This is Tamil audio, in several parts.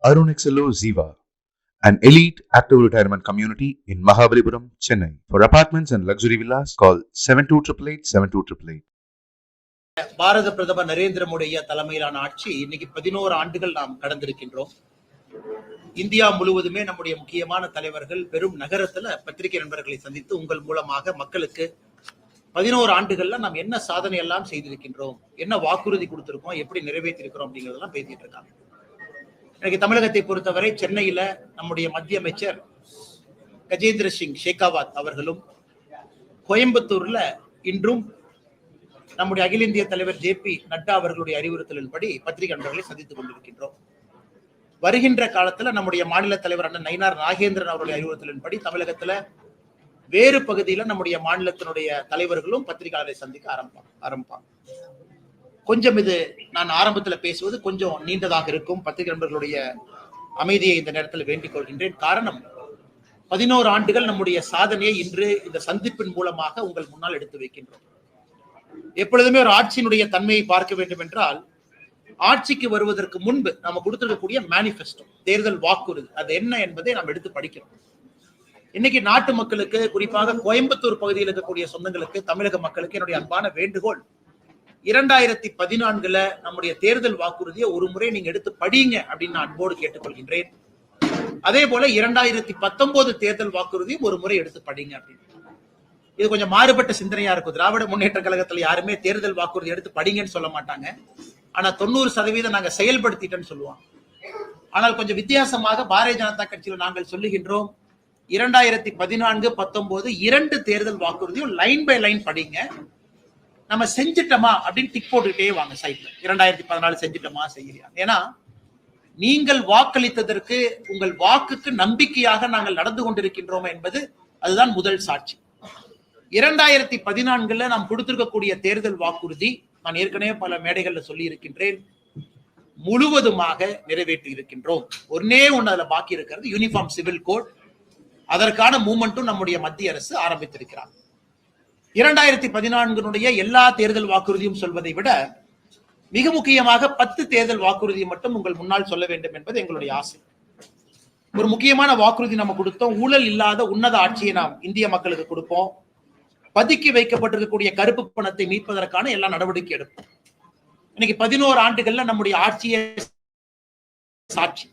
Arun XLO Ziva, an elite active retirement community in Mahabalipuram, Chennai. For apartments and luxury villas, call 7288 பாரத பிரதமர் நரேந்திர மோடி தலைமையிலான ஆட்சி இன்னைக்கு 11 ஆண்டுகள் நாம் கடந்திருக்கின்றோம். இந்தியா முழுவதுமே நம்முடைய முக்கியமான தலைவர்கள் பெரும் நகரத்துல பத்திரிகை நண்பர்களை சந்தித்து உங்கள் மூலமாக மக்களுக்கு 11 ஆண்டுகள்ல நாம் என்ன சாதனை எல்லாம் செய்திருக்கின்றோம், என்ன வாக்குறுதி கொடுத்திருக்கோம், எப்படி நிறைவேற்றிருக்கிறோம் அப்படிங்கறதெல்லாம் பேசிட்டு இருக்காங்க. இன்னைக்கு தமிழகத்தை பொறுத்தவரை சென்னையில நம்முடைய மத்திய அமைச்சர் கஜேந்திர சிங் ஷேகாவத் அவர்களும், கோயம்புத்தூர்ல இன்றும் நம்முடைய அகில இந்திய தலைவர் JP நட்டா அவர்களுடைய அறிவுறுத்தலின்படி பத்திரிகை நண்பர்களை சந்தித்துக் கொண்டிருக்கின்றோம். வருகின்ற காலத்துல நம்முடைய மாநில தலைவர் அண்ணன் நயினார் நாகேந்திரன் அவருடைய அறிவுறுத்தலின்படி தமிழகத்துல வேறு பகுதியில நம்முடைய மாநிலத்தினுடைய தலைவர்களும் பத்திரிகையாளரை சந்திக்க ஆரம்பிப்பாங்க. கொஞ்சம் இது நான் ஆரம்பத்துல பேசுவது கொஞ்சம் நீண்டதாக இருக்கும். பத்திரிகை நண்பர்களுடைய அமைதியை இந்த நேரத்தில் வேண்டிக் கொள்கின்றேன். காரணம், 11 ஆண்டுகள் நம்முடைய சாதனையை இன்று இந்த சந்திப்பின் மூலமாக உங்கள் முன்னால் எடுத்து வைக்கின்றோம். எப்பொழுதுமே ஒரு ஆட்சியினுடைய தன்மையை பார்க்க வேண்டும் என்றால், ஆட்சிக்கு வருவதற்கு முன்பு நம்ம கொடுத்திருக்கக்கூடிய மேனிஃபெஸ்டோ, தேர்தல் வாக்குறுதி, அது என்ன என்பதை நாம் எடுத்து படிக்கிறோம். இன்னைக்கு நாட்டு மக்களுக்கு, குறிப்பாக கோயம்புத்தூர் பகுதியில் இருக்கக்கூடிய சொந்தங்களுக்கு, தமிழக மக்களுக்கு என்னுடைய அன்பான வேண்டுகோள், 2014 நம்முடைய தேர்தல் வாக்குறுதியை ஒரு முறை நீங்க எடுத்து படிங்க அப்படின்னு நான் அன்போடு கேட்டுக்கொள்கின்றேன். அதே போல 2019 தேர்தல் வாக்குறுதியும் ஒரு முறை எடுத்து படிங்க அப்படின்னு. இது கொஞ்சம் மாறுபட்ட சிந்தனையா இருக்கும். திராவிட முன்னேற்ற கழகத்துல யாருமே தேர்தல் வாக்குறுதி எடுத்து படிங்கன்னு சொல்ல மாட்டாங்க. ஆனா 90% நாங்க செயல்படுத்திட்டோன்னு சொல்லுவோம். ஆனால் கொஞ்சம் வித்தியாசமாக பாரதிய ஜனதா கட்சியில் நாங்கள் சொல்லுகின்றோம், 2014-19 2 தேர்தல் வாக்குறுதியும் லைன் பை லைன் படிங்க. நம்ம செஞ்சிட்டோமா அப்படின்னு டிக் போட்டுக்கிட்டே வாங்க சைட்ல. 2014 செஞ்சிட்டோமா, செய்யலையா? ஏன்னா நீங்கள் வாக்களித்ததற்கு, உங்கள் வாக்குக்கு நம்பிக்கையாக நாங்கள் நடந்து கொண்டிருக்கின்றோம் என்பது அதுதான் முதல் சாட்சி. 2014 நாம் கொடுத்திருக்கக்கூடிய தேர்தல் வாக்குறுதி, நான் ஏற்கனவே பல மேடைகள்ல சொல்லி இருக்கின்றேன், முழுவதுமாக நிறைவேற்றி இருக்கின்றோம். ஒன்னே ஒண்ணு அதுல பாக்கி இருக்கிறது, யூனிஃபார்ம் சிவில் கோட். அதற்கான மூவ்மெண்ட்டும் நம்முடைய மத்திய அரசு ஆரம்பித்திருக்கிறார். 2014 எல்லா தேர்தல் வாக்குறுதியும் சொல்வதை விட மிக முக்கியமாக 10 தேர்தல் வாக்குறுதியை மட்டும் உங்கள் முன்னால் சொல்ல வேண்டும் என்பது எங்களுடைய ஆசை. ஒரு முக்கியமான வாக்குறுதி நம்ம கொடுத்தோம், ஊழல் இல்லாத உன்னத ஆட்சியை நாம் இந்திய மக்களுக்கு கொடுப்போம். பதுக்கி வைக்கப்பட்டிருக்கக்கூடிய கருப்பு பணத்தை மீட்பதற்கான எல்லா நடவடிக்கை எடுப்போம். இன்னைக்கு 11 ஆண்டுகள்ல நம்முடைய ஆட்சியை சாட்சி.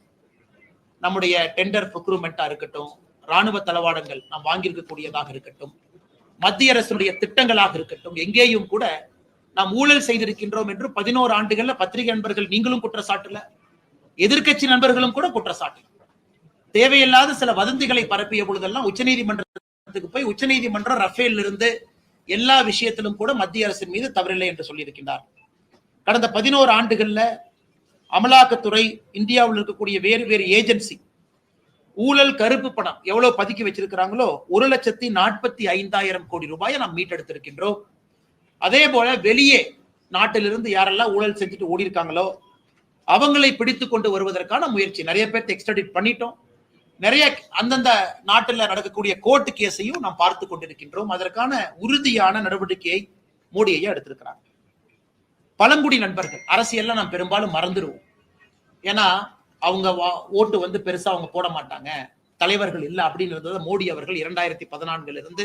நம்முடைய டெண்டர் ப்ரொக்யூர்மெண்டா இருக்கட்டும், ராணுவ தளவாடங்கள் நாம் வாங்கியிருக்கக்கூடியதாக இருக்கட்டும், மத்திய அரசுடைய திட்டங்களாக இருக்கட்டும், எங்கேயும் கூட நாம் ஊழல் செய்திருக்கின்றோம் என்று 11 ஆண்டுகள்ல பத்திரிகை நண்பர்கள் நீங்களும் குற்றச்சாட்டுல, எதிர்கட்சி நண்பர்களும் கூட குற்றச்சாட்டு. தேவையில்லாத சில வதந்திகளை பரப்பிய பொழுதெல்லாம் உச்சநீதிமன்றத்துக்கு போய் உச்சநீதிமன்றம் ரஃபேல் இருந்து எல்லா விஷயத்திலும் கூட மத்திய அரசின் மீது தவறில்லை என்று சொல்லி இருக்கின்றார். கடந்த 11 ஆண்டுகள்ல அமலாக்கத்துறை, இந்தியாவில் இருக்கக்கூடிய வேறு வேறு ஏஜென்சி ஊழல் கருப்பு பணம் எவ்வளவு பதுக்கி வச்சிருக்கிறாங்களோ 1,45,000 கோடி ரூபாயை நாம் மீட்டெடுத்திருக்கின்றோம். அதே போல வெளியே நாட்டிலிருந்து யாரெல்லாம் ஊழல் செஞ்சுட்டு ஓடி இருக்காங்களோ அவங்களை பிடித்து கொண்டு வருவதற்கான முயற்சி, நிறைய பேர்த்து எக்ஸ்ட்ராடிட் பண்ணிட்டோம். நிறைய அந்தந்த நாட்டில் நடக்கக்கூடிய கோர்ட்டு கேஸையும் நாம் பார்த்து கொண்டிருக்கின்றோம். அதற்கான உறுதியான நடவடிக்கையை மோடி ஐயா எடுத்திருக்கிறாங்க. பழங்குடி நண்பர்கள் அரசியல்ல நாம் பெரும்பாலும் மறந்துடுவோம். ஏன்னா அவங்க ஓட்டு பெருசா அவங்க போட மாட்டாங்க, தலைவர்கள் இல்லை அப்படின்னு இருந்தது. மோடி அவர்கள் 2014 இருந்து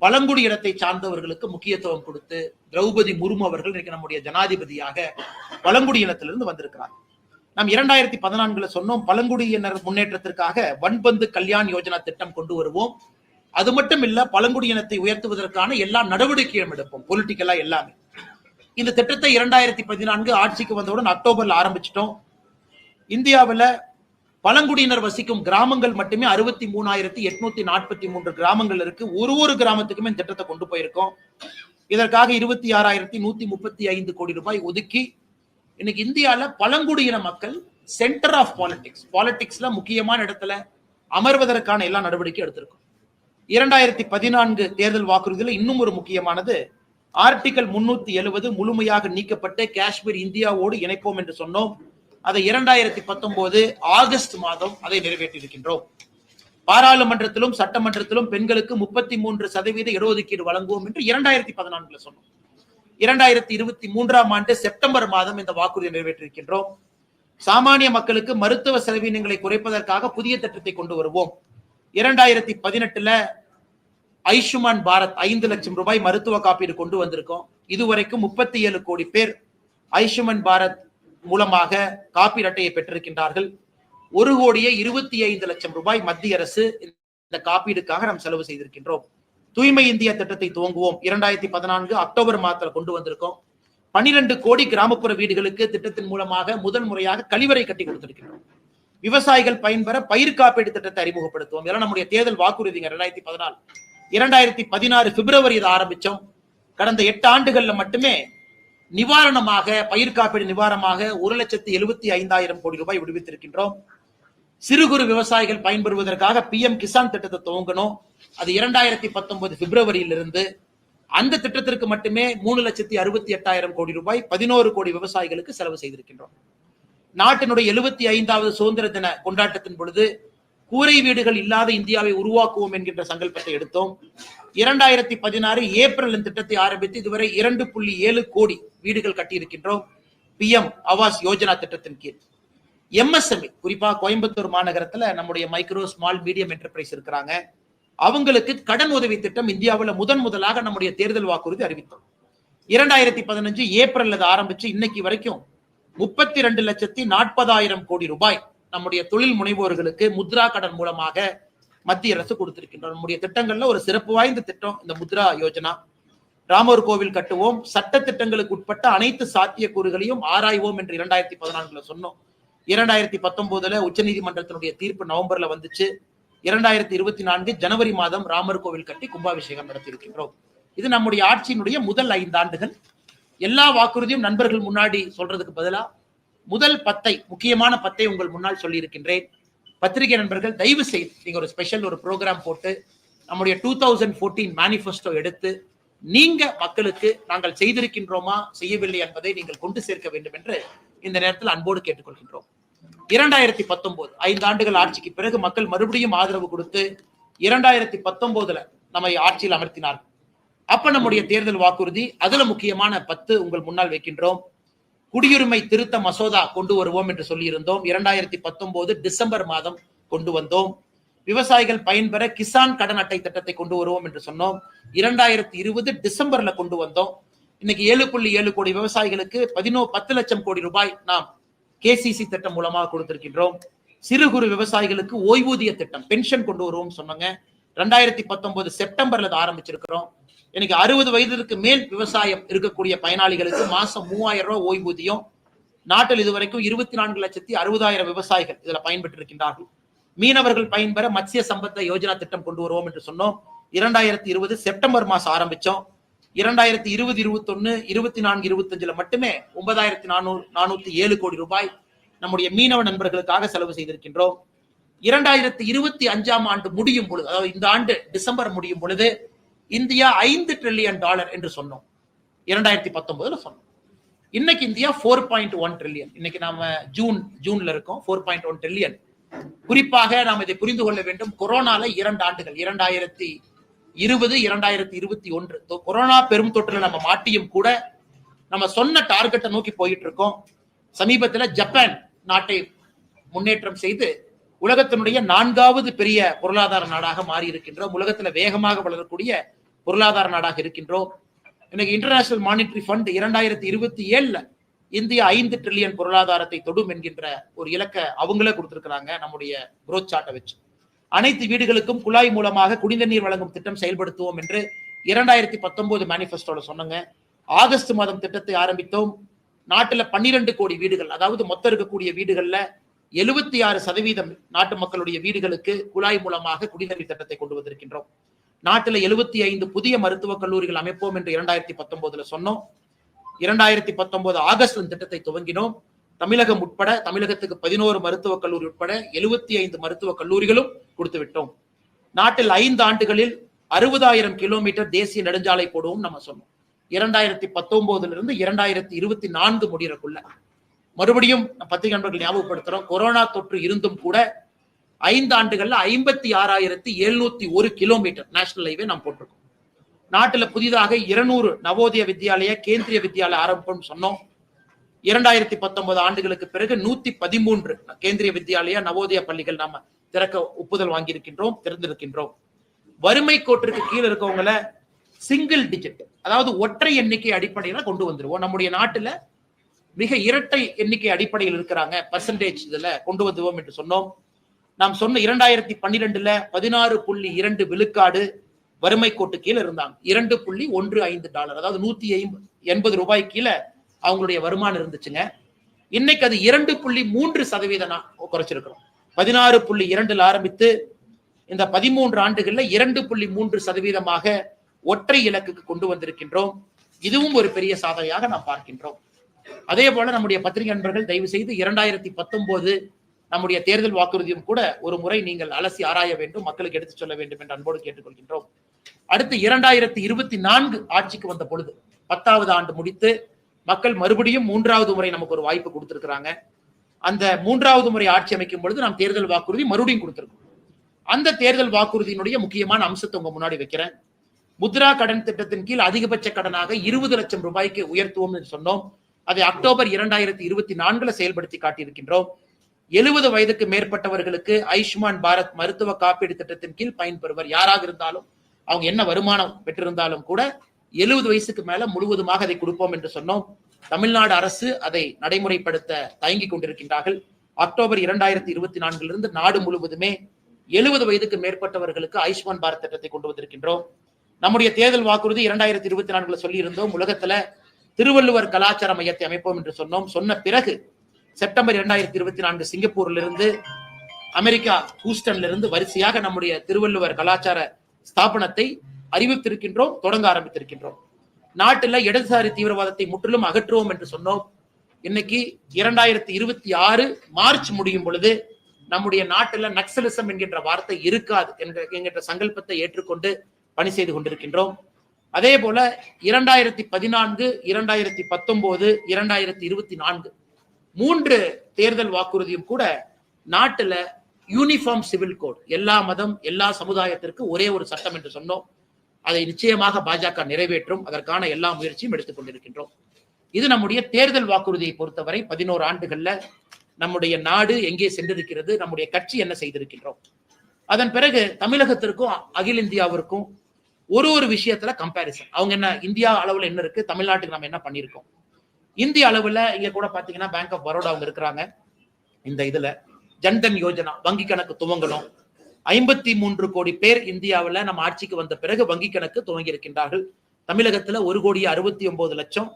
பழங்குடி இடத்தை சார்ந்தவர்களுக்கு முக்கியத்துவம் கொடுத்து, திரௌபதி முர்மு அவர்கள் இன்னைக்கு நம்முடைய ஜனாதிபதியாக பழங்குடி இனத்திலிருந்து வந்திருக்கிறார். நாம் 2014 சொன்னோம், பழங்குடியினர் முன்னேற்றத்திற்காக வன்பந்து கல்யாண் யோஜனா திட்டம் கொண்டு வருவோம். அது மட்டும் இல்ல, பழங்குடி இனத்தை உயர்த்துவதற்கான எல்லா நடவடிக்கையும் எடுப்போம், பொலிட்டிக்கலா எல்லாமே. இந்த திட்டத்தை 2014 ஆட்சிக்கு வந்தவுடன் அக்டோபர்ல ஆரம்பிச்சிட்டோம். இந்தியாவில் பழங்குடியினர் வசிக்கும் கிராமங்கள் மட்டுமே 63,843 கிராமங்கள் இருக்கு. ஒரு கிராமத்துக்குமே இந்த திட்டத்தை கொண்டு போயிருக்கோம். இதற்காக 26,135 கோடி ரூபாய் ஒதுக்கி இன்னைக்கு இந்தியால பழங்குடியின மக்கள் சென்டர் ஆஃப் பாலிடிக்ஸ்ல முக்கியமான இடத்துல அமர்வதற்கான எல்லா நடவடிக்கை எடுத்திருக்கோம். 2014 தேர்தல் வாக்குறுதியில் இன்னும் ஒரு முக்கியமானது, ஆர்டிகல் 370 முழுமையாக நீக்கப்பட்டு காஷ்மீர் இந்தியாவோடு இணைப்போம் என்று சொன்னோம். அதை 2019 ஆகஸ்ட் மாதம் அதை நிறைவேற்றி இருக்கின்றோம். பாராளுமன்றத்திலும் சட்டமன்றத்திலும் பெண்களுக்கு 33% இடஒதுக்கீடு வழங்குவோம் என்று 2014 சொன்னோம். 2023 செப்டம்பர் மாதம் இந்த வாக்குறுதியை நிறைவேற்றிருக்கின்றோம். சாமானிய மக்களுக்கு மருத்துவ செலவினங்களை குறைப்பதற்காக புதிய திட்டத்தை கொண்டு வருவோம். 2018 ஆயுஷ்மான் பாரத் 5 லட்சம் ரூபாய் மருத்துவ காப்பீடு கொண்டு வந்திருக்கோம். இதுவரைக்கும் 37 கோடி பேர் ஆயுஷ்மான் பாரத் மூலமாக காப்பீடு அட்டையை பெற்றிருக்கின்றார்கள். 1,25 லட்சம் ரூபாய் மத்திய அரசு இந்த காப்பீடுக்காக நாம் செலவு செய்திருக்கின்றோம். தூய்மை இந்தியா திட்டத்தை துவங்குவோம். 2014 அக்டோபர் மாதத்தில் கொண்டு வந்திருக்கோம். 12 கோடி கிராமப்புற வீடுகளுக்கு திட்டத்தின் மூலமாக முதல் முறையாக கழிவறை கட்டி கொடுத்திருக்கின்றோம். விவசாயிகள் பயன்பெற பயிர் காப்பீடு திட்டத்தை அறிமுகப்படுத்துவோம். இதெல்லாம் நம்முடைய தேர்தல் வாக்குறுதிங்க. 2016 பிப்ரவரி இதை ஆரம்பிச்சோம். கடந்த 8 ஆண்டுகள்ல மட்டுமே நிவாரணமாக பயிர் காப்பீடு நிவாரணமாக 1,75,000 கோடி ரூபாய் விடுவித்திருக்கின்றோம். சிறு குறு விவசாயிகள் பயன்பெறுவதற்காக PM கிசான் திட்டத்தை துவங்கணும். அது 2019 பிப்ரவரியிலிருந்து அந்த திட்டத்திற்கு மட்டுமே 3,68,000 கோடி ரூபாய் 11 கோடி விவசாயிகளுக்கு செலவு செய்திருக்கின்றோம். நாட்டினுடைய 75வது சுதந்திர தின கொண்டாட்டத்தின் பொழுது கூரை வீடுகள் இல்லாத இந்தியாவை உருவாக்குவோம் என்கின்ற சங்கல்பத்தை எடுத்தோம். 2016 ஏப்ரல் திட்டத்தை ஆரம்பித்து இதுவரை 2.7 கோடி வீடுகள் கட்டியிருக்கின்றோம். PM ஆவாஸ் யோஜனா திட்டத்தின் கீழ் MSME குறிப்பா கோயம்புத்தூர் மாநகரத்துல நம்முடைய மைக்ரோ ஸ்மால் மீடியம் என்டர்பிரைஸ் இருக்கிறாங்க. அவங்களுக்கு கடன் உதவி திட்டம் இந்தியாவில் முதலாக நம்முடைய தேர்தல் வாக்குறுதி அறிவித்தோம். 2015 ஏப்ரல் ஆரம்பிச்சு இன்னைக்கு வரைக்கும் 32,40,000 கோடி ரூபாய் நம்முடைய தொழில் முனைவோர்களுக்கு முத்ரா கடன் மூலமாக மத்திய அரசு கொடுத்திருக்கின்றோம். நம்முடைய திட்டங்கள்ல ஒரு சிறப்பு வாய்ந்த திட்டம் இந்த முத்ரா யோஜனா. ராமர் கோவில் கட்டுவோம், சட்ட திட்டங்களுக்கு உட்பட்ட அனைத்து சாத்தியக்கூறுகளையும் ஆராய்வோம் என்று 2014 சொன்னோம். 2019 உச்சநீதிமன்றத்தினுடைய தீர்ப்பு நவம்பர்ல வந்துச்சு. 2024 ஜனவரி மாதம் ராமர் கோவில் கட்டி கும்பாபிஷேகம் நடத்தியிருக்கின்றோம். இது நம்முடைய ஆட்சியினுடைய முதல் 5 ஆண்டுகள். எல்லா வாக்குறுதியும் நண்பர்கள் முன்னாடி சொல்றதுக்கு பதிலா முதல் 10 முக்கியமான 10 உங்கள் முன்னால் சொல்லி இருக்கின்றேன். பத்திரிகை நண்பர்கள் தயவு செய்து நீங்க ஒரு ஸ்பெஷல் ஒரு ப்ரோக்ராம் போட்டு நம்முடைய 2014 மேனிஃபெஸ்டோ எடுத்து நீங்க மக்களுக்கு நாங்கள் செய்திருக்கின்றோமா செய்யவில்லை என்பதை நீங்கள் கொண்டு சேர்க்க வேண்டும் என்று இந்த நேரத்தில் அன்போடு கேட்டுக்கொள்கின்றோம். 2019 5 ஆண்டுகள் ஆட்சிக்கு பிறகு மக்கள் மறுபடியும் ஆதரவு கொடுத்து 2019 நம்மை ஆட்சியில் அமர்த்தினார்கள். அப்ப நம்முடைய தேர்தல் வாக்குறுதி அதுல முக்கியமான 10 உங்கள் முன்னால் வைக்கின்றோம். குடியுரிமை திருத்த மசோதா கொண்டு வருவோம் என்று சொல்லியிருந்தோம். 2019 டிசம்பர் மாதம் கொண்டு வந்தோம். விவசாயிகள் பயன்பெற கிசான் கடன் அட்டை திட்டத்தை கொண்டு வருவோம் என்று சொன்னோம். 2020 டிசம்பர்ல கொண்டு வந்தோம். இன்னைக்கு 7.7 கோடி விவசாயிகளுக்கு 10 லட்சம் கோடி ரூபாய் நாம் KCC திட்டம் மூலமாக கொடுத்திருக்கின்றோம். சிறு குறு விவசாயிகளுக்கு ஓய்வூதிய திட்டம் பென்ஷன் கொண்டு வருவோம் சொன்னாங்க. 2019 செப்டம்பர்ல ஆரம்பிச்சிருக்கிறோம். இன்னைக்கு 60 வயதிற்கு மேல் விவசாயம் இருக்கக்கூடிய பயனாளிகளுக்கு மாசம் 3,000 ரூபாய் ஓய்வூதியம். நாட்டில் இதுவரைக்கும் 24,60,000 விவசாயிகள் இதுல பயன்பெற்று இருக்கின்றார்கள். மீனவர்கள் பயன்பெற மத்ஸ்ய சம்பத்த யோஜனா திட்டம் கொண்டு வருவோம் என்று சொன்னோம். 2020 செப்டம்பர் மாசம் ஆரம்பிச்சோம். 2020, 21, 24, 25 மட்டுமே 9,407 கோடி ரூபாய் நம்முடைய மீனவ நண்பர்களுக்காக செலவு செய்திருக்கின்றோம். 2025 ஆண்டு முடியும் பொழுது, அதாவது இந்த ஆண்டு டிசம்பர் முடியும் பொழுது இந்தியா $5 trillion என்று சொன்னோம். 2019 சொன்னோம். இன்னைக்கு இந்தியா 4.1 trillion. இன்னைக்கு நாம ஜூன்ல இருக்கோம். 4.1 trillion. குறிப்பாக நாம் இதை புரிந்து கொள்ள வேண்டும். கொரோனால 2 ஆண்டுகள் 2020, 2021 கொரோனா பெரும் தொற்றுல நம்ம மாட்டியும் கூட நம்ம சொன்ன டார்கெட்டை நோக்கி போயிட்டு இருக்கோம். சமீபத்தில் ஜப்பான் நாட்டை முன்னேற்றம் செய்து உலகத்தினுடைய 4வது பெரிய பொருளாதார நாடாக மாறி இருக்கின்றோம். உலகத்துல வேகமாக வளரக்கூடிய பொருளாதார நாடாக இருக்கின்றோம். இன்னைக்கு international monetary fund 2027 India 5 trillion பொருளாதாரத்தை தொடும் என்கின்ற ஒரு இலக்கை அவங்களே கொடுத்திருக்கிறாங்க. நம்முடைய குரோத் சார்ட்டை வச்சு அனைத்து வீடுகளுக்கும் குழாய் மூலமாக குடிநீர் வழங்கும் திட்டம் செயல்படுத்துவோம் என்று 2019 மேனிஃபெஸ்டோல சொன்னாங்க. ஆகஸ்ட் மாதம் திட்டத்தை ஆரம்பித்தோம். நாட்டுல 12 கோடி வீடுகள், அதாவது மொத்தம் இருக்கக்கூடிய வீடுகள்ல 76% நாட்டு மக்களுடைய வீடுகளுக்கு குழாய் மூலமாக குடிநீர் திட்டத்தை கொண்டு வந்திருக்கின்றோம். நாட்டில் 75 புதிய மருத்துவக் கல்லூரிகள் அமைப்போம் என்று 2019 சொன்னோம். 2019 ஆகஸ்ட் திட்டத்தை துவங்கினோம். தமிழகம் உட்பட தமிழகத்துக்கு 11 மருத்துவக் கல்லூரி உட்பட 75 மருத்துவக் கல்லூரிகளும் கொடுத்து விட்டோம். நாட்டில் 5 ஆண்டுகளில் 60,000 கிலோமீட்டர் தேசிய நெடுஞ்சாலை போடுவோம் நம்ம சொன்னோம். 2019 2024 முடியறக்குள்ள மறுபடியும் பத்திரிகை நண்பர்கள் ஞாபகப்படுத்துறோம். கொரோனா தொற்று இருந்தும் கூட 5 ஆண்டுகள்ல 56,701 கிலோமீட்டர் நேஷனல் ஹைவே நாம் போட்டிருக்கோம். நாட்டுல புதிதாக 200 நவோதய வித்யாலய கேந்திரிய வித்யாலய ஆரம்பிப்போம் சொன்னோம். 2019 ஆண்டுகளுக்கு பிறகு 113 கேந்திரிய வித்யாலயா நவோதயா பள்ளிகள் நாம திறக்க ஒப்புதல் வாங்கியிருக்கின்றோம், திறந்திருக்கின்றோம். வறுமை கோட்டிற்கு கீழே இருக்கவங்கள சிங்கிள் டிஜிட், அதாவது ஒற்றை எண்ணிக்கை அடிப்படையில கொண்டு வந்துருவோம். நம்முடைய நாட்டுல மிக இரட்டை எண்ணிக்கை அடிப்படையில் இருக்கிறாங்க, பர்சன்டேஜ் இதுல கொண்டு வந்துவோம் என்று சொன்னோம். நாம் சொன்ன 2012 16.2 விழுக்காடு வறுமை கோட்டு கீழே இருந்தாங்க. $2.15, அதாவது $180 கீழே அவங்களுடைய வருமானம் இருந்துச்சுங்க. இன்னைக்கு அது 2.3% குறைச்சிருக்கிறோம். 16.2 ஆரம்பித்து இந்த 13 ஆண்டுகள்ல 2.3% ஒற்றை இலக்குக்கு கொண்டு வந்திருக்கின்றோம். இதுவும் ஒரு பெரிய சாதனையாக நாம் பார்க்கின்றோம். அதே போல நம்முடைய பத்திரிகை நண்பர்கள் தயவு செய்து 2019 நம்முடைய தேர்தல் வாக்குறுதியும் கூட ஒரு முறை நீங்கள் அலசி ஆராய வேண்டும், மக்களுக்கு எடுத்துச் சொல்ல வேண்டும் என்று அன்போடு கேட்டுக்கொள்கின்றோம். அடுத்து 2024 ஆட்சிக்கு வந்த பொழுது 10வது ஆண்டு முடித்து மக்கள் மறுபடியும் 3வது முறை நமக்கு ஒரு வாய்ப்பு கொடுத்திருக்கிறாங்க. அந்த 3வது முறை ஆட்சி அமைக்கும் பொழுது நாம் தேர்தல் வாக்குறுதி மறுபடியும் கொடுத்திருக்கோம். அந்த தேர்தல் வாக்குறுதியினுடைய முக்கியமான அம்சத்தை உங்க முன்னாடி வைக்கிறேன். முத்ரா கடன் திட்டத்தின் கீழ் அதிகபட்ச கடனாக 20 லட்சம் ரூபாய்க்கு உயர்த்துவோம் என்று சொன்னோம். அதை அக்டோபர் 2024 செயல்படுத்தி காட்டியிருக்கின்றோம். 70 வயதுக்கு மேற்பட்டவர்களுக்கு ஆயுஷ்மான் பாரத் மருத்துவ காப்பீடு திட்டத்தின் கீழ் பயன்பெறுவர் யாராக இருந்தாலும், அவங்க என்ன வருமானம் பெற்றிருந்தாலும் கூட 70 வயசுக்கு மேல முழுவதுமாக அதை கொடுப்போம் என்று சொன்னோம். தமிழ்நாடு அரசு அதை நடைமுறைப்படுத்த தயங்கிக் கொண்டிருக்கின்றார்கள். அக்டோபர் 2024 நாடு முழுவதுமே 70 வயதுக்கு மேற்பட்டவர்களுக்கு ஆயுஷ்மான் பாரத் திட்டத்தை கொண்டு வந்திருக்கின்றோம். நம்முடைய தேர்தல் வாக்குறுதி 2024 சொல்லி இருந்தோம், உலகத்துல திருவள்ளுவர் கலாச்சார மையத்தை அமைப்போம் என்று சொன்னோம். சொன்ன பிறகு செப்டம்பர் 2024 சிங்கப்பூர்ல இருந்து, அமெரிக்கா ஹூஸ்டன்ல இருந்து வரிசையாக நம்முடைய திருவள்ளுவர் கலாச்சார ஸ்தாபனத்தை அறிவித்திருக்கின்றோம், தொடங்க ஆரம்பித்திருக்கின்றோம். நாட்டில் இடதுசாரி தீவிரவாதத்தை முற்றிலும் அகற்றுவோம் என்று சொன்னோம். இன்னைக்கு 2026 மார்ச் முடியும் பொழுது நம்முடைய நாட்டில் நக்சலிசம் என்கின்ற வார்த்தை இருக்காது என்கின்ற சங்கல்பத்தை ஏற்றுக்கொண்டு பணி செய்து கொண்டிருக்கின்றோம். அதே போல 2014, 2019, 2024 3 தேர்தல் வாக்குறுதியும் கூட நாட்டுல யூனிஃபார்ம் சிவில் கோட், எல்லா மதம் எல்லா சமுதாயத்திற்கு ஒரே ஒரு சட்டம் என்று சொன்னோம். அதை நிச்சயமாக பாஜக நிறைவேற்றும், அதற்கான எல்லா முயற்சியும் எடுத்துக் கொண்டிருக்கின்றோம். இது நம்முடைய தேர்தல் வாக்குறுதியை பொறுத்தவரை 11 ஆண்டுகள்ல நம்முடைய நாடு எங்கே சென்றிருக்கிறது, நம்முடைய கட்சி என்ன செய்திருக்கின்றோம். அதன் பிறகு தமிழகத்திற்கும் அகில இந்தியாவிற்கும் ஒரு விஷயத்துல கம்பேரிசன், அவங்க என்ன இந்தியா அளவுல என்ன இருக்கு, தமிழ்நாட்டுக்கு நம்ம என்ன பண்ணிருக்கோம். இந்திய அளவுல இங்க கூட பாத்தீங்கன்னா பேங்க் ஆஃப் பரோடா அவங்க இருக்கிறாங்க. இந்த இதுல ஜன்தன் யோஜனா வங்கி கணக்கு துவங்கணும். 53 கோடி பேர் இந்தியாவில் நம்ம ஆட்சிக்கு வந்த பிறகு வங்கி கணக்கு துவங்கி இருக்கின்றார்கள். தமிழகத்துல 1,69,00,000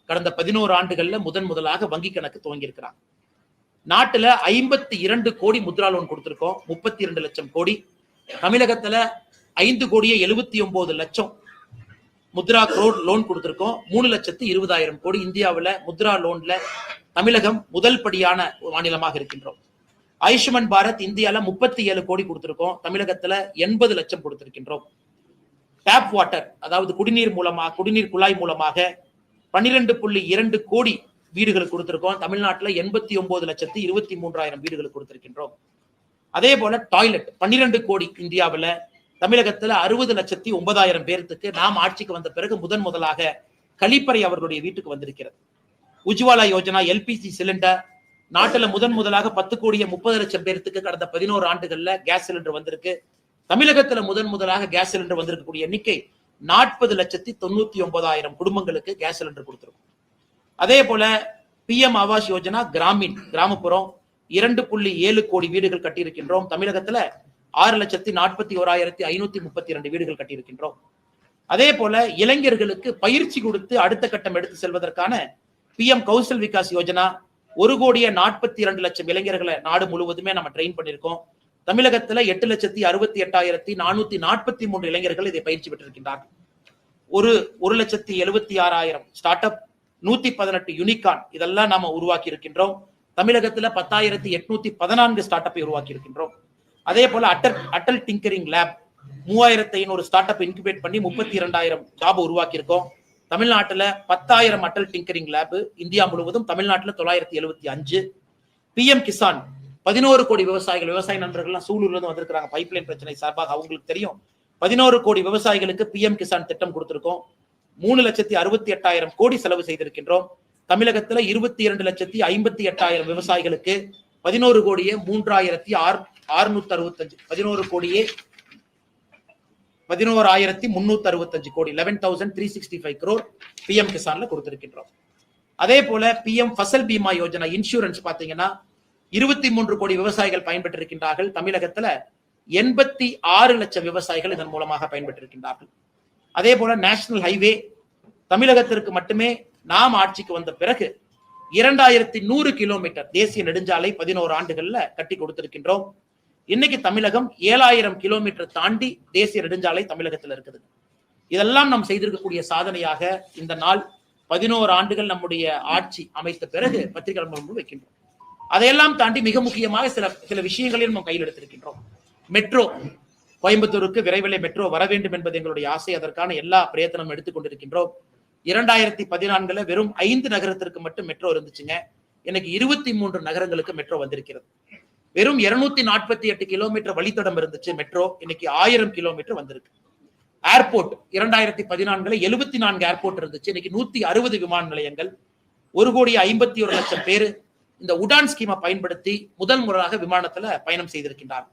கடந்த 11 ஆண்டுகள்ல முதலாக வங்கி கணக்கு துவங்கி இருக்கிறாங்க. நாட்டுல 52 கோடி முத்ரா லோன் கொடுத்திருக்கோம், 32 லட்சம் கோடி. தமிழகத்துல 5,79,00,000 முத்ரா லோன் கொடுத்திருக்கோம், 3,20,000 கோடி. இந்தியாவில் முத்ரா லோன்ல தமிழகம் முதல் படியான மாநிலமாக இருக்கின்றோம். ஆயுஷ்மான் பாரத் இந்தியால 37 கோடி கொடுத்திருக்கோம், தமிழகத்துல 80 லட்சம் கொடுத்திருக்கின்றோம். டேப் வாட்டர், அதாவது குடிநீர் குழாய் மூலமாக 12.2 கோடி வீடுகள் கொடுத்திருக்கோம், தமிழ்நாட்டுல 89,23,000 வீடுகள் கொடுத்திருக்கின்றோம். அதே போல டாய்லெட் 12 கோடி இந்தியாவில், தமிழகத்துல 60,09,000 பேருக்கு நாம் ஆட்சிக்கு வந்த பிறகு முதலாக கழிப்பறை அவர்களுடைய வீட்டுக்கு வந்திருக்கிறது. உஜ்வாலா யோஜனா எல்பிஜி சிலிண்டர் நாட்டுல முதலாக 10,30,00,000 பேருக்கு கடந்த 11 ஆண்டுகள்ல கேஸ் சிலிண்டர் வந்திருக்கு. தமிழகத்துல முதலாக கேஸ் சிலிண்டர் வந்திருக்கக்கூடிய எண்ணிக்கை 40,99,000 குடும்பங்களுக்கு கேஸ் சிலிண்டர் கொடுத்திருக்கும். அதே போல PM ஆவாஸ் யோஜனா கிராமப்புறம் 2.7 கோடி வீடுகள் கட்டியிருக்கின்றோம். தமிழகத்துல 6,41,532 வீடுகள் கட்டியிருக்கின்றோம். அதே போல இளைஞர்களுக்கு பயிற்சி கொடுத்து அடுத்த கட்டம் எடுத்து செல்வதற்கான PM கௌசல் விகாஸ் யோஜனா 1,42,00,000 இளைஞர்களை நாடு முழுவதுமே நம்ம ட்ரெயின் பண்ணிருக்கோம். தமிழகத்துல 8,68,443 இளைஞர்கள் இதை பயிற்சி பெற்றிருக்கின்றார்கள். 1,76,000 ஸ்டார்ட் அப், 118 யூனிகான் இதெல்லாம் நாம உருவாக்கி இருக்கின்றோம். தமிழகத்துல 10,814 ஸ்டார்ட் அப்பை உருவாக்கி இருக்கின்றோம். அதே போல Atal tinkering lab 3,500 start up incubate பண்ணி 32,000 ஜாப் உருவாக்கி இருக்கோம். தமிழ்நாட்டுல 10,000 அட்டல் டிங்கரிங் லேப், இந்தியா முழுவதும் தமிழ்நாட்டுல 975. PM கிசான் 11 கோடி விவசாய நண்பர்கள்லாம் சூலூர்ல இருந்து வந்திருக்காங்க, பைப்லைன் பிரச்சனை சார்பாக அவங்களுக்கு தெரியும். 11 கோடி விவசாயிகளுக்கு PM கிசான் திட்டம் கொடுத்திருக்கோம். 3,68,000 கோடி செலவு செய்திருக்கின்றோம். தமிழகத்துல 22,58,000 விவசாயிகளுக்கு 11,03,665 11,365 கோடி 11,365 crore PM கிசான்ல கொடுத்திருக்கின்றோம். அதே போல PM ஃபசல் பீமா யோஜனா இன்சூரன்ஸ் பாத்தீங்கன்னா 23 கோடி விவசாயிகள் பயன்பெற்றிருக்கின்றார்கள். தமிழகத்துல 86 லட்சம் விவசாயிகள் இதன் மூலமாக பயன்பெற்றிருக்கின்றார்கள். அதே போல நேஷனல் ஹைவே தமிழகத்திற்கு மட்டுமே நாம் ஆட்சிக்கு வந்த பிறகு 2100 கிலோமீட்டர் தேசிய நெடுஞ்சாலை 11 ஆண்டுகள்ல கட்டி கொடுத்திருக்கின்றோம். இன்னைக்கு தமிழகம் 7000 கிலோமீட்டர் தாண்டி தேசிய நெடுஞ்சாலை தமிழகத்தில் இருக்குது. இதெல்லாம் நாம் செய்திருக்கக்கூடிய சாதனையாக இந்த நாள் 11 ஆண்டுகள் நம்முடைய ஆட்சி அமைத்த பிறகு பத்திரிகை முன்பு வைக்கின்றோம். அதையெல்லாம் தாண்டி மிக முக்கியமாக சில விஷயங்களையும் நம்ம கையில் எடுத்திருக்கின்றோம். மெட்ரோ கோயம்புத்தூருக்கு விரைவில் மெட்ரோ வர வேண்டும் என்பது எங்களுடைய ஆசை. அதற்கான எல்லா பிரயத்தனம் எடுத்துக்கொண்டிருக்கின்றோம். 2014 வெறும் 5 நகரத்திற்கு மட்டும் மெட்ரோ இருந்துச்சுங்க. எனக்கு 23 நகரங்களுக்கு மெட்ரோ வந்திருக்கிறது. வெறும் 248 கிலோமீட்டர் வழித்தடம் இருந்துச்சு மெட்ரோ, இன்னைக்கு 1000 கிலோமீட்டர் வந்திருக்கு. ஏர்போர்ட் 2014 74 ஏர்போர்ட் இருந்துச்சு, இன்னைக்கு 160 விமான நிலையங்கள். 1,51,00,000 பேர் இந்த உடான் ஸ்கீமை பயன்படுத்தி முதல் முறையாக விமானத்துல பயணம் செய்திருக்கின்றார்.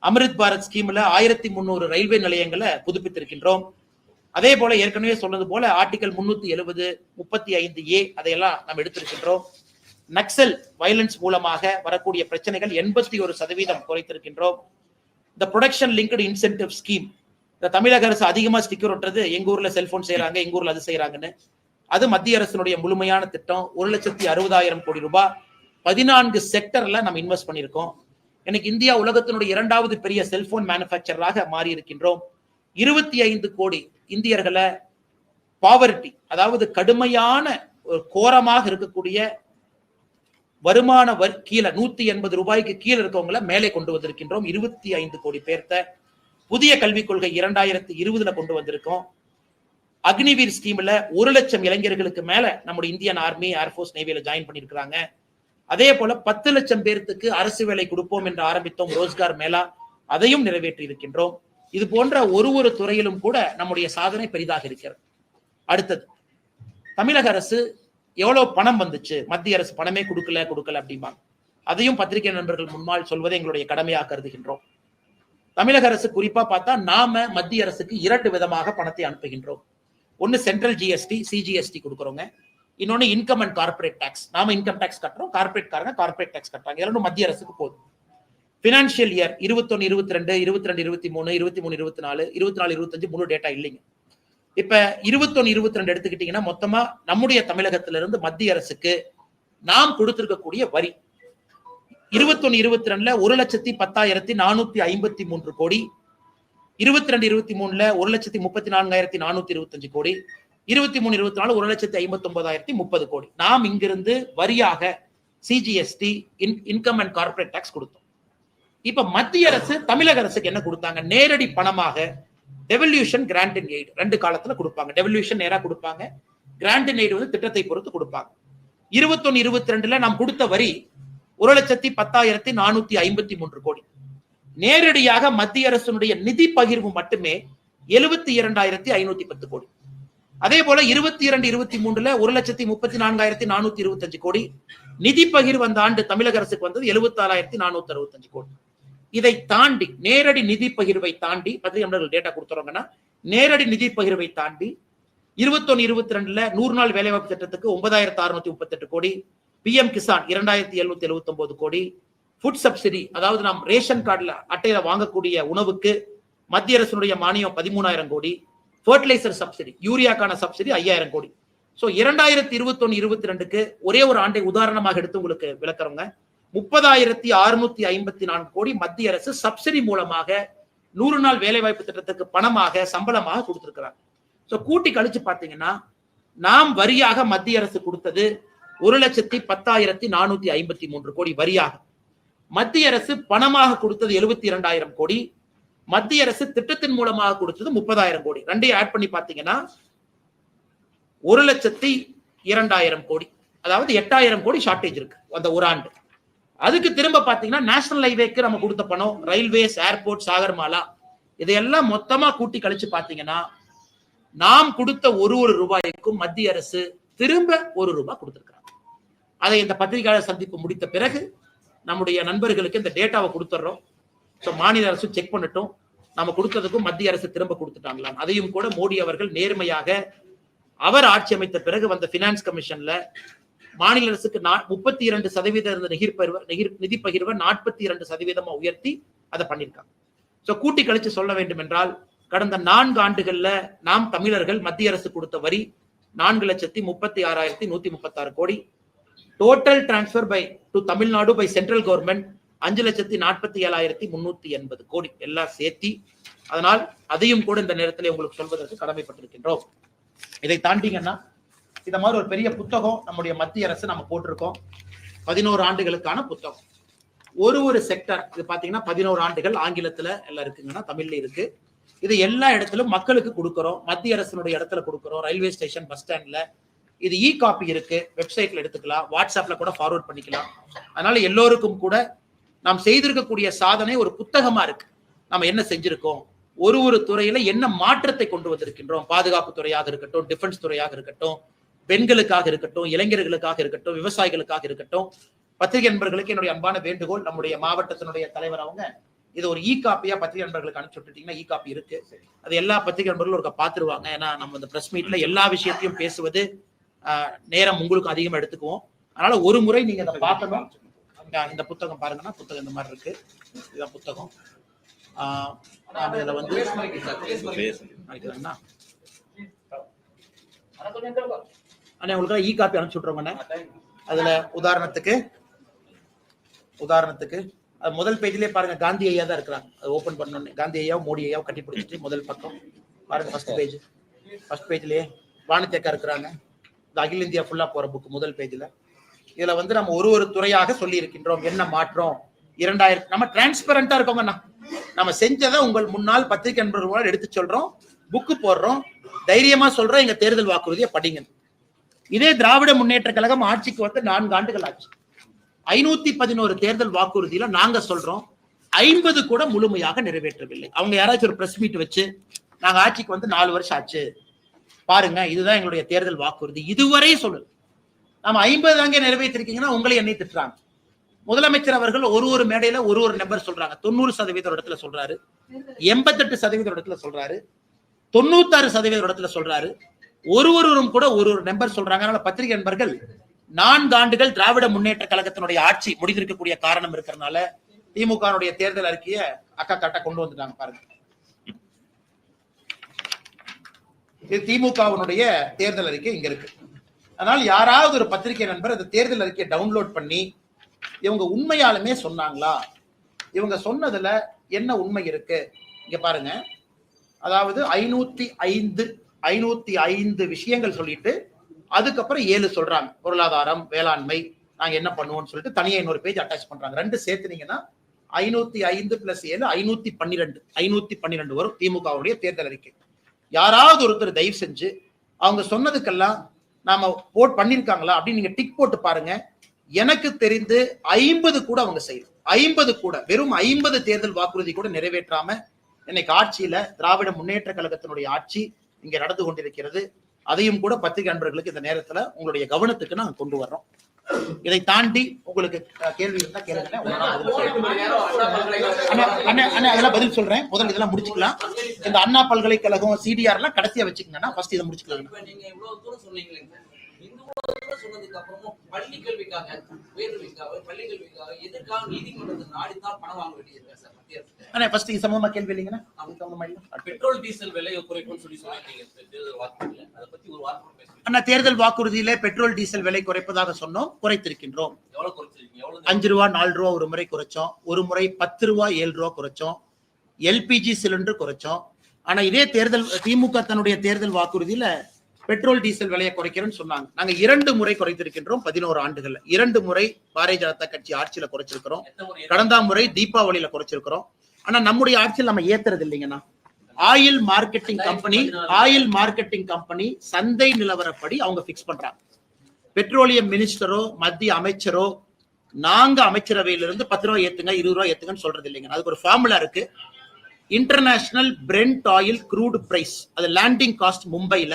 அமிர்த் பாரத் ஸ்கீம்ல 1300 ரயில்வே நிலையங்களை புதுப்பித்திருக்கின்றோம். அதே போல ஏற்கனவே சொன்னது போல ஆர்டிகல் 370, 35A அதையெல்லாம் நாம் எடுத்திருக்கின்றோம். நக்சல் வயலன்ஸ் மூலமாக வரக்கூடிய பிரச்சனைகள் 81% குறைத்திருக்கின்றோம். இந்த ப்ரொடக்ஷன் லிங்க்டு இன்சென்டிவ் ஸ்கீம், இந்த தமிழக அரசு அதிகமா ஸ்டிக்கர் ஒட்டுறது, எங்க ஊர்ல செல்போன் செய்யறாங்க, எங்க ஊர்ல அது செய்யறாங்கன்னு, அது மத்திய அரசினுடைய முழுமையான திட்டம். 1,60,000 கோடி ரூபாய் 14 செக்டர்ல நம்ம இன்வெஸ்ட் பண்ணியிருக்கோம். எனக்கு இந்தியா உலகத்தினுடைய 2வது பெரிய செல்போன் மேனுபேக்சராக மாறி இருக்கின்றோம். 25 கோடி இந்தியர்களை பாவர்ட்டி, அதாவது கடுமையான ஒரு கோரமாக இருக்கக்கூடிய வருமான கீழே 180 ரூபாய்க்கு கீழே இருக்கவங்களை மேலே கொண்டு வந்திருக்கின்றோம். 25 கோடி பேர்த்த புதிய கல்விக் கொள்கை 2020 கொண்டு வந்திருக்கோம். அக்னிவீர் ஸ்கீம்ல 1 லட்சம் இளைஞர்களுக்கு மேல நம்முடைய இந்தியன் ஆர்மி, ஏர்போர்ஸ், நேவியில ஜாயின் பண்ணிருக்கிறாங்க. அதே போல 10 லட்சம் பேருக்கு அரசு வேலை கொடுப்போம் என்று ஆரம்பித்தோம், ரோஸ்கார் மேளா, அதையும் நிறைவேற்றி இருக்கின்றோம். இது போன்ற ஒரு துறையிலும் கூட நம்முடைய சாதனை பெரிதாக இருக்கிறது. அடுத்தது, தமிழக அரசு எவ்வளவு பணம் வந்துச்சு, மத்திய அரசு பணமே கொடுக்கல அப்படிம்பாங்க. அதையும் பத்திரிகை நண்பர்கள் முன்னால் சொல்வதை எங்களுடைய கடமையாக கருதுகின்றோம். தமிழக அரசு குறிப்பா பார்த்தா நாம மத்திய அரசுக்கு 2 விதமாக பணத்தை அனுப்புகின்றோம். ஒன்னு சென்ட்ரல் ஜிஎஸ்டி, சிஜிஎஸ்டி கொடுக்குறோங்க. இன்னொன்னு இன்கம் அண்ட் கார்பரேட் டாக்ஸ். நாம இன்கம் டாக்ஸ் கட்டுறோம், கார்பரேட் காரங்க கார்பரேட் டாக்ஸ் கட்டுறாங்க. இதெல்லாம் மத்திய அரசுக்கு போதும். பினான்சியல் இயர் 21, 22, 22, 23, 23, 24, 24, 25 முழு டேட்டா இல்லைங்க. இப்ப 21, 22 எடுத்துக்கிட்டீங்கன்னா மொத்தமா நம்முடைய தமிழகத்திலிருந்து மத்திய அரசுக்கு நாம் கொடுத்திருக்கக்கூடிய வரி 21, 22 1,10,453 கோடி, 22, 23 1,34,425 கோடி, 23, 24 1,59,030 கோடி. நாம் இங்கிருந்து வரியாக CGST, income and corporate tax கொடுத்தோம். இப்ப மத்திய அரசு தமிழக அரசுக்கு என்ன கொடுத்தாங்க? நேரடி பணமாக டெவல்யூஷன், கிராண்ட் அண்ட் எய்ட் 2 காலத்துல கொடுப்பாங்க. டெவல்யூஷன் நேரா கொடுப்பாங்க, கிராண்ட் அண்ட் எய்ட் திட்டத்தை பொறுத்து கொடுப்பாங்க. 21, 22 நாம் கொடுத்த வரி 1,10,453 கோடி. நேரடியாக மத்திய அரசினுடைய நிதி பகிர்வு மட்டுமே 72,510 கோடி. அதே போல 22, 23 1,34,425 கோடி நிதி பகிர்வு அந்த ஆண்டு தமிழக அரசுக்கு வந்தது 76,465 கோடி. இதை தாண்டி நேரடி நிதி பகிர்வை தாண்டி பத்திரிகை டேட்டா கொடுத்துறோங்கன்னா, நேரடி நிதி பகிர்வை தாண்டி 21, 22 100 நாள் வேலைவாய்ப்பு திட்டத்துக்கு 9,638 கோடி, பிஎம் கிசான் 2,779 கோடி, ஃபுட் சப்சிடி, அதாவது நாம் ரேஷன் கார்டுல அட்டையில வாங்கக்கூடிய உணவுக்கு மத்திய அரசுடைய மானியம் 13,000 கோடி, ஃபர்டிலைசர் சப்சிடி, யூரியாக்கான சப்சிடி 5,000 கோடி. சோ 2021, 22 ஒரே ஒரு ஆண்டை உதாரணமாக எடுத்து உங்களுக்கு விளக்குறோங்க. 30,654 கோடி மத்திய அரசு சப்சிடி மூலமாக 100 நாள் வேலைவாய்ப்பு திட்டத்துக்கு பணமாக, சம்பளமாக கொடுத்திருக்கிறாங்க. சோ கூட்டி கழிச்சு பாத்தீங்கன்னா நாம் வரியாக மத்திய அரசு கொடுத்தது 1,10,453 கோடி வரியாக. மத்திய அரசு பணமாக கொடுத்தது 72,000 கோடி. மத்திய அரசு திட்டத்தின் மூலமாக கொடுத்தது 30,000 கோடி. ரெண்டையும் ஆட் பண்ணி பாத்தீங்கன்னா 1,02,000 கோடி, அதாவது 8,000 கோடி ஷார்டேஜ் இருக்கு அந்த ஒரு ஆண்டு. அதுக்கு திரும்ப பாத்தீங்கன்னா நேஷனல் ஹைவேக்கு நம்ம கொடுத்த பணம், ரயில்வேஸ், ஏர்போர்ட், சாகர்மாலா, இதையெல்லாம் மொத்தமா கூட்டி கழிச்சு பாத்தீங்கன்னா நாம் கொடுத்த ஒரு ரூபாய்க்கும் மத்திய அரசு திரும்ப ₹1 கொடுத்திருக்காங்க. அதை இந்த பத்திரிகையாளர் சந்திப்பு முடித்த பிறகு நம்முடைய நண்பர்களுக்கு இந்த டேட்டாவை கொடுத்துறோம். மாநில அரசு செக் பண்ணட்டும், நம்ம கொடுத்ததுக்கும் மத்திய அரசு திரும்ப கொடுத்துட்டாங்களா. அதையும் கூட மோடி அவர்கள் நேர்மையாக அவர் ஆட்சி அமைத்த பிறகு வந்த பினான்ஸ் கமிஷன்ல மாநில அரசுக்கு 32% நிதி பகிர்வை 42% உயர்த்தி அதை பண்ணியிருக்காங்க. கூட்டி கழிச்சு சொல்ல வேண்டும் என்றால் கடந்த 4 ஆண்டுகள்ல நாம் தமிழர்கள் மத்திய அரசு கொடுத்த வரி 4,36,136 crore. Total transfer by to Tamil Nadu by central government 5,47,380 crore எல்லாம் சேர்த்தி. அதனால் அதையும் கூட இந்த நேரத்தில் உங்களுக்கு சொல்வதற்கு கடமைப்பட்டிருக்கின்றோம். இதை தாண்டிங்கன்னா இந்த மாதிரி ஒரு பெரிய புத்தகம் நம்முடைய மத்திய அரசு நம்ம போட்டிருக்கோம். 11 ஆண்டுகளுக்கான புத்தகம். ஒரு செக்டர் இது பாத்தீங்கன்னா 11 ஆண்டுகள் ஆங்கிலத்துல எல்லாம் இருக்குங்கன்னா தமிழ்ல இருக்கு. இது எல்லா இடத்திலும் மக்களுக்கு கொடுக்கிறோம். மத்திய அரசினுடைய இடத்துல கொடுக்கிறோம். ரயில்வே ஸ்டேஷன், பஸ் ஸ்டாண்ட்ல. இது காப்பி இருக்கு, வெப்சைட்ல எடுத்துக்கலாம், வாட்ஸ்அப்ல கூட ஃபார்வர்ட் பண்ணிக்கலாம். அதனால எல்லோருக்கும் கூட நாம் செய்திருக்கக்கூடிய சாதனை ஒரு புத்தகமா இருக்கு. நம்ம என்ன செஞ்சிருக்கோம், ஒரு துறையில என்ன மாற்றத்தை கொண்டு வந்திருக்கின்றோம். பாதுகாப்பு துறையாக இருக்கட்டும், டிஃபென்ஸ் துறையாக இருக்கட்டும், பெண்களுக்காக இருக்கட்டும், இளைஞர்களுக்காக இருக்கட்டும், விவசாயிகளுக்காக இருக்கட்டும். பத்திரிகை நண்பர்களுக்கு என்னுடைய அன்பான வேண்டுகோள், நம்முடைய மாவட்டத்தினுடைய தலைவர் அவங்க இது ஒரு காப்பியா பத்திரிகை நண்பர்களுக்கு அனுப்பிச்சு விட்டுட்டீங்கன்னா காப்பி இருக்கு. அது எல்லா பத்திரிகை நண்பர்களும் ஒரு பாத்துருவாங்க. ஏன்னா நம்ம இந்த பிரஸ் மீட்ல எல்லா விஷயத்தையும் பேசுவது நேரம் உங்களுக்கு அதிகமா எடுத்துக்குவோம். அதனால ஒரு முறை நீங்க அதை பார்க்கணும். இந்த புத்தகம் பாருங்கன்னா புத்தகம் இந்த மாதிரி இருக்கு. இதுதான் புத்தகம். இதுல வந்து உங்களுக்கு காப்பி அனுப்பிச்சு விட்டுறோங்க. அதுல உதாரணத்துக்கு முதல் பேஜ்லயே பாருங்க, காந்தி ஐயா தான் இருக்கிறாங்க. அது ஓபன் பண்ணோன்னு காந்தி ஐயா மோடி ஐயாவை கட்டி பிடிச்சிட்டு முதல் பக்கம் பாருங்க. ஃபர்ஸ்ட் பேஜ்லயே வாணித்தேக்கா இருக்கிறாங்க. இந்த அகில இந்தியா ஃபுல்லா போற புக் முதல் பேஜ்ல. இதுல வந்து நம்ம ஒரு துறையாக சொல்லி இருக்கின்றோம். என்ன மாற்றம் 2000 நம்ம டிரான்ஸ்பரண்டா இருக்கோங்கண்ணா. நம்ம செஞ்சதை உங்கள் முன்னாள் பத்திரிகை நண்பர்களோட எடுத்து சொல்றோம், புக்கு போடுறோம், தைரியமா சொல்றோம். எங்க தேர்தல் வாக்குறுதியை படிங்க. இதே திராவிட முன்னேற்ற கழகம் ஆட்சிக்கு வந்து 4 ஆண்டுகள் ஆச்சு. 511 தேர்தல் வாக்குறுதியில நாங்க சொல்றோம் 50 கூட முழுமையாக நிறைவேற்றவில்லை. அவங்க யாராச்சும் ஒரு பிரஸ் மீட் வச்சு நாங்க ஆட்சிக்கு வந்து 4 வருஷம் ஆச்சு பாருங்க, இதுதான் எங்களுடைய தேர்தல் வாக்குறுதி, இதுவரை சொல்லு. நம்ம 50 தாங்க நிறைவேற்றிருக்கீங்கன்னா உங்களை என்னை திட்டுறாங்க. முதலமைச்சர் அவர்கள் ஒரு மேடையில ஒரு நம்பர் சொல்றாங்க. 90% இடத்துல சொல்றாரு, 88% இடத்துல சொல்றாரு, 96% இடத்துல சொல்றாரு. ஒருவரும் கூட ஒரு நம்பர் சொல்றாங்க. அதனால பத்திரிகை நண்பர்கள் 4 ஆண்டுகள் திராவிட முன்னேற்ற கழகத்தினுடைய ஆட்சி முடிந்திருக்கக்கூடிய காரணம் இருக்கிறதுனால திமுக தேர்தல் அறிக்கையை அக்கா கொண்டு வந்துட்டாங்க பாருங்க. இது திமுகவினுடைய தேர்தல் அறிக்கை இங்க இருக்கு. அதனால யாராவது ஒரு பத்திரிகை நண்பர் அந்த தேர்தல் அறிக்கையை டவுன்லோட் பண்ணி இவங்க உண்மையாலுமே சொன்னாங்களா, இவங்க சொன்னதுல என்ன உண்மை இருக்கு இங்க பாருங்க. அதாவது 505 விஷயங்கள் சொல்லிட்டு அதுக்கப்புறம் 7 சொல்றாங்க. பொருளாதாரம், வேளாண்மை, நாங்க என்ன பண்ணுவோம்னு சொல்லிட்டு தனியா இன்னொரு பேஜ் அட்டாச் பண்றாங்க. 2 சேர்த்துனீங்கன்னா 505 + 7 512 வரும் திமுகவுடைய தேர்தல் அறிக்கை. யாராவது ஒருத்தர் தயவு செஞ்சு அவங்க சொன்னதுக்கெல்லாம் நாம போட் பண்ணிருக்காங்களா அப்படின்னு நீங்க டிக் போட்டு பாருங்க. எனக்கு தெரிந்து 50 கூட அவங்க செய்யணும். 50 கூட, வெறும் 50 தேர்தல் வாக்குறுதி கூட நிறைவேற்றாம இன்னைக்கு ஆட்சியில திராவிட முன்னேற்ற கழகத்தினுடைய ஆட்சி இங்க நடந்து கொண்டிருக்கிறது. அதையும் கூட பத்திரிகை நண்பர்களுக்கு இந்த நேரத்துல உங்களுடைய கவனத்துக்கு நாங்க கொண்டு வர்றோம். இதை தாண்டி உங்களுக்கு கேள்வி இருந்தா கேளுங்க. அதெல்லாம் பதில் சொல்றேன். முதல்ல இதெல்லாம் முடிச்சுக்கலாம். இந்த அண்ணா பல்கலைக்கழகம் CDR எல்லாம் கடைசியா வச்சுக்கோங்கன்னா ஃபர்ஸ்ட் இதை முடிச்சுக்கலாம். சொன்னதுக்கு அப்புறமும் பள்ளி கல்விக்காக எதற்காக நீதிமன்றத்தை நாடித்தான் பணம் வாங்க வேண்டியது சார் மத்திய அரசு. ஆனா ஃபர்ஸ்ட் இது சம்பந்தமா கேள்வி இல்லைங்கன்னா பெட்ரோல் டீசல் விலையை குறைக்கும்னு சொல்லி சொன்னீங்க தேர்தல் வாக்குறுதியில. அதை பத்தி ஒரு வார்த்தை பேசுங்க. அண்ணா, தேர்தல் வாக்குறுதியில பெட்ரோல் டீசல் விலை குறைப்பதாக சொன்னோம், குறைத்திருக்கின்றோம். எவ்வளவு குறைச்சிருக்கீங்க? எவ்வளவு? 5 ரூபா 4 ரூபா ஒரு முறை குறைச்சோம், ஒரு முறை 10 ரூபா 7 ரூபா குறைச்சோம், LPG சிலிண்டர் குறைச்சோம். ஆனா இதே தேர்தல் திமுக தன்னுடைய தேர்தல் வாக்குறுதியில பெட்ரோல் டீசல் விலையை குறைக்கிறேன்னு சொன்னாங்க. நாங்க 2 முறை குறைத்திருக்கின்றோம் 11 ஆண்டுகள்ல. 2 முறை பாரதிய ஜனதா கட்சி ஆட்சியில குறைச்சிருக்கிறோம். கடந்த முறை தீபாவளியில குறைச்சிருக்கிறோம். ஆனா நம்முடைய ஆட்சியில் நம்ம ஏத்துறது இல்லைங்கன்னா ஆயில் மார்க்கெட்டிங் கம்பெனி சந்தை நிலவரப்படி அவங்க பிக்ஸ் பண்றாங்க. பெட்ரோலியம் மினிஸ்டரோ மத்திய அமைச்சரோ நாங்க அமைச்சரவையிலிருந்து 10 ரூபாய் ஏத்துங்க 20 ரூபாய் ஏத்துங்கன்னு சொல்றது இல்லைங்க. அதுக்கு ஒரு ஃபார்முலா இருக்கு. International Brent oil crude price, அது லேண்டிங் காஸ்ட் மும்பைல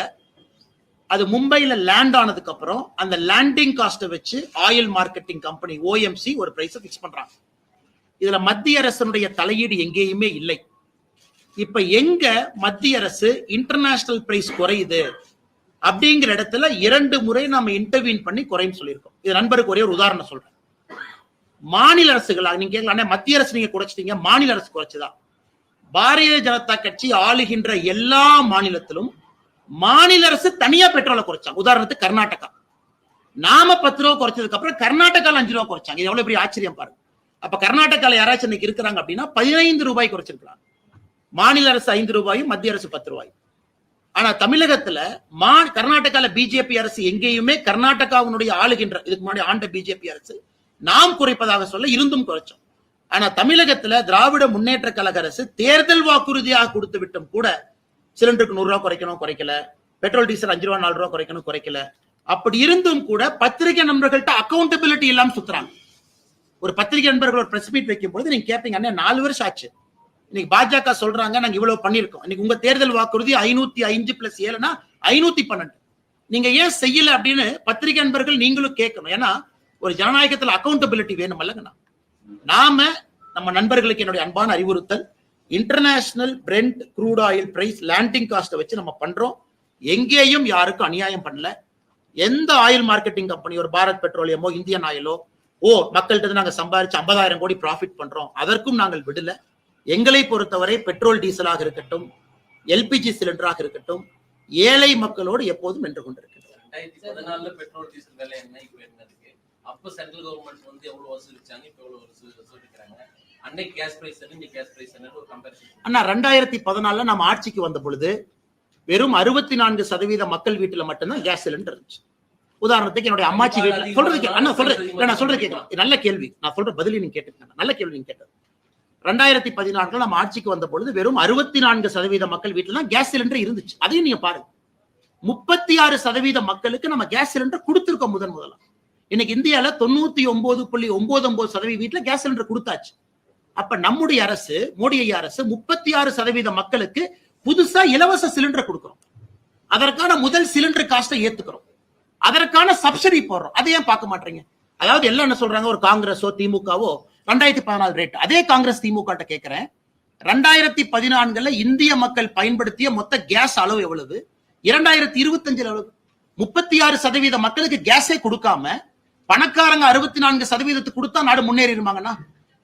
அது மும்பைல லேண்ட் ஆனதுக்கு அப்புறம் அந்த லேண்டிங் காஸ்ட்டை வச்சு ஆயில் மார்க்கெட்டிங் கம்பெனி OMC ஒரு பிரைஸ் பிக்ஸ் பண்றாங்க. இதுல மத்திய அரசனுடைய தலையீடு எங்கேயுமே இல்லை. இப்ப எங்க மத்திய அரசு இன்டர்நேஷனல் பிரைஸ் குறையுது அப்படிங்கிற இடத்துல 2 முறை நாம இன்டர்வீன் பண்ணி குறைன்னு சொல்லியிருக்கோம். இது நண்பருக்கு ஒரே ஒரு உதாரணம் சொல்றேன். மாநில அரசுகளாக நீங்க கேட்கலாம், மத்திய அரசு நீங்க குறைச்சிட்டீங்க, மாநில அரசு குறைச்சதா? பாரதிய ஜனதா கட்சி ஆளுகின்ற எல்லா மாநிலத்திலும் மாநில அரசு தனியா பெட்ரோலை குறைச்சாங்க. உதாரணத்துக்கு கர்நாடகா, நாம 10 ரூபா குறைச்சதுக்கு அப்புறம் கர்நாடகால 5 ரூபா குறைச்சாங்க. இது எவ்வளவு பெரிய ஆச்சரியம் பாருங்க. அப்ப கர்நாடகால யாராச்சும் இன்னைக்கு இருக்கிறாங்க அப்படின்னா 15 ரூபாய் குறைச்சிருக்காங்க. மாநில அரசு 5 ரூபாயும் மத்திய அரசு 10 ரூபாயும். ஆனா தமிழகத்துல கர்நாடகால பிஜேபி அரசு எங்கேயுமே கர்நாடகாவுடைய ஆளுகின்ற இதுக்கு முன்னாடி ஆண்ட பிஜேபி அரசு நாம் குறைப்பதாக சொல்ல இருந்தும் குறைச்சோம். ஆனா தமிழகத்துல திராவிட முன்னேற்ற கழக அரசு தேர்தல் வாக்குறுதியாக கொடுத்து விட்டும் கூட சிலிண்டருக்கு 100 ரூபாய் குறைக்கணும், குறைக்கல. பெட்ரோல் டீசல் 5 ரூபா 4 ரூபாய் குறைக்கணும், குறைக்கல. அப்படி இருந்தும் கூட பத்திரிகை நண்பர்கள்ட்ட அக்கௌண்டபிலிட்டி இல்லாம சுத்துறாங்க. ஒரு பத்திரிகை நண்பர்கள் ஒரு பிரஸ் மீட் வைக்கும் போது நீங்க கேட்பீங்க, அண்ணே 4 வருஷம் ஆச்சு, இன்னைக்கு பாஜக சொல்றாங்க நாங்க இவ்வளவு பண்ணிருக்கோம், இன்னைக்கு உங்க தேர்தல் வாக்குறுதி 505 + 7 512, நீங்க ஏன் செய்யல அப்படின்னு பத்திரிகை நண்பர்கள் நீங்களும் கேட்கணும். ஏன்னா ஒரு ஜனநாயகத்துல அக்கௌண்டபிலிட்டி வேணும் அல்லங்கண்ணா. நாம நம்ம நண்பர்களுக்கு என்னுடைய அன்பான அறிவுறுத்தல், international Brent crude oil price landing காஸ்ட்டை வச்சு நம்ம பண்றோம். எங்கேயும் யாருக்கும் அநியாயம் பண்ணல. எந்த ஆயில் மார்க்கெட்டிங் கம்பெனி, ஒரு பாரத் பெட்ரோலியமோ இந்தியன் ஆயிலோ மக்கள்கிட்ட நாங்க சம்பாதிச்சு 50,000 கோடி ப்ராஃபிட் பண்றோம், அதற்கும் நாங்கள் விடல. எங்களை பொறுத்தவரை பெட்ரோல் டீசலாக இருக்கட்டும், எல்பிஜி சிலிண்டராக இருக்கட்டும், ஏழை மக்களோடு எப்போதும் நின்று கொண்டிருக்கிறது. 2014 பெட்ரோல் டீசல் விலை என்ன, இப்ப என்ன இருக்கு? அப்ப சென்ட்ரல் கவர்மெண்ட் வந்து எவ்வளவு வசூலிச்சாங்க, இப்ப எவ்வளவு வசூலிக்கிறாங்க? அன்னைக்கு கேஸ் பிரைஸ் என்ன, இந்த கேஸ் பிரைஸ் என்ன, ஒரு கம்பேரிசன். அண்ணா 2014 நம்ம ஆட்சிக்கு வந்த பொழுது வெறும் 64% மக்கள் வீட்டுல மட்டும்தான் கேஸ் சிலிண்டர் இருந்துச்சு. உதாரணத்துக்கு என்னுடைய அம்மாச்சி வீட்டுல சொல்றது கேட்கலாம். நல்ல கேள்வி, நான் சொல்ற பதிலி நீங்க கேட்டுக்கங்க. நல்ல கேள்வி நீங்க கேட்டது. 2014 நம்ம ஆட்சிக்கு வந்த பொழுது வெறும் 64% மக்கள் வீட்டுல தான் கேஸ் சிலிண்டர் இருந்துச்சு. அதையும் நீங்க பாருங்க, 36% மக்களுக்கு நம்ம கேஸ் சிலிண்டர் கொடுத்திருக்கோம் முதல்ல. இன்னைக்கு இந்தியால 99.99% வீட்டுல கேஸ் சிலிண்டர் கொடுத்தாச்சு. அப்ப நம்முடைய அரசு, மோடி ஐயா அரசு 36% மக்களுக்கு புதுசா இலவச சிலிண்டர் கொடுக்கிறோம். அதற்கான முதல் சிலிண்டர் காஸ்ட்டை ஏத்துக்கிறோம், அதற்கான சப்சிடி போடுறோம். அதை ஏன் பார்க்க மாட்டீங்க? அதாவது எல்லாம் என்ன சொல்றாங்க, ஒரு காங்கிரஸோ திமுகவோ 2014 ரேட், அதே காங்கிரஸ் திமுக கேட்கிறேன், 2014 இந்திய மக்கள் பயன்படுத்திய மொத்த கேஸ் அளவு எவ்வளவு, 2025 எவ்வளவு? 36% மக்களுக்கு கேஸே கொடுக்காம பணக்காரங்க 64% கொடுத்தா நாடு முன்னேறிடுவாங்கன்னா,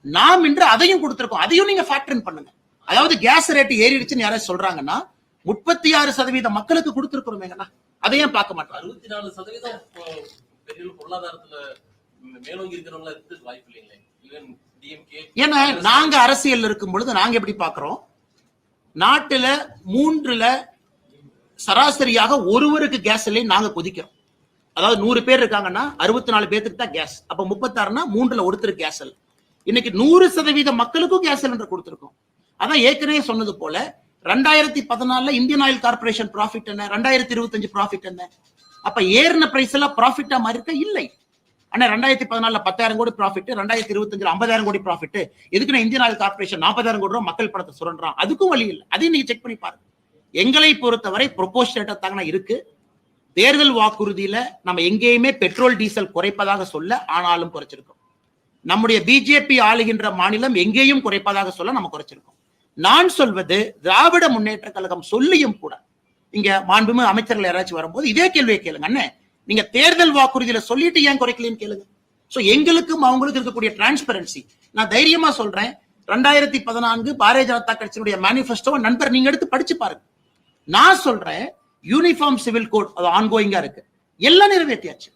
நாம் இன்று அதையும் கொடுத்திருக்கோம். அதையும் நீங்க ஃபேக்டர் பண்ணுங்க. அதாவது கேஸ் ரேட் ஏறிடுச்சுன்னு யாராவது சொல்றாங்கன்னா 36% மக்களுக்கு கொடுத்திருக்கிறோமேங்கண்ணா, அதையும் பார்க்க மாட்டோம். 64% பெரிய பொருளாதாரத்துல மேலோங்கி இருக்கிறவங்களா இருக்கு வாய்ப்பு இல்லைங்களே. ஏன்னா நாங்க அரசியல் இருக்கும் பொழுது நாங்க எப்படி பாக்குறோம், நாட்டுல 3ல சராசரியாக ஒருவருக்கு கேஸ் இல்லை நாங்க கொதிக்கிறோம். அதாவது 100 பேர் இருக்காங்கன்னா 64 பேருக்கு தான் கேஸ். அப்ப 36னா 3ல ஒருத்தருக்கு கேஸ் இல்லை. இன்னைக்கு 100% மக்களுக்கும் கேஸ் சிலிண்டர் கொடுத்திருக்கோம். அதான் ஏற்கனவே சொன்னது போல 2014 இந்தியன் ஆயில் கார்பரேஷன் ப்ராஃபிட் என்ன, 2025 ப்ராஃபிட் என்ன? அப்ப ஏறின பிரைஸ் எல்லாம் ப்ராஃபிட்டா மாதிரி இருக்கா? இல்லை. ஆனா 2014 10,000 கோடி ப்ராஃபிட், 2025 50,000 கோடி ப்ராஃபிட். எதுக்கு இந்தியன் ஆயில் கார்பரேஷன் 40,000 கோடி ரூபாய் மக்கள் பணத்தை சுரண்டான்? அதுக்கும் வழி இல்லை. அதையும் நீங்க செக் பண்ணி பாருங்க. எங்களை பொறுத்தவரை ப்ரொபோஷனேட்டா தாங்க இருக்கு. தேர்தல் வாக்குறுதியில நம்ம எங்கேயுமே பெட்ரோல் டீசல் குறைப்பதாக சொல்ல, ஆனாலும் குறைச்சிருக்கோம். நம்முடைய பிஜேபி ஆளுகின்ற மாநிலம் எங்கேயும் குறைப்பதாக சொல்ல நம்ம குறைச்சிருக்கோம். நான் சொல்வது திராவிட முன்னேற்ற கழகம் சொல்லியும் கூட, இங்க மாண்புமிகு அமைச்சர்கள் யாராச்சும் வரும்போது இதே கேள்வியை கேளுங்க, அண்ணே நீங்க தேர்தல் வாக்குறுதியில சொல்லிட்டு ஏன் குறைக்கலன்னு கேளுங்க. சோ எங்களுக்கும் அவங்களுக்கு இருக்கக்கூடிய டிரான்ஸ்பரன்சி, நான் தைரியமா சொல்றேன், 2014 பாரதிய ஜனதா கட்சியினுடைய மேனிபெஸ்டோ நண்பர் நீங்க எடுத்து படிச்சு பாருங்க. நான் சொல்றேன், யூனிஃபார்ம் சிவில் கோட் அது ஆன்கோயிங்கா இருக்கு, எல்லாம் நிறைவேற்றியாச்சு.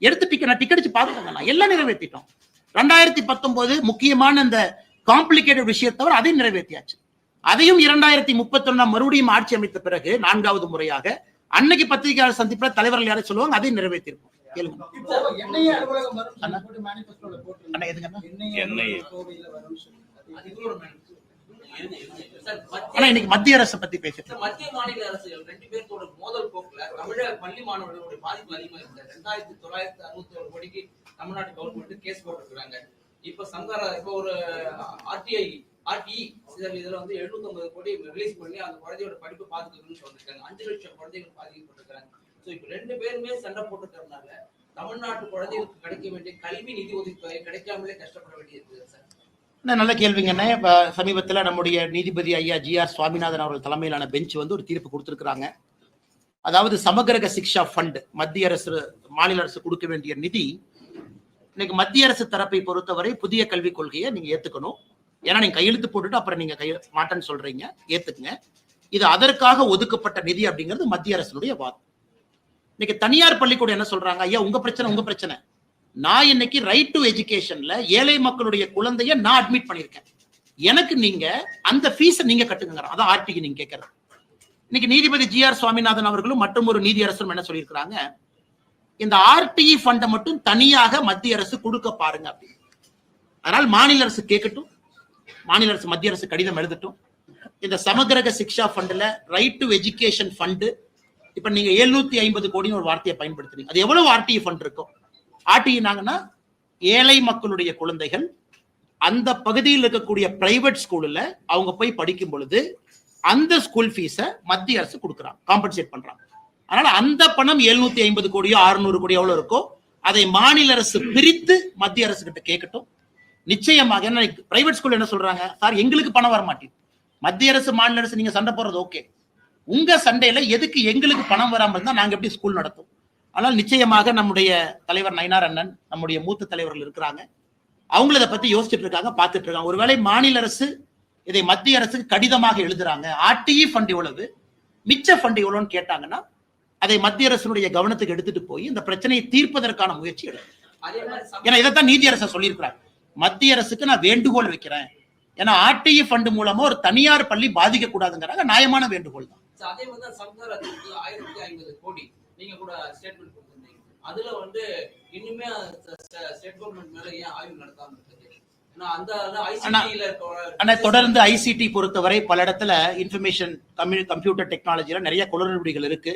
எடுத்து நான் டிக்கெட் பாத்துக்கோங்க, எல்லாம் நிறைவேற்றிட்டோம். 2019 முக்கியமான இந்த காம்ப்ளிகேட்டட் விஷயத்தை தவிர அதையும் நிறைவேற்றியாச்சு. அதையும் 2031 மறுபடியும் ஆட்சி அமைத்த பிறகு 4வது முறையாக அன்னைக்கு பத்திரிகையாளர் சந்திப்புல தலைவர்கள் யாரும் சொல்லுவாங்க, அதையும் நிறைவேற்றிருக்கோம். கேளுங்க. ஆனா இன்னைக்கு மத்திய அரசு பத்தி பேசிட்டு, மத்திய மாநில அரசுகள் 2 பேரோட மோதல் போக்குல தமிழக பள்ளி மாணவர்களுடைய பாதிப்பு அதிகமா இருக்கு. 2,961 கோடிக்கு தமிழ்நாடு கவர்மெண்ட் கேஸ் போட்டிருக்காங்க. இப்ப சங்கரா இப்ப ஒரு ஆர்டிஇ இதுல வந்து 750 கோடி ரிலீஸ் பண்ணி அந்த குழந்தையோட படிப்பு பாதுகாக்கணும்னு சொல்லிருக்காங்க. 5 லட்சம் குழந்தைகள் பாதிக்கப்பட்டிருக்காங்க. சோ இப்ப 2 பேருமே சண்டை போட்டுக்கிறதுனால தமிழ்நாட்டு குழந்தைகளுக்கு கிடைக்க வேண்டிய கல்வி நிதி உதவித்தொகை கிடைக்காமலே கஷ்டப்பட வேண்டியது சார். நல்ல கேள்விங்கண்ணே. இப்ப சமீபத்துல நம்முடைய நீதிபதி ஐயா GR சுவாமிநாதன் அவர்கள் தலைமையிலான பெஞ்ச் வந்து ஒரு தீர்ப்பு கொடுத்திருக்கிறாங்க. அதாவது சமகிரக சிக்ஷா ஃபண்ட் மத்திய அரசு மாநில அரசு கொடுக்க வேண்டிய நிதி இன்னைக்கு மத்திய அரசு தரப்பை பொறுத்தவரை புதிய கல்விக் கொள்கையை நீங்க ஏத்துக்கணும். ஏன்னா நீங்க கையெழுத்து போட்டுட்டு அப்புறம் நீங்க மாட்டேன்னு சொல்றீங்க, ஏத்துக்குங்க. இது அதற்காக ஒதுக்கப்பட்ட நிதி அப்படிங்கிறது மத்திய அரசுடைய வாதம். இன்னைக்கு தனியார் பள்ளிக்கூடம் என்ன சொல்றாங்க, ஐயா உங்க பிரச்சனை, நான் இன்னைக்கு ரைட் டு எஜுகேஷன்ல ஏழை மக்களுடைய குழந்தைய நான் அட்மிட் பண்ணிருக்கேன், எனக்கு நீங்க அந்த ஃபீஸை நீங்க கட்டுங்க. அதான் ஆர்டிக்கு நீங்க கேட்கறது. இன்னைக்கு நீதிபதி GR சுவாமிநாதன் அவர்களும் மற்றும் ஒரு நீதி அரசும் என்ன சொல்லியிருக்கிறாங்க, இந்த RTE ஃபண்டை மட்டும் தனியாக மத்திய அரசு கொடுக்க பாருங்க அப்படின்னு. அதனால் மாநில அரசு கேட்கட்டும், மாநில அரசு மத்திய அரசு கடிதம் எழுதட்டும். இந்த சமகிரக சிக்ஷா ஃபண்ட்ல ரைட் டு எஜுகேஷன் ஃபண்ட் இப்ப நீங்க 750 கோடின்னு ஒரு வார்த்தையை பயன்படுத்துறீங்க. அது எவ்வளவு RTE ஃபண்ட் இருக்கும்? RTE நாங்கன்னா ஏழை மக்களுடைய குழந்தைகள் அந்த பகுதியில் இருக்கக்கூடிய பிரைவேட் ஸ்கூல்ல அவங்க போய் படிக்கும் பொழுது அந்த ஸ்கூல் ஃபீஸை மத்திய அரசு கொடுக்குறாங்க, காம்பன்சேட் பண்றாங்க. அதனால அந்த பணம் 750 கோடியோ 600 கோடியோ எவ்வளவு இருக்கோ அதை மாநில அரசு பிரித்து மத்திய அரசு கிட்ட கேட்கட்டும். நிச்சயமாக என்ன பிரைவேட் ஸ்கூல் என்ன சொல்றாங்க, சார் எங்களுக்கு பணம் வர மாட்டேங்குது, மத்திய அரசு மாநில அரசு நீங்க சண்டை போடுறது ஓகே, உங்க சண்டையில எதுக்கு எங்களுக்கு பணம் வராம இருந்தா நாங்க எப்படி ஸ்கூல் நடத்தும்? ஆனால் நிச்சயமாக நம்முடைய தலைவர் நயினார் அண்ணன், நம்முடைய மூத்த தலைவர்கள் இருக்கிறாங்க, அவங்கள இதை பத்தி யோசிச்சுட்டு இருக்காங்க, பார்த்துட்டு இருக்காங்க. ஒருவேளை மாநில அரசு இதை மத்திய அரசுக்கு கடிதமாக எழுதுறாங்க, RTE ஃபண்ட் எவ்வளவு, மிச்ச ஃபண்ட் எவ்வளவுன்னு கேட்டாங்கன்னா அதை மத்திய அரசுடைய கவனத்துக்கு எடுத்துட்டு போய் இந்த பிரச்சனையை தீர்ப்பதற்கான முயற்சி எடுக்கும். ஏன்னா இதைத்தான் நீதி அரசு சொல்லியிருக்கிறாங்க, மத்திய அரசுக்கு நான் வேண்டுகோள் வைக்கிறேன். ஏன்னா RTE ஃபண்ட் மூலமா ஒரு தனியார் பள்ளி பாதிக்க கூடாதுங்கிறாங்க, நியாயமான வேண்டுகோள் தான். அதே மாதிரி சம்காரத்துக்கு 1050 கோடி நீங்க கூட ஸ்டேட்மெண்ட் கொடுத்திருந்தீங்க. அதுல வந்து இன்னுமே ஸ்டேட் கவர்மெண்ட் மேல ஏன் ஆய்வு நடத்தாம இருக்குது? தொடர்ந்து ICT பொறுத்தவரை பல இடத்துல இன்ஃபர்மேஷன் கம்ப்யூட்டர் டெக்னாலஜில நிறைய குளறுபடிகள் இருக்கு.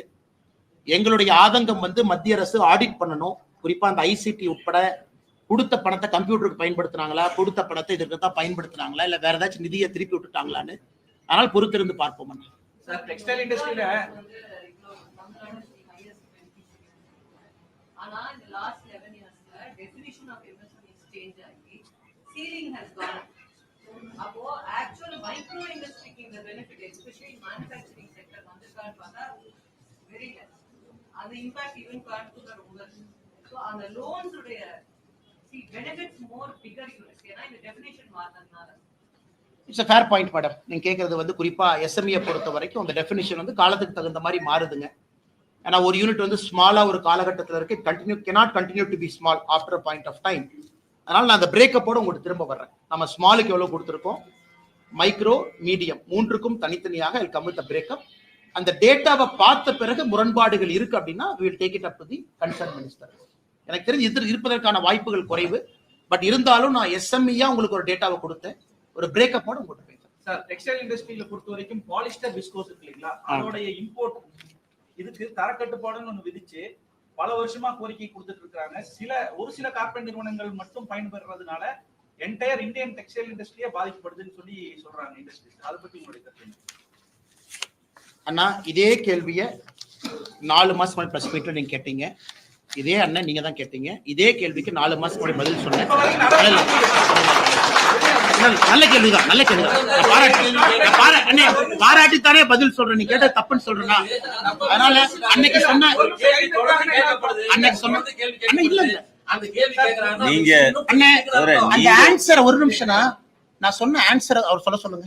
எங்களுடைய ஆதங்கம் வந்து மத்திய அரசு ஆடிட் பண்ணணும். குறிப்பா அந்த ICT உட்பட கொடுத்த பணத்தை கம்ப்யூட்டருக்கு பயன்படுத்தினாங்களா, கொடுத்த பணத்தை இதற்கு தான் பயன்படுத்தினாங்களா, இல்ல வேற ஏதாச்சும் நிதியை திருப்பி விட்டுட்டாங்களான்னு. ஆனால் பொறுத்திருந்து பார்ப்போம். சார் டெக்ஸ்டைல் இண்டஸ்ட்ரியில ஆனா இந்த லாஸ்ட் 11 இயர்ஸ்ல டெஃபினிஷன் ஆஃப் MSME சேஞ்ச் ஆகி சீலிங் ஹஸ் கான். அப்போ ஆக்சுவல் மைக்ரோ இண்டஸ்ட்ரிக்கு இந்த பெனிஃபிட் எஸ்பெஷலி மேனுஃபேக்சரிங் செக்டர் வந்திருக்கான்னு பார்த்தா வெரி லெஸ். அது இம்பாக்ட் ஈவன் கோயம்புத்தூர் ரொம்ப. ஸோ அந்த லோன்ஸ் உடைய பெனிஃபிட்ஸ் மோர் பிகர் யூனிட்ஸ், ஏன்னா இந்த டெஃபினிஷன் மாறினதுனால. இட்ஸ் a fair point மேடம். நீங்க கேட்கறது வந்து குறிப்பா SME பொறுத்த வரைக்கும் அந்த டெஃபினிஷன் வந்து காலத்துக்கு தகுந்த மாதிரி மாறுதுங்க. ஏன்னா ஒரு யூனிட் வந்து ஸ்மாலா ஒரு காலகட்டத்தில் இருக்கு, cannot continue to be small after a point of time. அதனால நான் அந்த பிரேக்கப்போட உங்களுக்கு திரும்ப வர்றேன். நம்ம ஸ்மாலுக்கு எவ்வளவு கொடுத்துருக்கோம், மைக்ரோ, மீடியம் மூன்றுக்கும் தனித்தனியாக கம் வித் பிரேக்கப். அந்த டேட்டாவை பார்த்த பிறகு முரண்பாடுகள் இருக்கு அப்படின்னா we will take it up to the concerned minister. எனக்கு தெரிஞ்சு இது இருப்பதற்கான வாய்ப்புகள் குறைவு. பட் இருந்தாலும் நான் SME-யா உங்களுக்கு ஒரு டேட்டாவை கொடுத்தேன், ஒரு பிரேக்கப்போட உங்களுக்கு பேசுறேன். சார் டெக்ஸ்டைல் இண்டஸ்ட்ரியில பொறுத்த வரைக்கும் பாலிஸ்டர் விஸ்கோஸ் இருக்கு இல்லைங்களா, அதோடைய இம்போர்ட் இதுக்கு தரக்கட்டுப்பாடுன்னு ஒண்ணு விதிச்சு பல வருஷமா கோரிக்கை கொடுத்துட்டு இருக்காங்க. ஒரு சில கார்பரேட் நிறுவனங்கள் மட்டும் பயன்பெறதுனால என்டையர் இந்தியன் டெக்ஸ்டைல் இண்டஸ்ட்ரியே பாதிக்கப்படுதுன்னு சொல்றாங்க இண்டஸ்ட்ரி. அதை பத்தி உங்களுடைய கருத்து? அண்ணா இதே கேள்வியை 4 மாசம் முன்னாடி பிரஸ் மீட்ல நீங்க கேட்டீங்க, இதே அண்ணன் நீங்க தான் கேட்டீங்க. இதே கேள்விக்கு 4 மாசம் முன்னாடி பதில் சொன்னேன். நல்ல கேள்விதான், நல்ல கேள்விதான். பாராட்டித்தானே பதில் சொல்றேன், நீ கேட்ட தப்புன்னு சொல்றேன்னா. அதனால அன்னைக்கு சொன்ன இல்ல நீங்க அந்த ஆன்சர் ஒரு நிமிஷம்னா நான் சொன்ன ஆன்சர் அவர் சொல்ல சொல்லுங்க.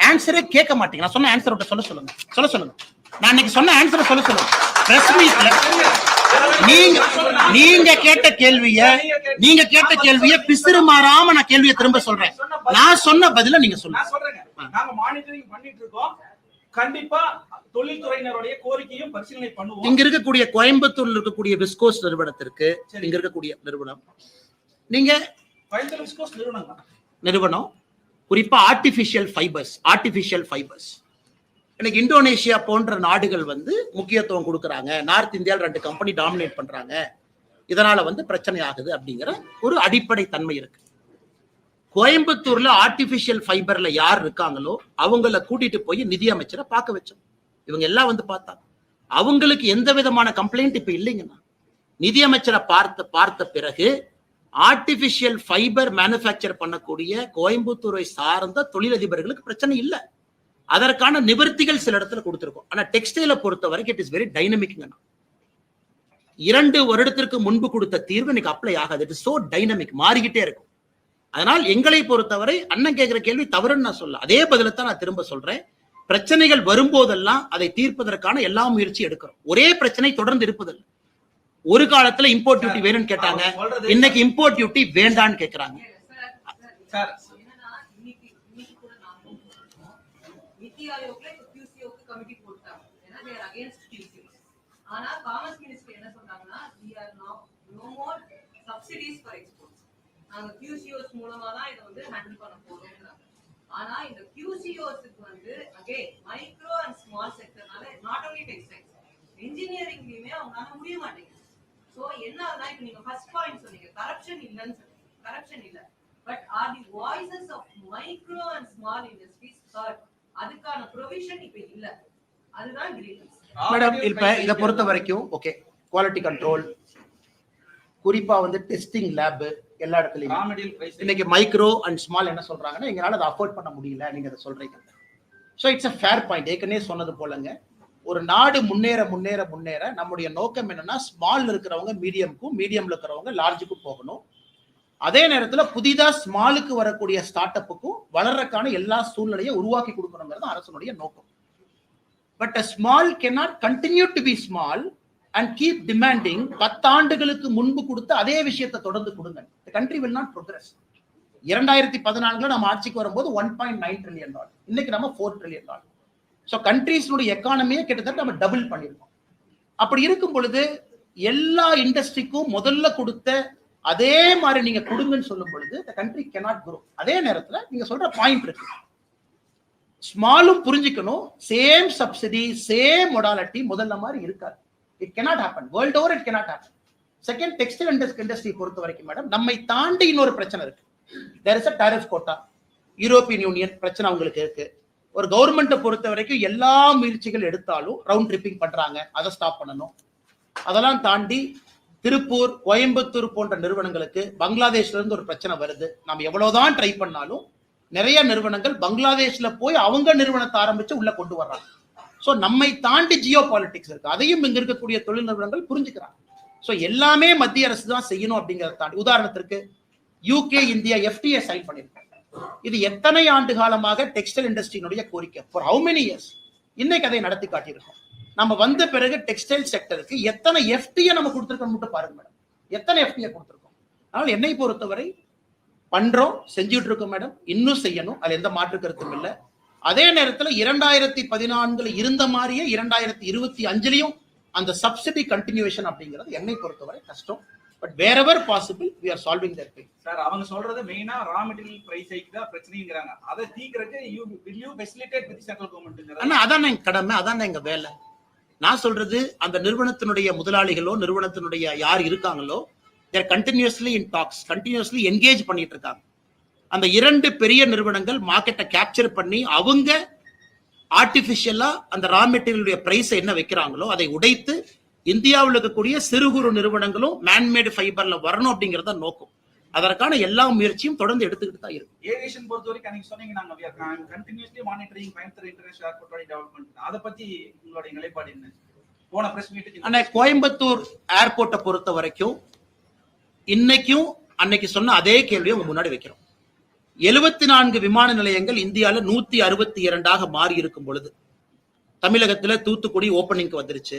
ஆன்சரே கேட்க மாட்டீங்க. நான் சொன்ன ஆன்சர் சொல்ல சொல்லுங்க. நான் அன்னைக்கு சொன்ன ஆன்சரை சொல்ல சொல்லுங்க. பிரஸ் மீட்ல நீங்க கேட்ட கேள்விய பிசிறு மாறாம நான் கேள்வியை திரும்ப சொல்றேன். நான் சொன்ன பதில நீங்க சொல்லுங்க. நாங்க மானிட்டரிங் பண்ணிட்டு இருக்கோம். கண்டிப்பா தொழில்துறையினருடைய கோரிக்கையும் பரிசீலனை பண்ணுவோம். இங்க இருக்கக்கூடிய கோயம்புத்தூர்ல இருக்கக்கூடிய விஸ்கோஸ் நிறுவனத்திற்கு, இங்க இருக்கக்கூடிய நிறுவனம், நீங்க கோயம்புத்தூர் விஸ்கோஸ் நிறுவனம் குறிப்பா ஆர்டிபிஷியல் ஃபைபர்ஸ் எனக்கு இந்தோனேஷியா போன்ற நாடுகள் வந்து முக்கியத்துவம் கொடுக்கறாங்க. நார்த் இந்தியாவில் 2 கம்பெனி டாமினேட் பண்றாங்க, இதனால வந்து பிரச்சனை ஆகுது அப்படிங்கிற ஒரு அடிப்படை தன்மை இருக்கு. கோயம்புத்தூர்ல ஆர்டிபிஷியல் ஃபைபர்ல யார் இருக்காங்களோ அவங்கள கூட்டிட்டு போய் நிதி அமைச்சரை பார்க்க வச்சோம். இவங்க எல்லாம் வந்து பார்த்தாங்க. அவங்களுக்கு எந்த விதமான கம்ப்ளைண்ட் இப்ப இல்லைங்கண்ணா. நிதியமைச்சரை பார்த்த பிறகு ஆர்டிபிஷியல் ஃபைபர் மேனுஃபேக்சர் பண்ணக்கூடிய கோயம்புத்தூரை சார்ந்த தொழிலதிபர்களுக்கு பிரச்சனை இல்லை. அதற்கான நிவர்த்திகள் சில இடத்துல கொடுத்திருக்கோம். ஆனா டெக்ஸ்டைல பொறுத்த வரைக்கும் இட் இஸ் வெரி டைனமிக்ங்கண்ணா. 2 வருடத்திற்கு முன்பு கொடுத்த தீர்வு இன்னைக்கு அப்ளை ஆகாது. இட் இஸ் சோ டைனமிக், மாறிக்கிட்டே இருக்கும். அதனால் எங்களை பொறுத்தவரை அண்ணன் கேட்கிற கேள்வி தவறுன்னு நான் சொல்ல, அதே பதிலத்தான் நான் திரும்ப சொல்றேன். பிரச்சனைகள் வரும்போதெல்லாம் அதை தீர்ப்பதற்கான எல்லா முயற்சி எடுக்கிறோம். ஒரே பிரச்சனை தொடர்ந்து இருப்பதில்லை. ஒரு காலத்துல இம்போர்ட் டியூட்டி வேணும்னு கேட்டாங்க, இன்னைக்கு இம்போர்ட் டியூட்டி வேண்டான்னு கேட்கிறாங்க. சார் என்னன்னா இன்னைக்கு கூட நாங்க நிதி ஆயோக்ல QCOக்கு கமிட்டி போட்டாங்க. ஏன்னா they are against QCO. ஆனா காமர்ஸ் மினிஸ்டர் என்ன சொன்னாங்கன்னா we are no more subsidies for exports. நாங்க QCOs மூலமா தான் இத வந்து ஹேண்டில் பண்ண போறோம்ன்றாங்க. ஆனா இந்த QCOஸ்க்கு வந்து அகைன் மைக்ரோ அண்ட் ஸ்மால் செக்டர்னால நாட் only டெக்ஸ்டைல்ஸ் இன்ஜினியரிங்லயுமே அவங்களால முடிய மாட்டேங்குது. சோ என்ன ஆகுதுன்னா இப்ப நீங்க ஃபர்ஸ்ட் பாயிண்ட் சொன்னீங்க கரப்ஷன் இல்லன்னு சொன்னீங்க. கரப்ஷன் இல்ல, but are the voices of micro and small industries hurt? அதுக்கான ப்ரொவிஷன் இப்ப இல்ல. அதுதான் கிரீவன்ஸ். மேடம் இப்ப இத பொறுத்த வரைக்கும் ஓகே, குவாலிட்டி கண்ட்ரோல், குறிப்பா வந்து டெஸ்டிங் லேப் எல்லா இடத்துலயும் இன்னைக்கு மைக்ரோ அண்ட் ஸ்மால் என்ன சொல்றாங்கன்னா எங்களால அதை அஃபோர்ட் பண்ண முடியல, நீங்க அதை சொல்றீங்க. So it's a fair point. ஏற்கனவே சொன்னது போலங்க, ஒரு நாடு முன்னேற முன்னேற முன்னேற நம்முடைய நோக்கம் என்னன்னா ஸ்மால் இருக்கிறவங்க மீடியம்க்கும், மீடியம்ல இருக்கிறவங்க லார்ஜுக்கும் போகணும். அதே நேரத்துல புதிதா ஸ்மாலுக்கு வரக்கூடிய ஸ்டார்ட் அப்புக்கும் வளர்றதுக்கான எல்லா சூழ்நிலையும் உருவாக்கி கொடுக்கணுங்கிறது அரசனுடைய நோக்கம். But a small cannot continue to be small and keep demanding 10 ஆண்டுகளுக்கு முன்பு கொடுத்த அதே விஷயத்தை தொடர்ந்து கொடுங்க. The country will not progress. 2014 நம்ம ஆட்சிக்கு வரும்போது $1.9 trillion, இன்னைக்கு நம்ம $4 trillion. ஸோ கண்ட்ரீஸ்னுடைய எக்கானமியை கிட்டத்தட்ட நம்ம டபுள் பண்ணிருக்கோம். அப்படி இருக்கும் பொழுது எல்லா இண்டஸ்ட்ரிக்கும் முதல்ல கொடுத்த அதே மாதிரி நீங்க கொடுங்கன்னு சொல்லும் பொழுது the country cannot grow. அதே நேரத்துல நீங்க சொல்ற பாயிண்ட் இருக்கு, ஸ்மாலும் புரிஞ்சுக்கணும், சேம் சப்சிடி சேம் மொடாலிட்டி முதல்ல மாதிரி இருக்காது. It cannot happen. World over it cannot happen. Second, textile industry பொறுத்த வரைக்கும் மேடம் நம்மை தாண்டி இன்னொரு பிரச்சனை இருக்கு. There is a tariff quota. European union பிரச்சனை அவங்களுக்கு இருக்கு. ஒரு கவர்மெண்ட்டை பொறுத்த வரைக்கும் எல்லா முயற்சிகள் எடுத்தாலும் ரவுண்ட் ட்ரிப்பிங் பண்றாங்க, அதை ஸ்டாப் பண்ணணும். அதெல்லாம் தாண்டி திருப்பூர், கோயம்புத்தூர் போன்ற நிறுவனங்களுக்கு பங்களாதேஷ்ல இருந்து ஒரு பிரச்சனை வருது. நம்ம எவ்வளவுதான் ட்ரை பண்ணாலும் நிறைய நிறுவனங்கள் பங்களாதேஷ்ல போய் அவங்க நிறுவனத்தை ஆரம்பிச்சு உள்ள கொண்டு வர்றாங்க. ஸோ நம்மை தாண்டி ஜியோ பாலிடிக்ஸ் இருக்கு, அதையும் இங்க இருக்கக்கூடிய தொழில் நிறுவனங்கள் புரிஞ்சுக்கிறாங்க. ஸோ எல்லாமே மத்திய அரசு தான் செய்யணும் அப்படிங்கிறத தாண்டி, உதாரணத்திற்கு யூகே இந்தியா FTA சைன் பண்ணிருக்காங்க. இது எத்தனை ஆண்டு காலமாக டெக்ஸ்டைல் இண்டஸ்ட்ரியினுடைய கோரிக்கை, ஃபார் ஹவு மெனி இயர்ஸ். இன்னைக்கு அதை நடத்தி காட்டியிருக்கோம். நம்ம வந்த பிறகு டெக்ஸ்டைல் செக்டருக்கு எத்தனை FTA நம்ம கொடுத்துருக்கோம் மட்டும் பாருங்க மேடம், எத்தனை FTA கொடுத்துருக்கோம். அதனால என்னை பொறுத்தவரை பண்றோம், செஞ்சுட்டு இருக்கோம் மேடம், இன்னும் செய்யணும், அது எந்த மாற்று கருத்தும் இல்லை. அதே நேரத்தில் 2014 இருந்த மாதிரியே 2025 அந்த சப்சிடி கண்டினியூவேஷன் அப்படிங்கிறது என்னை பொறுத்தவரை கஷ்டம். But wherever possible we are solving that thing. Sir அவங்க சொல்றது மெயினா ரா மெட்டீரியல் பிரைஸ் ஹைக் தான் பிரச்சனைங்கறாங்க. அதை தீர்க்கறதுக்கு will you facilitate with central government? அண்ணா அதான் எங்க கடமை, அதான் எங்க வேலை. நான் சொல்றது அந்த நிறுவனத்தினுடைய முதலாளிகளோ நிறுவனத்தினுடைய யார் இருக்காங்களோ they are continuously in talks, continuously engage பண்ணிட்டு இருக்காங்க. அந்த 2 பெரிய நிறுவனங்கள் மார்க்கெட்டை கேப்சர் பண்ணி அவங்க ஆர்டிபிஷியலா அந்த ரா மெட்டீரியலுடைய பிரைஸ் என்ன வைக்கிறாங்களோ அதை உடைத்து இந்தியாவில் இருக்கக்கூடிய சிறு குறு நிறுவனங்களும் மேன்மேடு ஃபைபர்ல வரணும் அப்படிங்கறத நோக்கம். அதற்கான எல்லா முயற்சியும் தொடர்ந்து எடுத்துக்கிட்டு தான் இருக்கு. ஏவியேஷன் பொறுத்த வரைக்கும் நீங்க சொன்னீங்க நாங்க continuously monitoring Coimbatore international airport development, அதை பத்தி உங்களுடைய நிலைப்பாடு என்ன? போன பிரஸ் மீட்டிங் ஆனா கோயம்புத்தூர் ஏர்போர்ட்டை பொறுத்த வரைக்கும் இன்னைக்கும் அன்னைக்கு சொன்ன அதே கேள்வியை உங்க முன்னாடி வைக்கிறோம். 74 விமான நிலையங்கள் இந்தியாவில் 162 மாறி இருக்கும் பொழுது தமிழகத்துல தூத்துக்குடி ஓப்பனிங்க்கு வந்துருச்சு,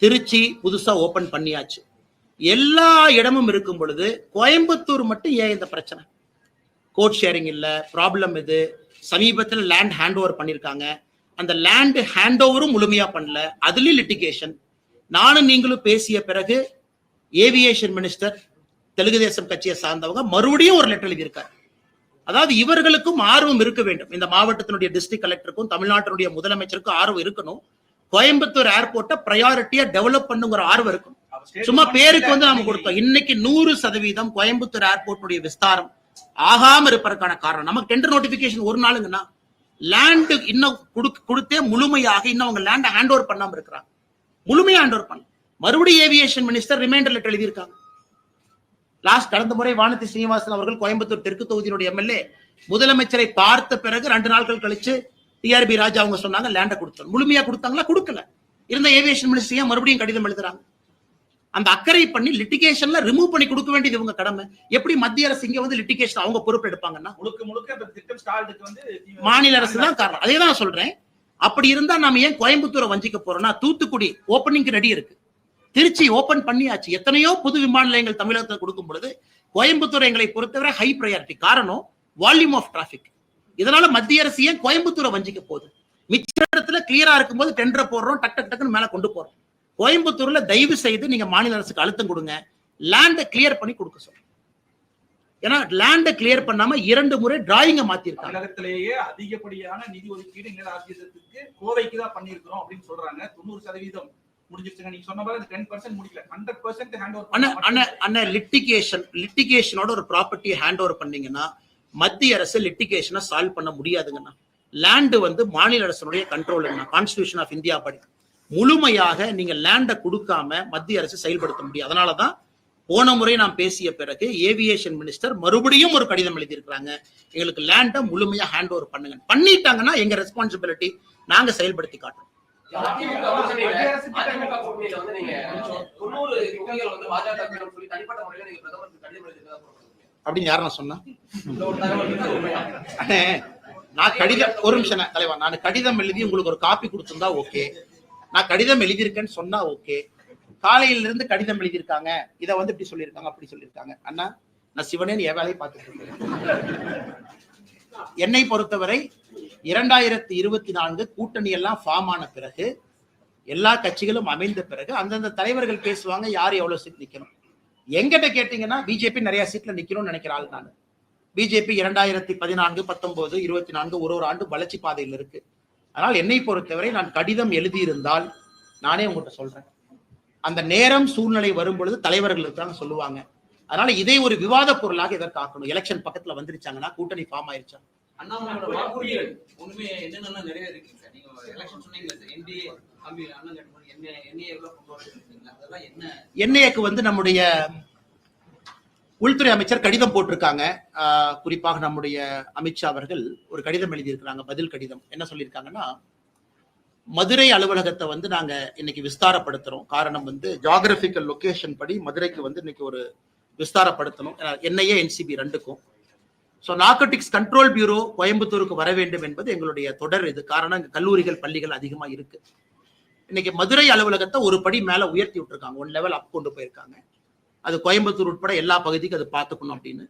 திருச்சி புதுசா ஓபன் பண்ணியாச்சு, எல்லா இடமும் இருக்கும் பொழுது கோயம்புத்தூர் மட்டும் ஏன் இந்த பிரச்சனை? கோட் ஷேரிங் இல்ல, ப்ராப்ளம் இது. சமீபத்தில் லேண்ட் ஹேண்ட் ஓவர் பண்ணிருக்காங்க, அந்த லேண்ட் ஹேண்ட் ஓவரும் முழுமையா பண்ணல, அதுலயும் லிட்டிகேஷன். நானும் நீங்களும் பேசிய பிறகு ஏவியேஷன் மினிஸ்டர் தெலுங்கு தேசம் கட்சியை சார்ந்தவங்க மறுபடியும் ஒரு லெட்டர் எழுதியிருக்காரு. அதாவது இவர்களுக்கும் ஆர்வம் இருக்க வேண்டும், இந்த மாவட்டத்தினுடைய டிஸ்ட்ரிக்ட் கலெக்டருக்கும் தமிழ்நாட்டினுடைய முதலமைச்சருக்கும் ஆர்வம் இருக்கணும். கோயம்புத்தூர் ஏர்போர்ட்டை பிரையாரிட்டியா டெவலப் பண்ணுங்கிற ஆர்வம் இருக்கும். சும்மா பேருக்கு வந்து நாம கொடுத்தோம். இன்னைக்கு 100% கோயம்புத்தூர் ஏர்போர்ட்டுடைய விஸ்தாரம் ஆகாம இருப்பதற்கான காரணம் நமக்கு டெண்டர் நோட்டிபிகேஷன் ஒரு நாளுங்கன்னா லேண்ட் இன்னும் கொடுத்தே முழுமையாக இன்னும் அவங்க லேண்ட் ஹேண்ட் ஓவர் பண்ணாம இருக்கிறாங்க. முழுமையா ஹேண்ட் ஓவர் பண்ண. மறுபடியும் ஏவியேஷன் மினிஸ்டர் ரிமைண்டர் லெட்டர் எழுதியிருக்காங்க. கடந்த முறை வானதி சீனிவாசன் அவர்கள் கோயம்புத்தூர் தெற்கு தொகுதியினுடைய எம்எல்ஏ முதலமைச்சரை பார்த்த பிறகு 2 நாட்கள் கழிச்சு டிஆர்பி ராஜா அவங்க சொன்னாங்க லேண்ட கொடுத்தோம். முழுமையா கொடுத்தாங்களா? கொடுக்கல. இருந்த ஏவியேஷன் மினிஸ்டர் மறுபடியும் கடிதம் எழுதுறாங்க. அந்த அக்கறை பண்ணி லிட்டிகேஷன்ல ரிமூவ் பண்ணி கொடுக்க வேண்டியது இவங்க கடமை. எப்படி மத்திய அரசு இங்க வந்து லிட்டிகேஷன் அவங்க பொறுப்பு எடுப்பாங்கன்னா முழுக்க இந்த திட்டம் ஸ்டார்ட்க்கு வந்து மாநில அரசு தான் காரணம். அதே தான் சொல்றேன். அப்படி இருந்தா நாம ஏன் கோயம்புத்தூரை வஞ்சிக்க போறோம்னா, தூத்துக்குடி ஓப்பனிங்க்கு ரெடி இருக்கு, திருச்சி ஓபன் பண்ணியாச்சு. எத்தனையோ புது விமான நிலையங்கள் தமிழகத்தில் கொடுக்கும் பொழுது கோயம்புத்தூர் எங்களை பொறுத்தவரை ஹை பிரையாரிட்டி. காரணம் வால்யூம் ஆஃப் டிராபிக். இதனால மத்திய அரசு ஏன் கோயம்புத்தூரை வஞ்சிக்க போகுது? மிச்ச இடத்துல கிளியரா இருக்கும்போது டெண்டர் போடுறோம், டக்குன்னு மேல கொண்டு போறோம். கோயம்புத்தூர்ல தயவு செய்து நீங்க மாநில அரசுக்கு அழுத்தம் கொடுங்க, லேண்ட கிளியர் பண்ணி கொடுக்க சொல்லுங்க. ஏன்னா லேண்ட கிளியர் பண்ணாம 2 முறை டிராயிங்க மாத்திருக்காங்க. தமிழகத்திலேயே அதிகப்படியான நிதி ஒதுக்கீடு இந்த ராஜ்யத்துக்கு கோவைக்கு தான் பண்ணிருக்கிறோம் அப்படின்னு சொல்றாங்க. 90% முடிஞ்சிருச்சுங்க. நீங்க சொன்ன மாதிரி 10% முடியல, 100% ஹேண்ட் ஓவர். லிட்டிகேஷனோட ஒரு ப்ராப்பர்ட்டியை ஹேண்ட் ஓவர் பண்ணீங்கன்னா மத்திய அரசு லிட்டிகேஷனை சால்வ் பண்ண முடியாதுங்கண்ணா. லேண்ட் வந்து மாநில அரசுடைய கண்ட்ரோலுங்கண்ணா. கான்ஸ்டிடியூஷன் ஆஃப் இந்தியா படி முழுமையாக நீங்க லேண்ட கொடுக்காம மத்திய அரசு செயல்படுத்த முடியும். அதனாலதான் போன முறை நாம் பேசிய பிறகு ஏவியேஷன் மினிஸ்டர் மறுபடியும் ஒரு கடிதம் எழுதியிருக்கிறாங்க, எங்களுக்கு லேண்ட முழுமையா ஹேண்ட் ஓவர் பண்ணுங்க. பண்ணிட்டாங்கன்னா எங்க ரெஸ்பான்சிபிலிட்டி நாங்க செயல்படுத்தி காட்டுறோம். அப்படின்னு யாரும் சொன்னா நான் கடிதம் ஒரு நிமிஷம் தலைவா, நான் கடிதம் எழுதி உங்களுக்கு ஒரு காப்பி கொடுத்திருந்தா ஓகே, நான் கடிதம் எழுதியிருக்கேன்னு சொன்னா ஓகே. காலையில இருந்து கடிதம் எழுதியிருக்காங்க, இதை வந்து இப்படி சொல்லியிருக்காங்க அப்படி சொல்லியிருக்காங்க. அண்ணா நான் சிவனேன் என் வேலையை பார்த்துட்டு இருக்கேன். என்னை பொறுத்தவரை 2024 கூட்டணி எல்லாம் ஃபார்ம் ஆன பிறகு, எல்லா கட்சிகளும் அமைந்த பிறகு அந்தந்த தலைவர்கள் பேசுவாங்க யார் எவ்வளவு சீட் நிக்கணும். எங்கிட்ட கேட்டீங்கன்னா பிஜேபி நிறைய சீட்ல நிக்கணும்னு நினைக்கிற ஆள் நான். பிஜேபி 2014, 19, 24 ஒரு ஆண்டு வளர்ச்சி பாதையில் இருக்கு. அதனால் என்னை பொறுத்தவரை நான் கடிதம் எழுதியிருந்தால் நானே உங்கள்கிட்ட சொல்றேன், அந்த நேரம் சூழ்நிலை வரும் பொழுது தலைவர்கள் இருக்காங்க சொல்லுவாங்க. அதனால இதை ஒரு விவாத பொருளாக எதற்காக்கணும்? எலெக்ஷன் பக்கத்துல வந்துருச்சாங்கன்னா கூட்டணி ஃபார்ம் ஆயிருச்சா? அண்ணாமலையோட வாக்குறுதிகள் ஒண்ணுமே என்னென்ன நிறைய இருக்குங்க சார். நீங்க எலெக்ஷன் சொன்னீங்களா சார், என்டிஏ கம்பி அண்ணன் என்ஏ எவ்வளவு கொண்டு வரீங்க, அதெல்லாம் என்ன? என்ஏக்கு வந்து நம்முடைய உள்துறை அமைச்சர் கடிதம் போட்டிருக்காங்க. குறிப்பாக நம்முடைய அமித்ஷா அவர்கள் ஒரு கடிதம் எழுதியிருக்கிறாங்க, பதில் கடிதம். என்ன சொல்லியிருக்காங்கன்னா, மதுரை அலுவலகத்தை வந்து நாங்க இன்னைக்கு விஸ்தாரப்படுத்துறோம். காரணம் வந்து ஜியோகிராபிக்கல் லொகேஷன் படி மதுரைக்கு வந்து இன்னைக்கு ஒரு விஸ்தாரப்படுத்தணும், என்ஐஏ என்சிபி 2க்கும். ஸோ நார்கோட்டிக்ஸ் கண்ட்ரோல் பியூரோ கோயம்புத்தூருக்கு வர வேண்டும் என்பது எங்களுடைய தொடர் இது. காரணம் இங்க கல்லூரிகள் பள்ளிகள் அதிகமா இருக்கு. இன்னைக்கு மதுரை அலுவலகத்தை ஒரு படி மேல உயர்த்தி விட்டுருக்காங்க, 1 லெவல் அப் கொண்டு போயிருக்காங்க. அது கோயம்புத்தூர் உட்பட எல்லா பகுதிக்கும் அது பார்த்துக்கணும் அப்படின்னு.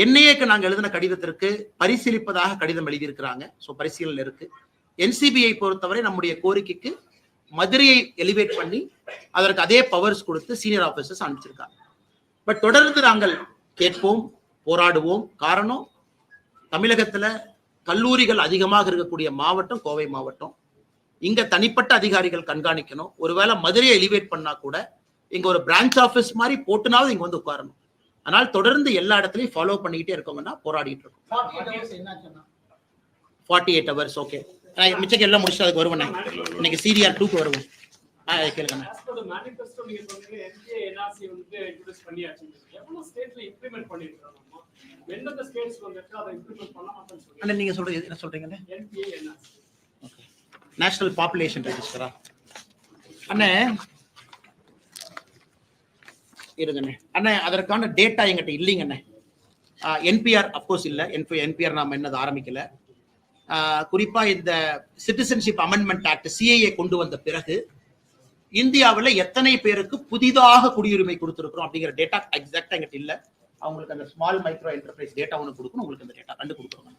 என்ஐஏக்கு நாங்கள் எழுதின கடிதத்திற்கு பரிசீலிப்பதாக கடிதம் எழுதியிருக்கிறாங்க. ஸோ பரிசீலனை இருக்கு. என்சிபியை பொறுத்தவரை நம்முடைய கோரிக்கைக்கு மதுரையை எலிவேட் பண்ணி அதற்கு அதே பவர்ஸ் கொடுத்து சீனியர் ஆபீசர்ஸ் அனுப்பிச்சிருக்காங்க. பட் தொடர்ந்து நாங்கள் கேட்போம், போராடுவோம். காரணம், தமிழகத்துல கல்லூரிகள் அதிகமாக இருக்கக்கூடிய மாவட்டம் கோவை மாவட்டம். இங்க தனிப்பட்ட அதிகாரிகள் கண்காணிக்கணும். ஒருவேளை மதுரையை எலிவேட் பண்ணா கூட இங்க ஒரு பிரான்ச் ஆபீஸ் மாதிரி போட்டுனாவது இங்க வந்து உட்காரணும். ஆனால் தொடர்ந்து எல்லா இடத்துலயும் ஃபாலோ பண்ணிக்கிட்டே இருக்கோங்கன்னா போராடிட்டு இருக்கோம். 48 hours ஓகே. மிச்சம் எல்லாம் முடிச்சு அதுக்கு வருவேன். இன்னைக்கு CDR 2க்கு வருவோம். கேளுங்க. நீங்க சொல்றது என்ன சொல்றீங்க? நேஷனல் பாப்புலேஷன் ரெஜிஸ்டரா அண்ணே? இருங்கண்ணே அண்ணே, அதற்கான டேட்டா எங்கிட்ட இல்லைங்கண்ணே. என்பிஆர் அப்கோர்ஸ் இல்ல, என்பிஆர் நாம என்னது ஆரம்பிக்கல. குறிப்பா இந்த சிட்டிசன்ஷிப் அமெண்ட்மெண்ட் ஆக்ட் சிஏஏ கொண்டு வந்த பிறகு இந்தியாவில் எத்தனை பேருக்கு புதிதாக குடியுரிமை கொடுத்திருக்கிறோம் அப்படிங்கிற டேட்டா எக்ஸாக்டா எங்கிட்ட இல்ல. அவங்களுக்கு அந்த ஸ்மால் மைக்ரோ என்டர்பிரைஸ் டேட்டா ஒன்று கொடுக்கணும். உங்களுக்கு அந்த டேட்டா கண்டு கொடுக்குறோம்.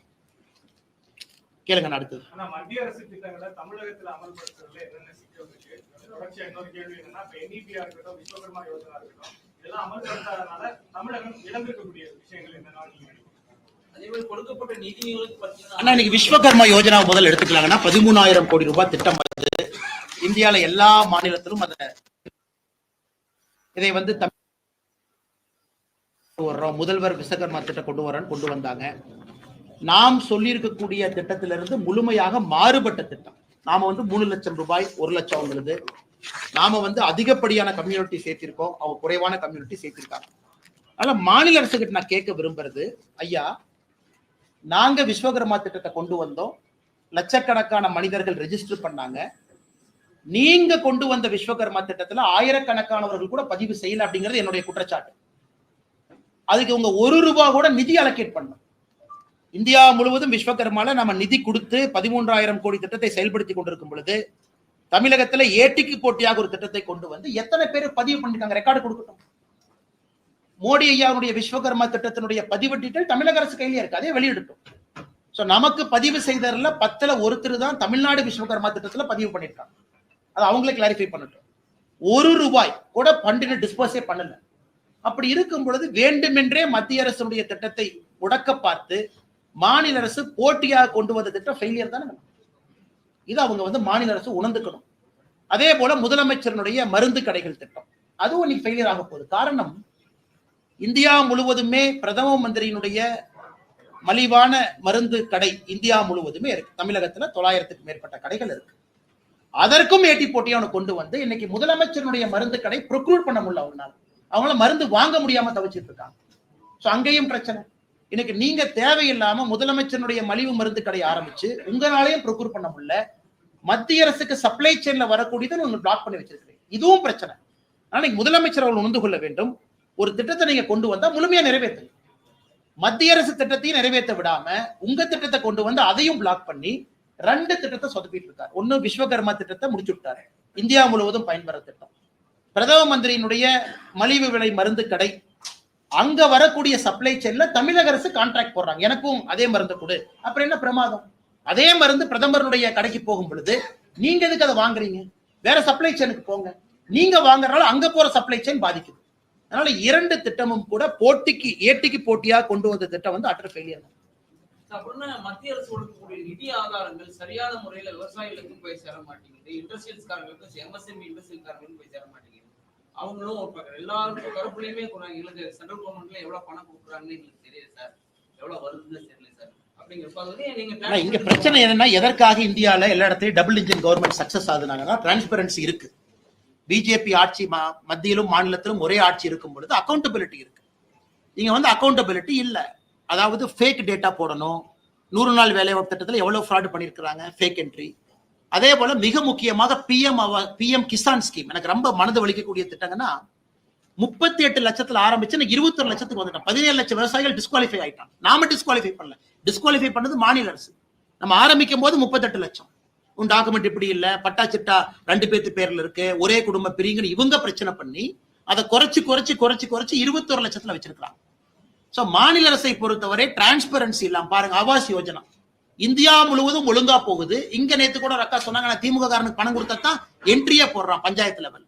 கேளுங்க. அடுத்தது மத்திய அரசு திட்டங்களை தமிழகத்தில் அமல்படுத்துறதுல என்னென்ன சிக்கல் இருக்கு? தொடர்ச்சியா இன்னொரு கேள்வி என்னன்னா, இப்ப NEP-ஆ இருக்கட்டும், விஸ்வகர்மா யோஜனா இருக்கட்டும், இதெல்லாம் அமல்படுத்தாதனால தமிழகம் இழந்திருக்கக்கூடிய விஷயங்கள் என்னன்னா நீங்க நினைக்கிறீங்க? அதே மாதிரி கொடுக்கப்பட்ட நிதிகளுக்கு பார்த்தீங்கன்னா இன்னைக்கு விஸ்வகர்மா யோஜனா முதல் எடுத்துக்கலாங்கன்னா 13,000 கோடி ரூபாய் திட்டம் வந்து இந்தியால எல்லா மாநிலத்திலும் இதை வந்து முதல்வர் விஸ்வகர்மா திட்டம் கொண்டு வந்தாங்க. நாம் சொல்லி இருக்கக்கூடிய திட்டத்திலிருந்து முழுமையாக மாறுபட்ட திட்டம். நாம வந்து 3 லட்சம் ரூபாய் 1 லட்சம் நாம வந்து அதிகப்படியான கம்யூனிட்டி சேர்த்திருக்கோம், அவங்க குறைவான கம்யூனிட்டி சேர்த்திருக்காங்க. அதனால மாநில அரசுகிட்ட நான் கேட்க விரும்புறது, ஐயா நாங்க விஸ்வகர்மா திட்டத்தை கொண்டு வந்தோம், லட்சக்கணக்கான மனிதர்கள் ரெஜிஸ்டர் பண்ணாங்க. நீங்க கொண்டு வந்த விஸ்வகர்மா திட்டத்துல ஆயிரக்கணக்கானவர்கள் கூட பதிவு செய்யல அப்படிங்கிறது என்னுடைய குற்றச்சாட்டு. அதுக்கு உங்க ₹1 கூட நிதி அலோகேட் பண்ணணும். இந்தியா முழுவதும் விஸ்வகர்மால நம்ம நிதி கொடுத்து 13,000 கோடி திட்டத்தை செயல்படுத்தி கொண்டிருக்கும் பொழுது தமிழகத்துல ஏட்டிக்கு போட்டியாக ஒரு திட்டத்தை கொண்டு வந்து எத்தனை பேர் பதிவு பண்ணிருக்காங்க ரெக்கார்டு கொடுக்கட்டும். மோடி ஐயாவுடைய விஸ்வகர்மா திட்டத்தினுடைய பதிவு டீட்டெயில் தமிழக அரசு கையிலே இருக்கு, அதே வெளியிடட்டும். சோ நமக்கு பதிவு செய்ததுல 10ல் ஒருத்தர் தான் தமிழ்நாடு விஸ்வகர்மா திட்டத்துல பதிவு பண்ணிருக்காங்க. அது அவங்களே கிளாரிஃபை பண்ணட்டும். ₹1 கூட ஃபண்டில் டிஸ்போஸே பண்ணல. அப்படி இருக்கும் பொழுது வேண்டுமென்றே மத்திய அரசுடைய திட்டத்தை முடக்க பார்த்து மாநில அரசு போட்டியாக கொண்டு வந்த திட்டம் ஃபெயிலியர் தானே. இது அவங்க வந்து மாநில அரசு உணர்ந்துக்கணும். அதே போல முதலமைச்சருடைய மருந்து கடைகள் திட்டம் அதுவும் இன்னைக்கு ஃபெயிலியர் ஆக போகுது. காரணம், இந்தியா முழுவதுமே பிரதம மந்திரியினுடைய மலிவான மருந்து கடை இந்தியா முழுவதுமே இருக்கு. தமிழகத்துல 900க்கும் மேற்பட்ட கடைகள் இருக்கு. அதற்கும் ஏட்டி போட்டியை அவனை கொண்டு வந்து இன்னைக்கு முதலமைச்சருடைய மருந்து கடை ப்ரொக்யூர் பண்ண முடியல. அவங்களால மருந்து வாங்க முடியாம தவிச்சிட்டு இருக்காங்க. சோ அங்கேயும் பிரச்சனை. இன்னைக்கு நீங்க தேவையில்லாம முதலமைச்சருடைய மலிவு மருந்து கடை ஆரம்பிச்சு உங்களாலையும் ப்ரொக்யூர் பண்ண முடியல. மத்திய அரசுக்கு சப்ளை செயின்ல வரக்கூடியதை நீங்க பிளாக் பண்ணி வச்சிருக்கீங்க. இதுவும் பிரச்சனை. ஆனா முதலமைச்சர் அவர்கள் உணர்ந்து கொள்ள வேண்டும். ஒரு திட்டத்தை நீங்க கொண்டு வந்தா முழுமையா நிறைவேற்று. மத்திய அரசு திட்டத்தையும் நிறைவேற்ற விடாம உங்க திட்டத்தை கொண்டு வந்து அதையும் பிளாக் பண்ணி 2 திட்டத்தை சொதப்பிட்டு இருக்காரு. ஒன்னு விஸ்வகர்மா திட்டத்தை முடிச்சு விட்டாரு, இந்தியா முழுவதும் பயன்பெற திட்டம். பிரதம மந்திரியினுடைய மலிவு விலை மருந்து கடை அங்க வரக்கூடிய சப்ளை செயின்ல தமிழக அரசு கான்ட்ராக்ட் போடுறாங்க, எனக்கும் அதே மருந்து கொடு. அப்புறம் என்ன பிரமாதம்? அதே மருந்து பிரதமருடைய கடைக்கு போகும் பொழுது நீங்க எதுக்கு அதை வாங்குறீங்க? வேற சப்ளை செயினுக்கு போங்க. நீங்க வாங்குறதுனால அங்க போற சப்ளை செயின் பாதிக்குது. அதனால 2 திட்டமும் கூட போட்டிக்கு ஏட்டிக்கு போட்டியா கொண்டு வந்த திட்டம் வந்து அட்டர் ஃபெயிலியர். மத்திய அரசு கொடுக்கக்கூடிய நிதி ஆதாரங்கள் சரியான முறையில விவசாயிகளுக்கு போய் சேர மாட்டேங்குது, இண்டஸ்ட்ரியல்ஸ்காரங்களுக்கு எம்எஸ்எம்இ இண்டஸ்ட்ரியல்காரங்களுக்கு போய் சேர மாட்டேங்குது. அவங்களும் எல்லாருக்கும் தரப்புலையுமே எங்களுக்கு சென்ட்ரல் கவர்மெண்ட்ல எவ்வளவு பணம் கொடுக்குறாங்கன்னு எங்களுக்கு தெரியுது சார், எவ்வளவு வருதுன்னு தெரியல சார். அப்படிங்கிறப்ப இங்க பிரச்சனை என்னன்னா, எதற்காக இந்தியால எல்லா இடத்துலயும் டபுள் இன்ஜின் கவர்மெண்ட் சக்சஸ் ஆகுதுனாங்கன்னா டிரான்ஸ்பரன்சி இருக்கு. பிஜேபி ஆட்சி மத்தியிலும் மாநிலத்திலும் ஒரே ஆட்சி இருக்கும் பொழுது அக்கௌண்டபிலிட்டி இருக்கு. நீங்க வந்து அக்கௌண்டபிலிட்டி இல்ல. அதாவது ஃபேக் டேட்டா போடணும். 100 நாள் வேலைவாய்ப்பு திட்டத்தில் எவ்வளவு ஃப்ராட் பண்ணிருக்காங்க, ஃபேக் என்ட்ரி. அதே போல மிக முக்கியமாக பிஎம் கிசான் ஸ்கீம் எனக்கு ரொம்ப மனது வலிக்கக்கூடிய திட்டங்கன்னா 38 லட்சத்துல ஆரம்பிச்சு 21 லட்சத்துக்கு வந்துட்டோம். 17 லட்சம் விவசாயிகள் டிஸ்குவாலிஃபை ஆயிட்டான். நாம டிஸ்குவாலிஃபை பண்ணல, டிஸ்குவாலிஃபை பண்ணது மாநில அரசு. நம்ம ஆரம்பிக்கும் போது 38 லட்சம். உன் டாக்குமெண்ட் இப்படி இல்ல, பட்டா சிட்டா 2 பேத்து பேர்ல இருக்கு, ஒரே குடும்ப பிரிங்கன்னு இவங்க பிரச்சனை பண்ணி அதை குறைச்சு 21 லட்சத்துல வச்சிருக்காங்க. சோ மாநில அரசை பொறுத்தவரை டிரான்ஸ்பரன்சி இல்லாம பாருங்க. ஆவாஸ் யோஜனா இந்தியா முழுவதும் ஒழுங்கா போகுது. இங்க நேத்து கூட அக்கா சொன்னாங்க, நான் திமுக காரனுக்கு பணம் கொடுத்தா தான் என்ட்ரியே போடுறான் பஞ்சாயத்து லெவல்.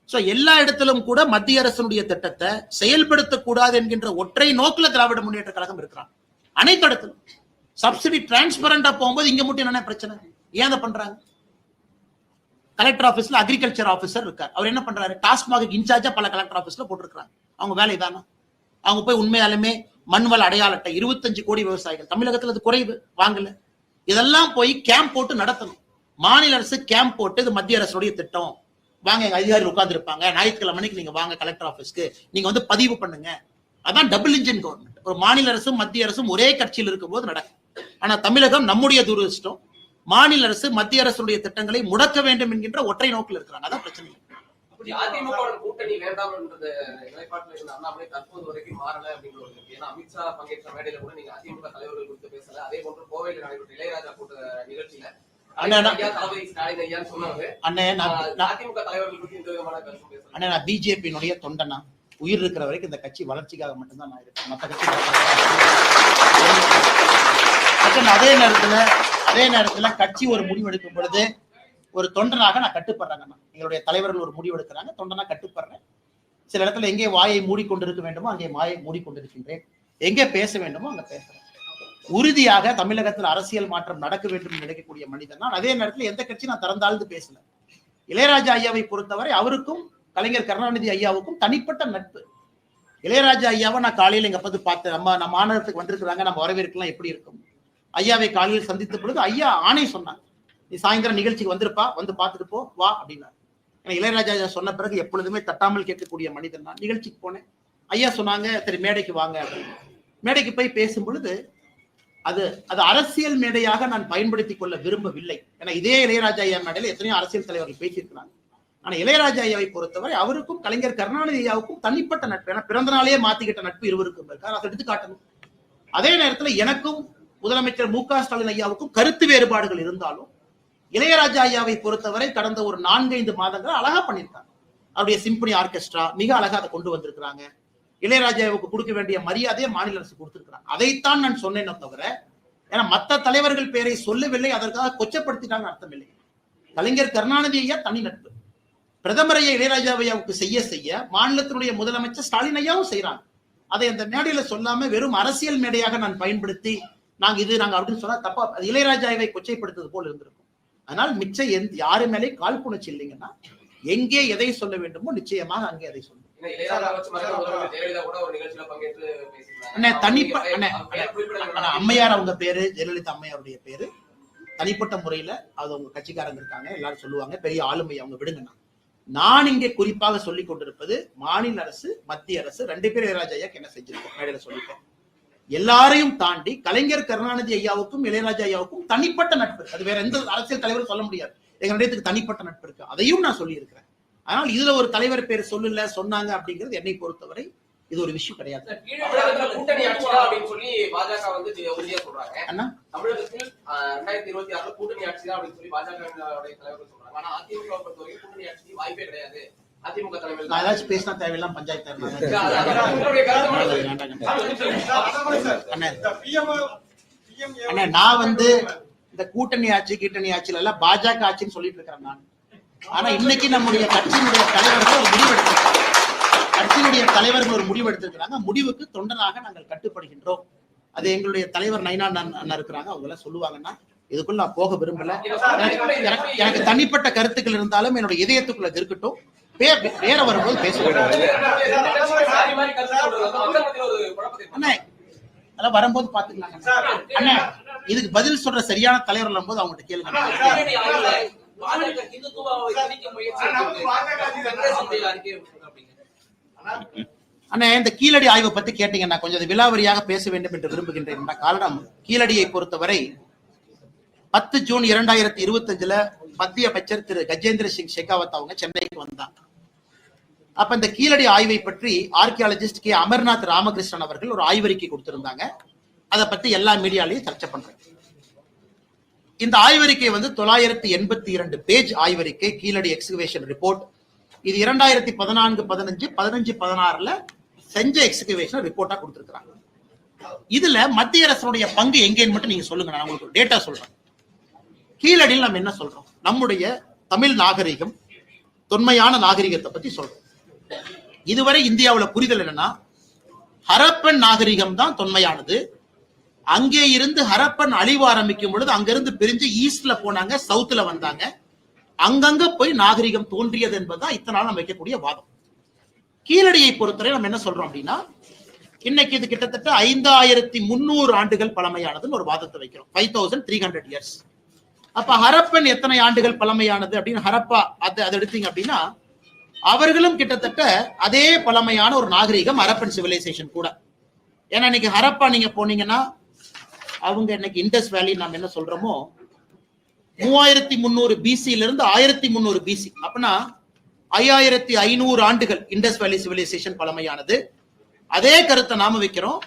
சோ எல்லா இடத்திலும் கூட மத்திய அரசுடைய திட்டத்தை செயல்படுத்தக்கூடாது என்கின்ற ஒற்றை நோக்கில திராவிட முன்னேற்ற கழகம் இருக்கிறான். அனைத்து இடத்திலும் சப்சிடி டிரான்ஸ்பரண்டா போகும்போது இங்க மட்டும் என்ன பிரச்சனை? ஏன் அதை பண்றாங்க? கலெக்டர் ஆபீஸ்ல அக்ரிகல்ச்சர் ஆபீசர் இருக்கார். அவர் என்ன பண்றாரு? டாஸ்மாக் இன்சார்ஜா பல கலெக்டர் ஆபீஸ்ல போட்டிருக்காங்க. அவங்க வேலை தானே. அவங்க போய் உண்மையாலுமே மண்வள அடையாள அட்டை 25 கோடி விவசாயிகள் தமிழகத்துல அது குறைவு வாங்கல. இதெல்லாம் போய் கேம்ப் போட்டு நடத்தணும். மாநில அரசு கேம்ப் போட்டு இது மத்திய அரசுடைய திட்டம், வாங்க எங்க அதிகாரிகள் உட்கார்ந்து இருப்பாங்க, ஞாயிற்றுக்கிழமை மணிக்கு நீங்க வாங்க கலெக்டர் ஆபீஸ்க்கு, நீங்க வந்து பதிவு பண்ணுங்க. அதான் டபுள் இன்ஜின் கவர்மெண்ட். ஒரு மாநில அரசும் மத்திய அரசும் ஒரே கட்சியில் இருக்கும் போது நடக்கும். ஆனா தமிழகம் நம்முடைய துரதிர்ஷ்டம், மாநில அரசு மத்திய அரசுடைய திட்டங்களை முடக்க வேண்டும் என்கின்ற ஒற்றை நோக்கில் இருக்கிறாங்க. அதான் பிரச்சனை. அதிமுக கூட்டணி வேண்டாம் என்ற நிலைப்பாட்டில் இருந்த அண்ணாமலை தற்போது வரைக்கும் மாறல அப்படிங்கிற ஒரு ஏன்னா அமித்ஷா பங்கேற்ற மேடையில கூட நீங்க அதிமுக தலைவர்கள் குறித்து பேசல. அதே போன்று கோவையில் நடைபெற்ற இளையராஜா கூட்ட நிகழ்ச்சியில ஸ்டாலின் ஐயா சொன்னாரு. அதிமுக தலைவர்கள் குறித்து இந்த விதமான கருத்து பேசல. அண்ணா நான் பிஜேபியினுடைய தொண்டனா, உயிர் இருக்கிற வரைக்கும் இந்த கட்சி வளர்ச்சிக்காக மட்டும்தான் நான் இருக்கேன். மற்ற கட்சி அதே நேரத்துல கட்சி ஒரு முடிவு எடுக்கும் பொழுது ஒரு தொண்டனாக நான் கட்டுப்படுறேன். எங்களுடைய தலைவர்கள் ஒரு முடிவு எடுக்கிறாங்க, தொண்டனா கட்டுப்படுறேன். சில இடத்துல எங்கே வாயை மூடிக்கொண்டிருக்க வேண்டுமோ அங்கே வாயை மூடிக்கொண்டிருக்கின்றேன், எங்கே பேச வேண்டுமோ அங்க பேசுறேன். உறுதியாக தமிழகத்தில் அரசியல் மாற்றம் நடக்க வேண்டும் என்று நினைக்கக்கூடிய மனிதன் நான். அதே நேரத்தில் எந்த கட்சி நான் திறந்தாழ்ந்து பேசல. இளையராஜா ஐயாவை பொறுத்தவரை அவருக்கும் கலைஞர் கருணாநிதி ஐயாவுக்கும் தனிப்பட்ட நட்பு. இளையராஜா ஐயாவை நான் காலையில் எங்க பார்த்து பார்த்தேன். நம்ம மாநகரத்துக்கு வந்திருக்கிறாங்க, நம்ம வரவேற்கலாம், எப்படி இருக்கும். ஐயாவை காலையில் சந்தித்த பொழுது ஐயா ஆணை சொன்னாங்க, நீ சாயந்தரம் நிகழ்ச்சிக்கு வந்திருப்பா, வந்து பார்த்துட்டு போ வா அப்படின்னாரு. ஏன்னா இளையராஜா சொன்ன பிறகு எப்பொழுதுமே தட்டாமல் கேட்கக்கூடிய மனிதன் தான். நிகழ்ச்சிக்கு போனேன், ஐயா சொன்னாங்க சரி மேடைக்கு வாங்க அப்படின்னு. மேடைக்கு போய் பேசும் பொழுது அது அரசியல் மேடையாக நான் பயன்படுத்திக் கொள்ள விரும்பவில்லை. ஏன்னா இதே இளையராஜா ஐயா மேடையில் எத்தனையோ அரசியல் தலைவர்கள் பேசியிருக்கிறாங்க. ஆனா இளையராஜா ஐயாவை பொறுத்தவரை அவருக்கும் கலைஞர் கருணாநிதி ஐயாவுக்கும் தனிப்பட்ட நட்பு. ஏன்னா பிறந்த நாளே மாத்திக்கிட்ட நட்பு இருவருக்கும் இருக்கு, அதை எடுத்து காட்டணும். அதே நேரத்துல எனக்கும் முதலமைச்சர் மு.க. ஸ்டாலின் ஐயாவுக்கும் கருத்து வேறுபாடுகள் இருந்தாலும் இளையராஜா ஐயாவை பொறுத்தவரை கடந்த ஒரு 4-5 மாதங்கள் அழகா பண்ணியிருக்காங்க. அவருடைய சிம்பனி ஆர்கெஸ்ட்ரா மிக அழகா அதை கொண்டு வந்திருக்கிறாங்க. இளையராஜாவுக்கு கொடுக்க வேண்டிய மரியாதையை மாநில அரசு கொடுத்திருக்கிறாங்க. அதைத்தான் நான் சொன்னேன் தவிர, ஏன்னா மற்ற தலைவர்கள் பேரை சொல்லவில்லை, அதற்காக கொச்சப்படுத்திட்டாங்க அர்த்தம் இல்லை. கலைஞர் கருணாநிதி ஐயா தனி நட்பு, பிரதமர் ஐயா இளையராஜா ஐயாவுக்கு செய்ய மாநிலத்தினுடைய முதலமைச்சர் ஸ்டாலின் ஐயாவும் செய்யறாங்க. அதை அந்த மேடையில சொல்லாம வெறும் அரசியல் மேடையாக நான் பயன்படுத்தி நாங்க அப்படின்னு சொன்னா தப்பா, அது இளையராஜாவை கொச்சைப்படுத்துவது போல் இருந்திருக்கும். அதனால் மிச்சம் யாரு மேலே காழ்ப்புணர்ச்சி இல்லைங்கன்னா எங்கே எதை சொல்ல வேண்டுமோ நிச்சயமாக அங்கே அதை சொல்லும். அம்மையார் அவங்க பேரு ஜெயலலிதா அம்மையாருடைய பேரு, தனிப்பட்ட முறையில அது அவங்க கட்சிக்காரங்க இருக்காங்க, எல்லாரும் சொல்லுவாங்க பெரிய ஆளுமை அவங்க, விடுங்கண்ணா. நான் இங்கே குறிப்பாக சொல்லிக் கொண்டிருப்பது மாநில அரசு மத்திய அரசு 2 பேர் இளையராஜா ஐயாக்கு என்ன செஞ்சிருக்கோம் மேடையில சொல்லிட்டேன். எல்லாரையும் தாண்டி கலைஞர் கருணாநிதி ஐயாவுக்கும் இளையராஜா ஐயாவுக்கும் தனிப்பட்ட நட்பு, அது வேற எந்த அரசியல் தலைவரும் சொல்ல முடியாது. எங்க இடத்துக்கு தனிப்பட்ட நட்பு இருக்கு, அதையும் நான் சொல்லி இருக்கிறேன். ஆனால் இதுல ஒரு தலைவர் பேர் சொல்லல சொன்னாங்க அப்படிங்கிறது என்னை பொறுத்தவரை இது ஒரு விஷயம் கிடையாது. கூட்டணி ஆட்சியா அப்படின்னு சொல்லி பாஜக வந்து உறுதியா சொல்றாங்க. தமிழகத்தில் 2026 கூட்டணி ஆட்சியா அப்படின்னு சொல்லி பாஜக தலைவர்கள் சொல்றாங்க. ஆனா அதிமுக பொறுத்தவரைக்கும் கூட்டணி ஆட்சிக்கு வாய்ப்பே கிடையாது. அதிமுக தலைவர் நான் ஏதாச்சும் பேசினா தேவையெல்லாம் பஞ்சாயத்து அண்ணா. நான் வந்து இந்த கூட்டணி ஆட்சி கீட்டணி ஆட்சியில எல்லாம் பாஜக ஆட்சின்னு சொல்லிட்டு இருக்கிறேன் நான். ஆனா இன்னைக்கு நம்முடைய கட்சியினுடைய தலைவர்கள் ஒரு முடிவு எடுத்திருக்கிறாங்க. முடிவுக்கு தொண்டனாக நாங்கள் கட்டுப்படுகின்றோம். அது எங்களுடைய தலைவர் நைனா அண்ணா இருக்கிறாங்க, அவங்க எல்லாம் சொல்லுவாங்கன்னா இதுக்குள்ள நான் போக விரும்பல. எனக்கு தனிப்பட்ட கருத்துக்கள் இருந்தாலும் என்னுடைய இதயத்துக்குள்ள இருக்கட்டும், வேற வரும்போது பேசுவோம். அதெல்லாம் வரும்போது பாத்துக்கலாம் அண்ணா. இதுக்கு பதில் சொல்ற சரியான தலைவர் வரும்போது அவங்ககிட்ட கேளுங்க. அண்ணா இந்த கீழடி ஆய்வை பத்தி கேட்டீங்கன்னா கொஞ்சம் விலாவரியாக பேச வேண்டும் என்று விரும்புகின்றேன். காரணம், கீழடியை பொறுத்தவரை 10 ஜூன் 2025 மத்திய அமைச்சர் திரு கஜேந்திர சிங் ஷெகாவத் அவங்க சென்னைக்கு வந்தாங்க. அப்ப இந்த கீழடி ஆய்வை பற்றி ஆர்கியாலஜிஸ்ட் கே அமர்நாத் ராமகிருஷ்ணன் அவர்கள் ஒரு ஆய்வறிக்கை கொடுத்திருந்தாங்க. அதை பத்தி எல்லா மீடியாலையும் சர்ச்சை பண்றேன். இந்த ஆய்வறிக்கை வந்து 982 பேஜ் ஆய்வறிக்கை, கீழடி எக்ஸ்கவேஷன் ரிப்போர்ட். இது 2014, 15, 15, 16 செஞ்ச எக்ஸ்கவேஷன் ரிப்போர்ட்டா கொடுத்திருக்காங்க. இதுல மத்திய அரசுடைய பங்கு எங்கேன்னு மட்டும் நீங்க சொல்லுங்க, நான் உங்களுக்கு டேட்டா சொல்றேன். கீழடியில் நம்ம என்ன சொல்றோம், நம்முடைய தமிழ் நாகரிகம் தொன்மையான நாகரிகத்தை பத்தி சொல்றோம். இதுவரை இந்தியாவுல புரிதல் என்னன்னா, ஹரப்பன் நாகரிகம் தான் தொன்மையானது. அங்கே இருந்து ஹரப்பன் அழிவு ஆரம்பிக்கும் பொழுது அங்கிருந்து பிரிஞ்சு ஈஸ்ட்ல போனாங்க, சவுத்துல வந்தாங்க, அங்கங்க போய் நாகரிகம் தோன்றியது என்பதுதான் இத்தனை நாள் நம்ம வைக்கக்கூடிய வாதம். கீழடியை பொறுத்தவரை நம்ம என்ன சொல்றோம் அப்படின்னா, இன்னைக்கு இது கிட்டத்தட்ட 5300 ஆண்டுகள் பழமையானதுன்னு ஒரு வாதத்தை வைக்கிறோம். 5300 இயர்ஸ். அப்ப ஹரப்பன் எத்தனை ஆண்டுகள் பழமையானது அப்படின்னு ஹரப்பா அதை எடுத்தீங்க அப்படின்னா, அவர்களும் கிட்டத்தட்ட அதே பழமையான ஒரு நாகரிகம் ஹரப்பன் சிவிலைசேஷன் கூட. ஏன்னா இன்னைக்கு ஹரப்பா நீங்க போனீங்கன்னா, அவங்க இன்னைக்கு இண்டஸ் வேலி நம்ம என்ன சொல்றோமோ 3300 பிசியில இருந்து 1300 பிசி, அப்படின்னா 5500 ஆண்டுகள் இண்டஸ் வேலி சிவிலைசேஷன் பழமையானது. அதே கருத்தை நாம வைக்கிறோம்,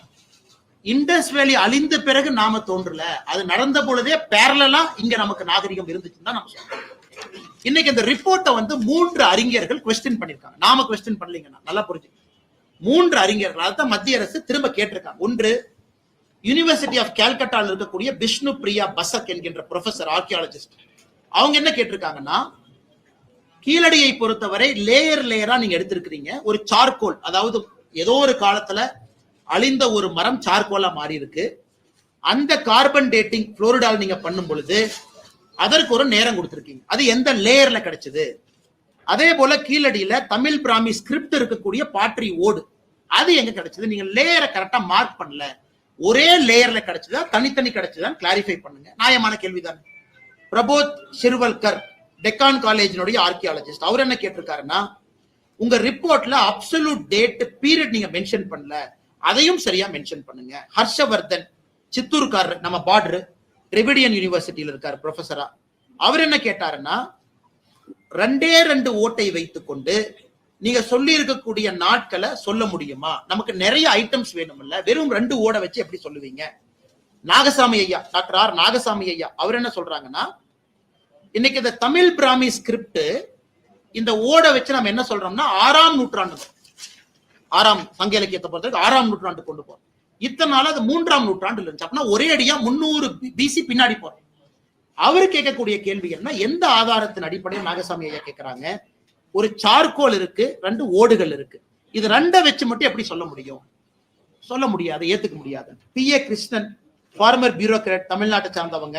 இண்டஸ் வேலி அழிந்த பிறகு நாம தோன்றல, அது நடந்த பொழுதே பேரலா இங்க நமக்கு நாகரிகம் இருந்துச்சுன்னு தான் நம்ம சொல்றோம். இன்னைக்கு இந்த ரிப்போர்ட்டை வந்து 3 அறிஞர்கள் குவெஸ்டின் பண்ணிருக்காங்க. நாம குவெஸ்டின் பண்ணலீங்கன்னா நல்லா புரிஞ்சு, 3 அறிஞர்கள் அதான் மத்திய அரசு திரும்ப கேட்டிருக்காங்க. ஒன்று, யூனிவர்சிட்டி ஆஃப் கல்கட்டால இருக்கக்கூடிய விஷ்ணு பிரியா பசக் என்கின்ற ப்ரொஃபசர் ஆர்கியாலஜிஸ்ட். அவங்க என்ன கேட்டிருக்காங்கன்னா, கீழடியை பொறுத்தவரை லேயர் லேயரா நீங்க எடுத்திருக்கிறீங்க. ஒரு சார்கோல், அதாவது ஏதோ ஒரு காலத்துல அழிந்த ஒரு மரம் சார்கோலா மாறி இருக்கு. அந்த கார்பன் டேட்டிங் புளோரிடால் நீங்க பண்ணும் பொழுது அதற்கு ஒரு நேரம் கொடுத்திருக்கீங்க. அது எந்த லேயர்ல கிடைச்சது? அதே போல கீழடியில தமிழ் பிராமி ஸ்கிரிப்ட் இருக்கக்கூடிய பாட்ரி ஓடு, அது எங்க கிடைச்சது? நீங்க லேயரை கரெக்டா மார்க் பண்ணல, ஒரே லேயர்ல கிடைச்சதா தனித்தனி கிடைச்சதா கிளாரிஃபை பண்ணுங்க. நியாயமான கேள்விதான். பிரபோத் ஷிர்வல்கர் டெக்கான் காலேஜினுடைய ஆர்கியாலஜிஸ்ட். அவர் என்ன கேட்டிருக்காருன்னா, உங்க ரிப்போர்ட்ல அப்சல்யூட் டேட் பீரியட் நீங்க மென்ஷன் பண்ணல, அதையும் சரியா மென்ஷன் பண்ணுங்க. ஹர்ஷவர்தன் சித்தூர்காரர், நம்ம பார்டர் ட்ரிவிடியன் யூனிவர்சிட்டியில இருக்காரு ப்ரொஃபஸரா. அவர் என்ன கேட்டாருன்னா, 2 ஓட்டை வைத்துக்கொண்டு நீங்க சொல்லி இருக்கக்கூடிய நாட்களை சொல்ல முடியுமா? நமக்கு நிறைய ஐட்டம்ஸ் வேணும்ல, வெறும் 2 ஓட வச்சு எப்படி சொல்லுவீங்க? நாகசாமி ஐயா, டாக்டர் ஆர் நாகசாமி ஐயா, அவர் என்ன சொல்றாங்கன்னா, இன்னைக்கு இந்த தமிழ் பிராமி ஸ்கிரிப்ட் இந்த ஓட வச்சு நம்ம என்ன சொல்றோம்னா 6ஆம் நூற்றாண்டு, 6ஆம் சங்க இலக்கியத்தை பொறுத்தவரைக்கும் 6ஆம் நூற்றாண்டு கொண்டு போறோம். இத்தனை நாள் அது 3ஆம் நூற்றாண்டு இருந்துச்சு. அப்படின்னா ஒரே அடியா 300 பிசி பின்னாடி போறோம். அவரு கேட்கக்கூடிய கேள்வி என்ன, எந்த ஆதாரத்தின் அடிப்படையில் நாகசாமி ஐயா கேட்கிறாங்க, ஒரு சார்கோல் இருக்கு, 2 ஓடுகள் இருக்கு, இது 2 வச்சு மட்டும் எப்படி சொல்ல முடியும்? சொல்ல முடியாது, ஏத்துக்க முடியாது. PA கிருஷ்ணன், ஃபார்மர் பியூரோக்ராட், தமிழ்நாட்டை சார்ந்தவங்க,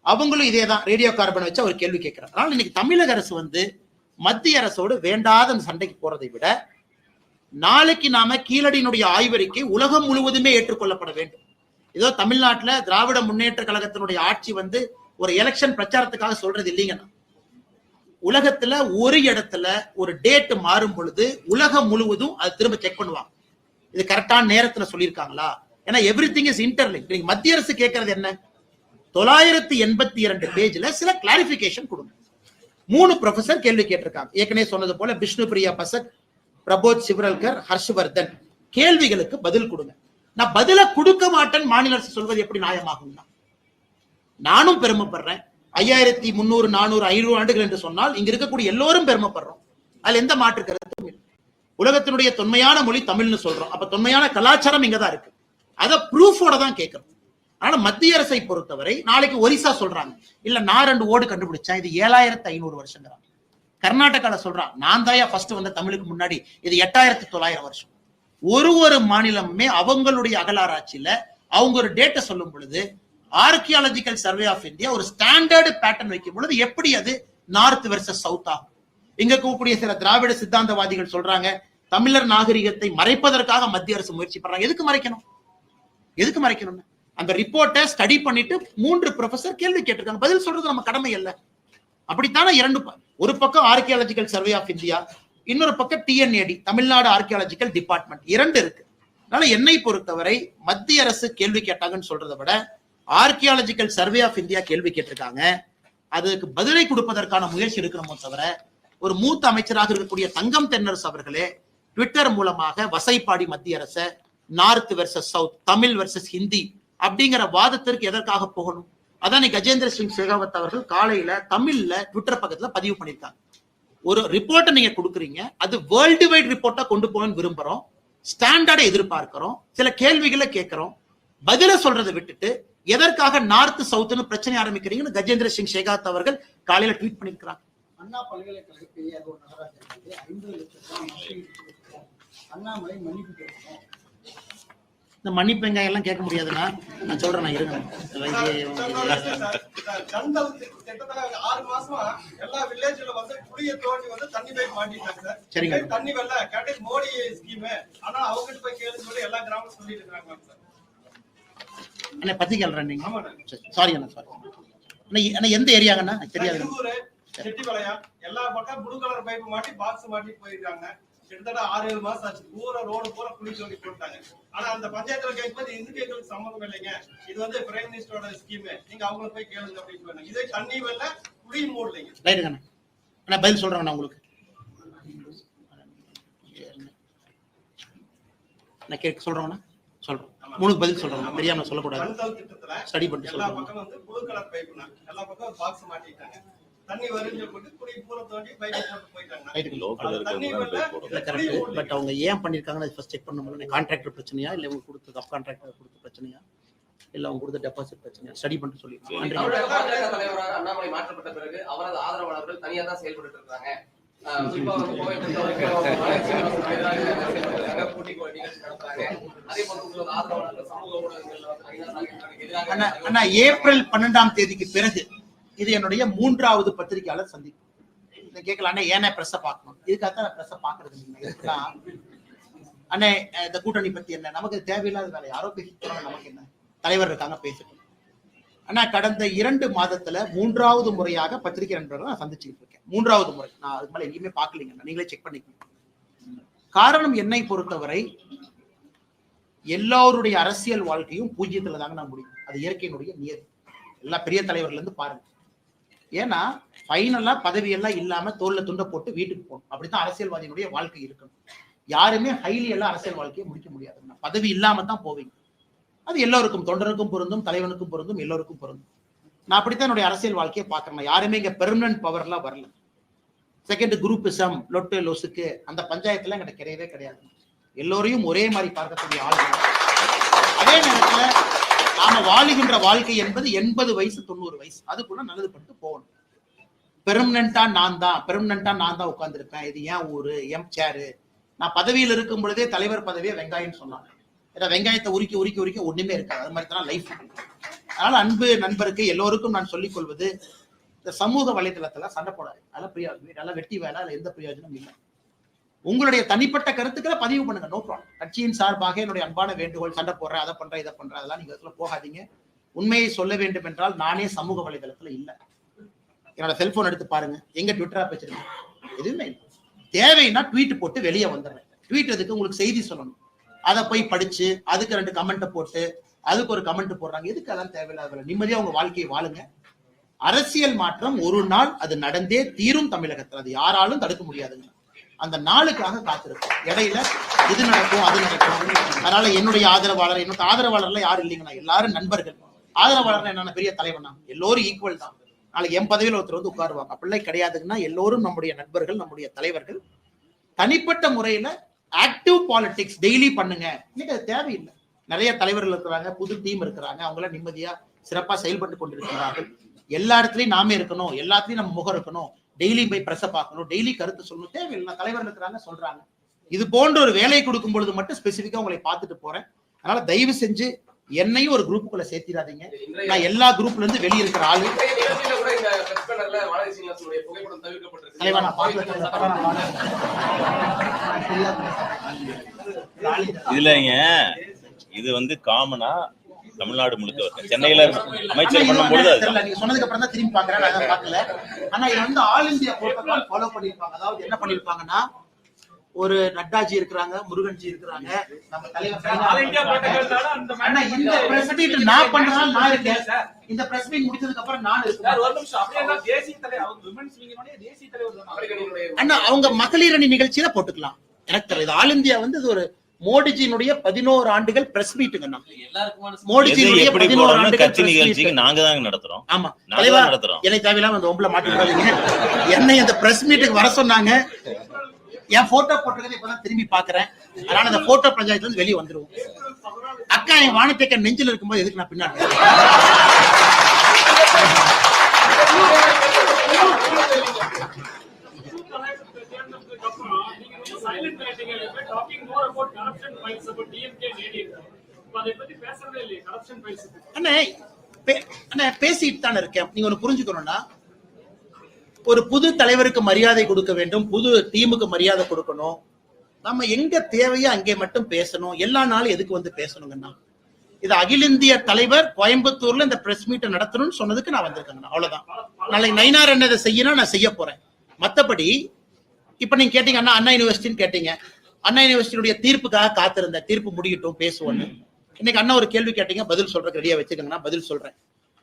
அவங்களும் இதே தான் ரேடியோ கார்பன் வச்சு அவர் கேள்வி கேட்கிறார். அதனால இன்னைக்கு தமிழக அரசு வந்து மத்திய அரசோடு வேண்டாத சண்டைக்கு போறதை விட, நாளைக்கு நாம கீழடியினுடைய ஆய்வறிக்கை உலகம் முழுவதுமே ஏற்றுக்கொள்ளப்பட வேண்டும். ஏதோ தமிழ்நாட்டுல திராவிட முன்னேற்ற கழகத்தினுடைய ஆட்சி வந்து ஒரு எலெக்ஷன் பிரச்சாரத்துக்காக சொல்றது இல்லைங்கன்னா, உலகத்துல ஒரு இடத்துல ஒரு டேட் மாறும் பொழுது உலகம் முழுவதும் அது திரும்ப செக் பண்ணுவாங்க, இது கரெக்டான நேரத்துல சொல்லியிருக்காங்களா. ஏன்னா எவ்ரிதிங் இஸ் இன்டர்லிங்க். மத்திய அரசு கேட்கறது என்ன, 982 பேஜ்ல சில கிளாரிபிகேஷன் கொடுங்க. 3 ப்ரொஃபசர் கேள்வி கேட்டிருக்காங்க. ஏற்கனவே சொன்னது போல விஷ்ணு பிரியா பசக், பிரபோத் சிவரல்கர், ஹர்ஷவர்தன் கேள்விகளுக்கு பதில் கொடுங்க. நான் பதில கொடுக்க மாட்டேன் மாநில அரசு சொல்வது எப்படி நியாயமாகும்? நானும் பெருமைப்படுறேன். 5300, 400, 500 ஆண்டுகள் என்று சொன்னால் இங்க இருக்கக்கூடிய எல்லோரும் பெருமைப்படுறோம். அதுல எந்த மாற்று கருத்தும் இல்லை. உலகத்தினுடைய தொன்மையான மொழி தமிழ்னு சொல்றோம். அப்ப தொன்மையான கலாச்சாரம் இங்கதான் இருக்கு. அதை ப்ரூஃபோட தான் கேட்கறோம். ஆனா மத்திய அரசை பொறுத்தவரை நாளைக்கு ஒரிசா சொல்றாங்க, இல்ல நான் 2 ஓடு கண்டுபிடிச்சேன், இது 7500 வருஷங்கிறாங்க. கர்நாடகால சொல்றான், நான் தாயா ஃபர்ஸ்ட் வந்த தமிழுக்கு முன்னாடி, இது 8900 வருஷம். ஒரு மாநிலமுமே அவங்களுடைய அகலாராய்ச்சியில அவங்க ஒரு டேட்டை சொல்லும் பொழுது, ஆர்கியாலஜிக்கல் சர்வே ஆஃப் இந்தியா ஒரு ஸ்டாண்டர்டு பேட்டர்ன் வைக்கும் பொழுது எப்படி அது நார்த் வெர்சஸ் சவுத் ஆகும்? இங்க கூடிய சில திராவிட சித்தாந்தவாதிகள் சொல்றாங்க, தமிழர் நாகரிகத்தை மறைப்பதற்காக மத்திய அரசு முயற்சி பண்றாங்க. எதுக்கு மறைக்கணும்? எதுக்கு மறைக்கணும்? அந்த ரிப்போர்ட்டை ஸ்டடி பண்ணிட்டு 3 ப்ரொஃபசர் கேள்வி கேட்டிருக்காங்க, பதில் சொல்றது நம்ம கடமை இல்ல. அப்படித்தானே ஒரு பக்கம் ஆர்கியாலஜிக்கல் சர்வே ஆஃப் இந்தியா, இன்னொரு பக்கம் TNAD, தமிழ்நாடு ஆர்கியாலஜிக்கல் டிபார்ட்மெண்ட், 2 இருக்கு. அதனால என்னை பொறுத்தவரை மத்திய அரசு கேள்வி கேட்டாங்கன்னு சொல்றதை விட ஆர்கியாலஜிக்கல் சர்வே ஆஃப் இந்தியா கேள்வி கேட்டிருக்காங்க, அதுக்கு பதிலை கொடுப்பதற்கான முயற்சி இருக்கணுமோ தவிர, ஒரு மூத்த அமைச்சராக இருக்கக்கூடிய தங்கம் தென்னரசு அவர்களே ட்விட்டர் மூலமாக வசைப்பாடி மத்திய அரசு north versus south, Tamil versus Hindi அப்படிங்கிற வாதத்திற்கு எதற்காக போகணும்? அதான் கஜேந்திர சிங் ஷெகாவத் அவர்கள் காலையில தமிழ்ல ட்விட்டர் பக்கத்துல பதிவு பண்ணியிருக்காங்க. ஒரு ரிப்போர்ட்டை நீங்க கொடுக்குறீங்க, அது வேர்ல்டு வைட் ரிப்போர்ட்டா கொண்டு போகணும்னு விரும்புறோம், ஸ்டாண்டர்டை எதிர்பார்க்கிறோம், சில கேள்விகளை கேட்கிறோம், பதில சொல்றதை விட்டுட்டு எதற்காக நார்த் சவுத்னு பிரச்சனை ஆரம்பிக்கிறீங்கன்னு கஜேந்திர சிங் ஷெகாவத் அவர்கள் காலையில ட்வீட் பண்ணிருக்கிறாங்க. அண்ணா பல்கலைக்கழகத்தை நகராட்சி 50 லட்சம் அண்ணாமலை மன்னிப்பு கேட்கணும். இந்த மன்னிப்பு வெங்காயம் எல்லாம் கேட்க முடியாதுன்னா நான் சொல்றேன், நான் இருங்க.6 மாசமா எல்லா வில்லேஜ்ல வந்து குடிய தோண்டி வந்து தண்ணி பைப் மாட்டிட்டாங்க சார். சரிங்க. தண்ணி வெள்ள கேட்டது மோடி ஸ்கீம், ஆனா அவங்க போய் கேளுன்னு சொல்லி எல்லா கிராமம் சொல்லிட்டு இருக்காங்க சார். அண்ணா பத்தி கேள்றேன் நீங்க. சாரி அண்ணா, சாரி அண்ணா. எந்த ஏரியாங்கண்ணா தெரியாது? செட்டிபாளையம் எல்லா பக்கம் ப்ளூ கலர் பைப் மாட்டி பாக்ஸ் மாட்டி போயிருக்காங்க. கிட்டத்தட்ட 6-7 மாசம் ஆச்சு. பூரா ரோடு பூரா குழி தோண்டி போட்டாங்க. ஆனா அந்த பஞ்சாயத்துல கேட்கும்போது இதுக்கு எங்களுக்கு சம்மந்தம் இல்லைங்க, இது வந்து பிரைம் மினிஸ்டரோட ஸ்கீம், நீங்க அவங்கள போய் கேளுங்க அப்படின்னு சொன்னாங்க. இதே தண்ணி வெள்ள குழி மூடலைங்க. ரைட்டுங்க அண்ணா, பதில் சொல்றேன் உங்களுக்கு. நான் கேட்க சொல்றேன்னா சொல்றேன், 3 பதில் சொல்றேன், தெரியாம சொல்லக்கூடாது. திட்டத்துல ஸ்டடி பண்ணி எல்லா சொல்றேன். பக்கம் வந்து ப்ளூ கலர் பைப்னா எல்லா பக்கம் பாக்ஸ் மாட்டிட்டாங்க. தண்ணி வருஞ்சு போட்டு குடி பூரா தோண்டி பைப் போட்டு போயிட்டாங்க. தண்ணி வெள்ள கரெக்ட். பட் அவங்க ஏன் பண்ணிருக்காங்கன்னு ஃபர்ஸ்ட் செக் பண்ணணும். கான்ட்ராக்டர் பிரச்சனையா, இல்ல இவங்க கொடுத்த சப் கான்ட்ராக்டர் கொடுத்த பிரச்சனையா, இல்ல அவங்க கொடுத்த டெபாசிட் பிரச்சனையா, ஸ்டடி பண்ணிட்டு சொல்லிருக்காங்க. தமிழக பாஜக தலைவராக அண்ணாமலை மாற்றப்பட்ட பிறகு அவரது ஆதரவாளர்கள் தனியா தான் செயல்பட்டு இருக்காங்க. குறிப்பா வந்து கோவை போட்டி நிகழ்ச்சி நடத்துறாங்க. அதே போல உங்களோட ஆதரவாளர்கள் சமூக ஊடகங்கள்ல வந்து அண்ணா ஏப்ரல் 12ஆம் தேதிக்கு பிறகு இது என்னுடைய 3வது பத்திரிகையாளர் சந்திப்பு. இதை கேட்கலாம், ஏன்னா பிரஸ்ஸை பார்க்கணும், இதுக்காக பிரஸ்ஸை பாக்குறது இல்லைன்னா அண்ணே இந்த கூட்டணி பத்தி என்ன, நமக்கு தேவையில்லாத வேலை, யாரோ பேசிட்டு நமக்கு என்ன, தலைவர் இருக்காங்க பேசிட்டு. ஆனா கடந்த 2 மாதத்துல 3வது முறையாக பத்திரிகை நண்பர்களை நான் சந்திச்சுக்கிட்டு இருக்கேன். 3வது முறை. நான் அதுக்கு மேல எங்கேயுமே பார்க்கலீங்க, நீங்களே செக் பண்ணிக்கோங்க. காரணம் என்னை பொறுத்தவரை எல்லாருடைய அரசியல் வாழ்க்கையும் பூஜ்ஜியத்துல தாங்க நான் முடியும். அது இயற்கையினுடைய நியதி. எல்லா பெரிய தலைவர்ல இருந்து பாருங்க. ஏன்னா ஃபைனலா பதவியெல்லாம் இல்லாம தோல்ல துண்டை போட்டு வீட்டுக்கு போகணும். அப்படித்தான் அரசியல்வாதியினுடைய வாழ்க்கை இருக்கணும். யாருமே ஹைலி எல்லாம் அரசியல் வாழ்க்கையை முடிக்க முடியாது. பதவி இல்லாம தான் போவீங்க. அது எல்லோருக்கும், தொண்டனுக்கும் பொருந்தும், தலைவனுக்கும் பொருந்தும், எல்லோருக்கும் பொருந்தும். நான் அப்படித்தான் என்னுடைய அரசியல் வாழ்க்கையை பார்க்கறேன். யாருமே இங்க பெர்மனன்ட் பவர்லாம் வரல. செகண்ட் குரூப்பிசம், லொட்டு லொசுக்கு அந்த பஞ்சாயத்துல எங்கிட்ட கிடையவே கிடையாது. எல்லோரையும் ஒரே மாதிரி பார்க்கக்கூடிய ஆளுங்க. அதே நேரத்துல நாம வாழுகின்ற வாழ்க்கை என்பது 80 வயசு 90 வயசு அதுக்குள்ள நல்லது பண்ணிட்டு போகணும். பெர்மனண்டா நான் தான் உட்கார்ந்துருப்பேன், இது ஏன் ஊரு, எம் சேரு. நான் பதவியில் இருக்கும் பொழுதே தலைவர் பதவியை வெங்காயம் சொன்னாங்க. ஏன்னா வெங்காயத்தை உரிக்க உரிக்க உரிக்க ஒண்ணுமே இருக்காது. அது மாதிரி தான் லைஃப். அதனால அன்பு நண்பருக்கு எல்லோருக்கும் நான் சொல்லிக் கொள்வது, இந்த சமூக வலைதளத்துல சண்டை போடாது. அதெல்லாம் பிரயோஜனம், அதெல்லாம் வெட்டி வேலை, அதுல எந்த பிரயோஜனமும் இல்லை. உங்களுடைய தனிப்பட்ட கருத்துக்களை பதிவு பண்ணுங்க, நோ ப்ராப்ளம். கட்சியின் சார்பாக என்னுடைய அன்பான வேண்டுகோள், சண்டை போடுறேன், அதை பண்றேன், இதை பண்றேன், அதெல்லாம் நீங்க அதுல போகாதீங்க. உண்மையை சொல்ல வேண்டும் என்றால் நானே சமூக வலைதளத்துல இல்லை. என்னோட செல்போன் எடுத்து பாருங்க, எங்க ட்விட்டரா வச்சிருக்கேன், எதுவுமே இல்லை. தேவைன்னா ட்வீட் போட்டு வெளியே வந்துடுறேன். ட்வீட் எதுக்கு? உங்களுக்கு செய்தி சொல்லணும். அதை போய் படிச்சு அதுக்கு 2 கமெண்ட் போட்டு அதுக்கு ஒரு கமெண்ட் போடுறாங்க. எதுக்கு? அதெல்லாம் தேவையில்லாத. நிம்மதியா உங்க வாழ்க்கையை வாழுங்க. அரசியல் மாற்றம் ஒரு நாள் அது நடந்தே தீரும் தமிழகத்தில். அது யாராலும் தடுக்க முடியாதுங்க. அந்த நாளுக்காக காத்திருக்கும். இடையில இது நடக்கும், அது நடக்கும். அதனால என்னுடைய ஆதரவாளர், என்னோட ஆதரவாளர்ல யாரும் இல்லைங்கண்ணா, எல்லாரும் நண்பர்கள். ஆதரவாளர் என்னன்னா பெரிய தலைவனா, எல்லோரும் ஈக்குவல் தான். நாளைக்கு என் பதவியில் ஒருத்தர் வந்து உட்காருவாங்க, அப்படிள்ளை கிடையாதுங்கன்னா எல்லோரும் நம்முடைய நண்பர்கள், நம்முடைய தலைவர்கள். தனிப்பட்ட முறையில ஆக்டிவ் பாலிடிக்ஸ் டெய்லி பண்ணுங்க. இன்னைக்கு அது தேவையில்லை. நிறைய தலைவர்கள் இருக்கிறாங்க, புது டீம் இருக்கிறாங்க, அவங்கள நிம்மதியா சிறப்பா செயல்பட்டு கொண்டிருக்கிறார்கள். எல்லா இடத்துலயும் நாமே இருக்கணும், எல்லாத்துலயும் நம்ம முகம் இருக்கணும், டெய்லி போய் பிரஸ பார்க்கணும், டெய்லி கருத்து சொல்லணும், தேவையில்லை. தலைவர் இருக்கிறாங்க, சொல்றாங்க. இது போன்ற ஒரு வேலையை கொடுக்கும் பொழுது மட்டும் ஸ்பெசிபிக்கா உங்களை பார்த்துட்டு போறேன். அதனால தயவு செஞ்சு என்னையும் ஒரு குரூப்புக்குள்ள சேர்த்திடாதீங்க. நான் எல்லா குரூப்ல இருந்து வெளியே இருக்கிற ஆளு. இல்லைங்க, இது வந்து காமனா தமிழ்நாடு முழுக்க சென்னையில அமைச்சர் பண்ணும்போது நீங்க சொன்னதுக்கு அப்புறம் தான் திரும்பி பாக்குறேன், நான் பார்க்கல. ஆனா இது வந்து ஆல் இந்தியா புரோட்டோகால் ஃபாலோ பண்ணிருப்பாங்க. அதாவது என்ன பண்ணிருப்பாங்கன்னா, ஒரு நட்டாஜி இருக்கிறாங்க, முருகன்ஜி இருக்கிறாங்க, நம்ம தலைவர். ஆனா இந்த பிரஸ் மீட் நான் பண்றதால நான் இருக்கேன். இந்த பிரஸ் மீட் முடிச்சதுக்கு அப்புறம் நான் இருக்கேன். அண்ணா அவங்க மகளிர் அணி நிகழ்ச்சியில போட்டுக்கலாம். எனக்கு தெரியும் ஆல் இந்தியா வந்து இது ஒரு மோடிஜியினுடைய 11 ஆண்டுகள் பிரஸ் மீட்டுங்க. மோடிஜியினுடைய 11 ஆண்டுகள் கட்சி நிகழ்ச்சிக்கு நாங்க தான் நடத்துறோம். ஆமா தலைவா, என்னை தேவையில்லாம அந்த ஒம்பல மாட்டிருக்காங்க. என்னை அந்த பிரஸ் மீட்டுக்கு வர சொன்னாங்க. என் போட்டோ போட்டிருக்கதை இப்பதான் திரும்பி பாக்குறேன். அதனால அந்த போட்டோ பஞ்சாயத்துல இருந்து வெளியே வந்துருவோம். அக்கா என் வானத்தேக்க நெஞ்சில் இருக்கும்போது எதுக்கு நான் பின்னாடி? பேசிட்டு தான் இருக்கேன். நீங்க ஒண்ணு புரிஞ்சுக்கணும்னா, ஒரு புது தலைவருக்கு மரியாதை கொடுக்க வேண்டும், புது டீமுக்கு மரியாதை கொடுக்கணும். நம்ம எங்க தேவையோ அங்கே மட்டும் பேசணும். எல்லா நாளும் எதுக்கு வந்து பேசணுங்கன்னா, இது அகில இந்திய தலைவர் கோயம்புத்தூர்ல இந்த பிரஸ் மீட்டை நடத்தணும்னு சொன்னதுக்கு நான் வந்திருக்கேங்க. அவ்வளவுதான். நாளைக்கு நயினார் என்ன செய்யணும், நான் செய்ய போறேன். மத்தபடி இப்ப நீங்க கேட்டீங்க அண்ணா யூனிவர்சிட்டின்னு கேட்டீங்க. அண்ணா யூனிவர்சிட்டியுடைய தீர்ப்புக்காக காத்திருந்த, தீர்ப்பு முடியட்டும் பேசுவோன்னு. இன்னைக்கு அண்ணா ஒரு கேள்வி கேட்டீங்க, பதில் சொல்றேன், ரெடியா வச்சுக்கோங்கன்னா பதில் சொல்றேன்.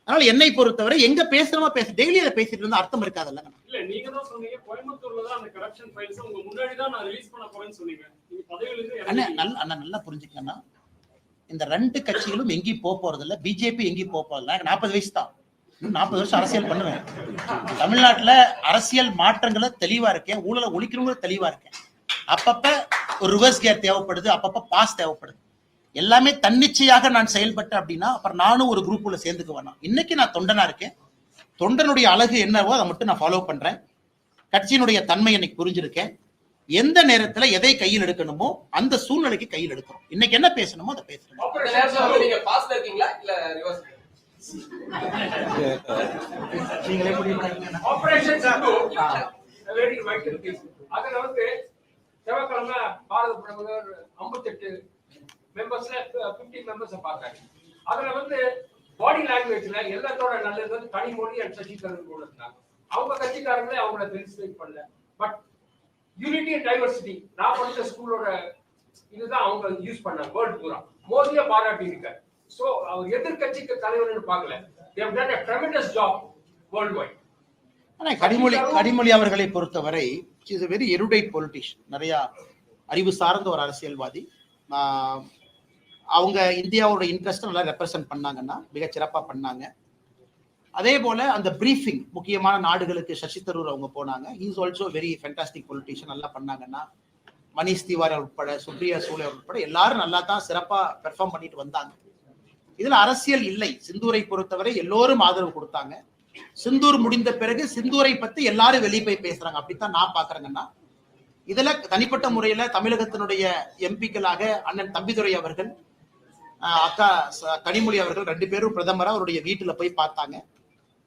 அதனால என்னை பொறுத்தவரை எங்க பேசுறோமா டெய்லி அதை பேசிட்டு இருந்தா அர்த்தம் இருக்காதுல்ல. இல்ல நீங்க தான் சொன்னீங்க கோயம்புத்தூர்ல தான் அந்த கரப்ஷன் ஃபைல்ஸ் உங்க முன்னாடி தான் நான் ரிலீஸ் பண்ண போறேன்னு சொன்னீங்க. நீங்க பதவியில இருந்து நல்லா புரிஞ்சுக்கன்னா, இந்த 2 கட்சிகளும் எங்கேயும் போறது இல்ல. பிஜேபி எங்கேயும் போறது இல்ல. 40 வயசு தான், 40 வருஷம் அரசியல் பண்ணுவேன். தமிழ்நாட்டுல அரசியல் மாற்றங்களை தெளிவா இருக்கேன், ஊழலை ஒழிக்கிறவங்க தெளிவா இருக்கேன். அப்பப்ப ஒரு ரிவர்ஸ் கியர் தேவைப்படுது, அப்பப்ப பாஸ் தேவைப்படுது. எல்லாமே தன்னிச்சையாக நான் செயல்பட்டேன் அப்படின்னா அப்புறம் நானும் ஒரு குரூப்புல சேர்ந்துக்க வேணாம். இன்னைக்கு நான் தொண்டனா இருக்கேன். தொண்டனுடைய அழகு என்னவோ அதை மட்டும் நான் ஃபாலோ பண்றேன். கட்சியினுடைய தன்மை எனக்கு புரிஞ்சிருக்கேன். எந்த நேரத்துல எதை கையில் எடுக்கணுமோ அந்த சூழ்நிலைக்கு கையில் எடுக்கணும். இன்னைக்கு என்ன பேசணுமோ அதை பேசணும். நீங்களே முடிவு பண்ணிக்கங்க. அதுல வந்து செவ்வாய்க்கிழமை பாரத பிரதமர் 58 மெம்பர்ஸ்ல 50 மெம்பர்ஸ் பார்த்தாங்க. அதுல வந்து பாடி லாங்குவேஜ்ல எல்லாத்தோட நல்லது வந்து கனிமொழி அண்ட் சசிகலன் கூட இருந்தாங்க. அவங்க கட்சிக்காரங்களே அவங்கள ஃபெலிசிட்டேட் பண்ணல. பட் யூனிட்டி அண்ட் டைவர்சிட்டி நான் படிச்ச ஸ்கூலோட இதுதான் அவங்க யூஸ் பண்ணாங்க வேர்ல்ட் பூரா. மோதியை பாராட்டி இருக்காரு. சோ அவர் எதிர்கட்சிக்கு தலைவர்னு பார்க்கல. they have done a tremendous job worldwide. ஆனா கனிமொழி அவர்களை பொறுத்தவரை is a very erudite politician. நிறைய அறிவு சார்ந்த ஒரு அரசியல்வாதி. அவங்க இந்தியாவோட இன்ட்ரெஸ்ட் நல்லா ரெப்ரசென்ட் பண்ணாங்கன்னா மிகச் சிறப்பா பண்ணாங்க. அதே போல அந்த பிரீஃபிங் முக்கியமான நாடுகளுக்கு சசி தரூர் அவங்க போனாங்க. Is also very fantastic politician. நல்லா பண்ணாங்கன்னா மணிஷ் திவாரி உட்பட சுப்ரியா சூலே உட்பட எல்லாரும் நல்லா தான் சிறப்பா பெர்ஃபார்ம் பண்ணிட்டு வந்தாங்க. இதுல அரசியல் இல்லை. சிந்தூரை பொறுத்தவரை எல்லோரும் ஆதரவு கொடுத்தாங்க. சிந்தூர் முடிந்த பிறகு சிந்தூரை பத்தி எல்லாரும் வெளியே போய் பேசுறாங்க. அப்படித்தான் நான் பாக்குறேங்கன்னா இதுல தனிப்பட்ட முறையில தமிழகத்தினுடைய எம்பிக்களாக அண்ணன் தம்பிதுரை அவர்கள், அக்கா கனிமொழி அவர்கள் 2 பேரும் பிரதமரா அவருடைய வீட்டுல போய் பார்த்தாங்க.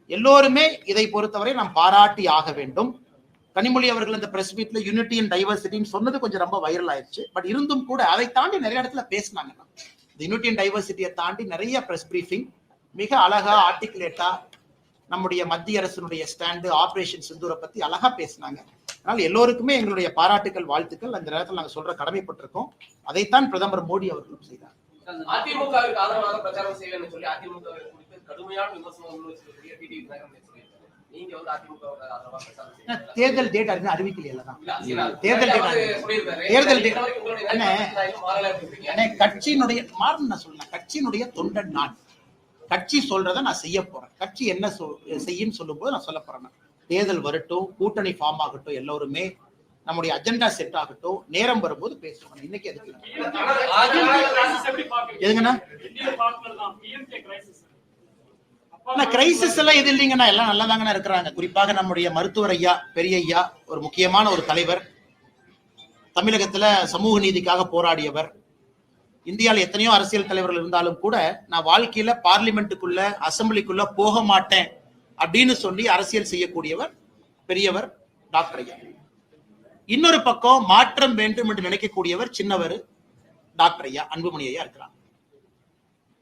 எல்லோருமே இதை பொறுத்தவரை நாம் பாராட்டி ஆக வேண்டும். கனிமொழி அவர்கள் இந்த பிரஸ் மீட்ல யூனிட்டி அண்ட் டைவர்சிட்டின்னு சொன்னது கொஞ்சம் ரொம்ப வைரல் ஆயிடுச்சு. பட் இருந்தும் கூட அதை தாண்டி நிறைய இடத்துல பேசினாங்க. இந்த யூனிட்டி அண்ட் டைவர்சிட்டியை தாண்டி நிறைய பிரஸ் பிரீஃபிங் மிக அழகா ஆர்டிகுலேட்டா நம்முடைய மத்திய அரசினுடைய ஸ்டாண்டு ஆபரேஷன் சிந்தூரை பத்தி அழகா பேசினாங்க. அதனால எல்லோருக்குமே எங்களுடைய பாராட்டுகள், வாழ்த்துக்கள் அந்த நேரத்தில் நாங்கள் சொல்ற கடமைப்பட்டிருக்கோம். அதைத்தான் பிரதமர் மோடி அவர்களும் செய்தார். அதிமுகவிற்கு ஆதரவாக பிரச்சாரம் செய்வேன்னு சொல்லி அதிமுக குறித்து கடுமையான விமர்சனம் நீங்க வந்து அதிமுக தேர்தல் டேட் அறிவிக்கலையில தான் தேர்தல் கட்சியினுடைய மாறுன்னு நான் சொல்லலாம். கட்சியினுடைய தொண்டன் நான். கட்சி சொல்றதை நான் செய்ய போறேன். கட்சி என்ன செய்யும் சொல்லும் போது நான் சொல்ல போறேன். தேர்தல் வரட்டும், கூட்டணி ஃபார்ம் ஆகட்டும், எல்லோருமே நம்முடைய அஜெண்டா செட் ஆகட்டும், நேரம் வரும்போது பேசுவாங்க. இன்னைக்கு எதுங்கண்ணா கிரைசிஸ் எல்லாம் எது இல்லைங்கண்ணா, எல்லாம் நல்லா தாங்கண்ணா இருக்கிறாங்க. குறிப்பாக நம்முடைய மருத்துவர் ஐயா, பெரிய ஐயா ஒரு முக்கியமான ஒரு தலைவர். தமிழகத்துல சமூக நீதிக்காக போராடியவர். இந்தியாவில் எத்தனையோ அரசியல் தலைவர்கள் இருந்தாலும் கூட நான் வாழ்க்கையில பார்லிமெண்ட்டுக்குள்ள அசம்பிளிக்குள்ள போக மாட்டேன் அப்படின்னு சொல்லி அரசியல் செய்யக்கூடியவர் பெரியவர் டாக்டர் ஐயா. இன்னொரு பக்கம் மாற்றம் வேண்டும் என்று நினைக்கக்கூடியவர் சின்னவர் டாக்டர் ஐயா அன்புமணி ஐயா இருக்கிறாங்க.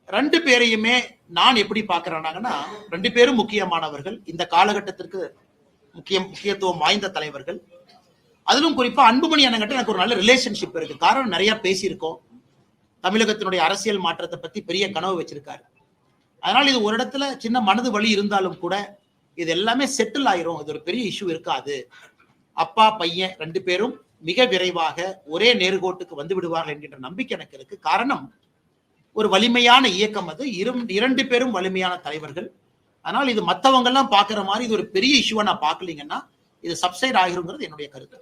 2 பேரையுமே நான் எப்படி பாக்குறேன்னாங்கன்னா 2 பேரும் முக்கியமானவர்கள். இந்த காலகட்டத்திற்கு முக்கியத்துவம் வாய்ந்த தலைவர்கள். அதிலும் குறிப்பா அன்புமணி அண்ணங்கிட்ட எனக்கு ஒரு நல்ல ரிலேஷன்ஷிப் இருக்கு. காரணம் நிறைய பேசியிருக்கோம். தமிழகத்தினுடைய அரசியல் மாற்றத்தை பத்தி பெரிய கனவு வச்சிருக்காரு. அதனால இது ஒரு இடத்துல சின்ன மனது வலி இருந்தாலும் கூட இது எல்லாமே செட்டில் ஆயிரும். இது ஒரு பெரிய இஷ்யூ இருக்காது. அப்பா பையன் 2 பேரும் மிக விரைவாக ஒரே நேர்கோட்டுக்கு வந்து விடுவார்கள் என்கின்ற நம்பிக்கை எனக்கு இருக்கு. காரணம் ஒரு வலிமையான இயக்கம். அது 2 பேரும் வலிமையான தலைவர்கள். அதனால இது மத்தவங்க எல்லாம் பாக்குற மாதிரி இது ஒரு பெரிய இஷ்யூவா நான் பாக்கலீங்கன்னா இது சப்சைட் ஆகிருங்கிறது என்னுடைய கருத்து.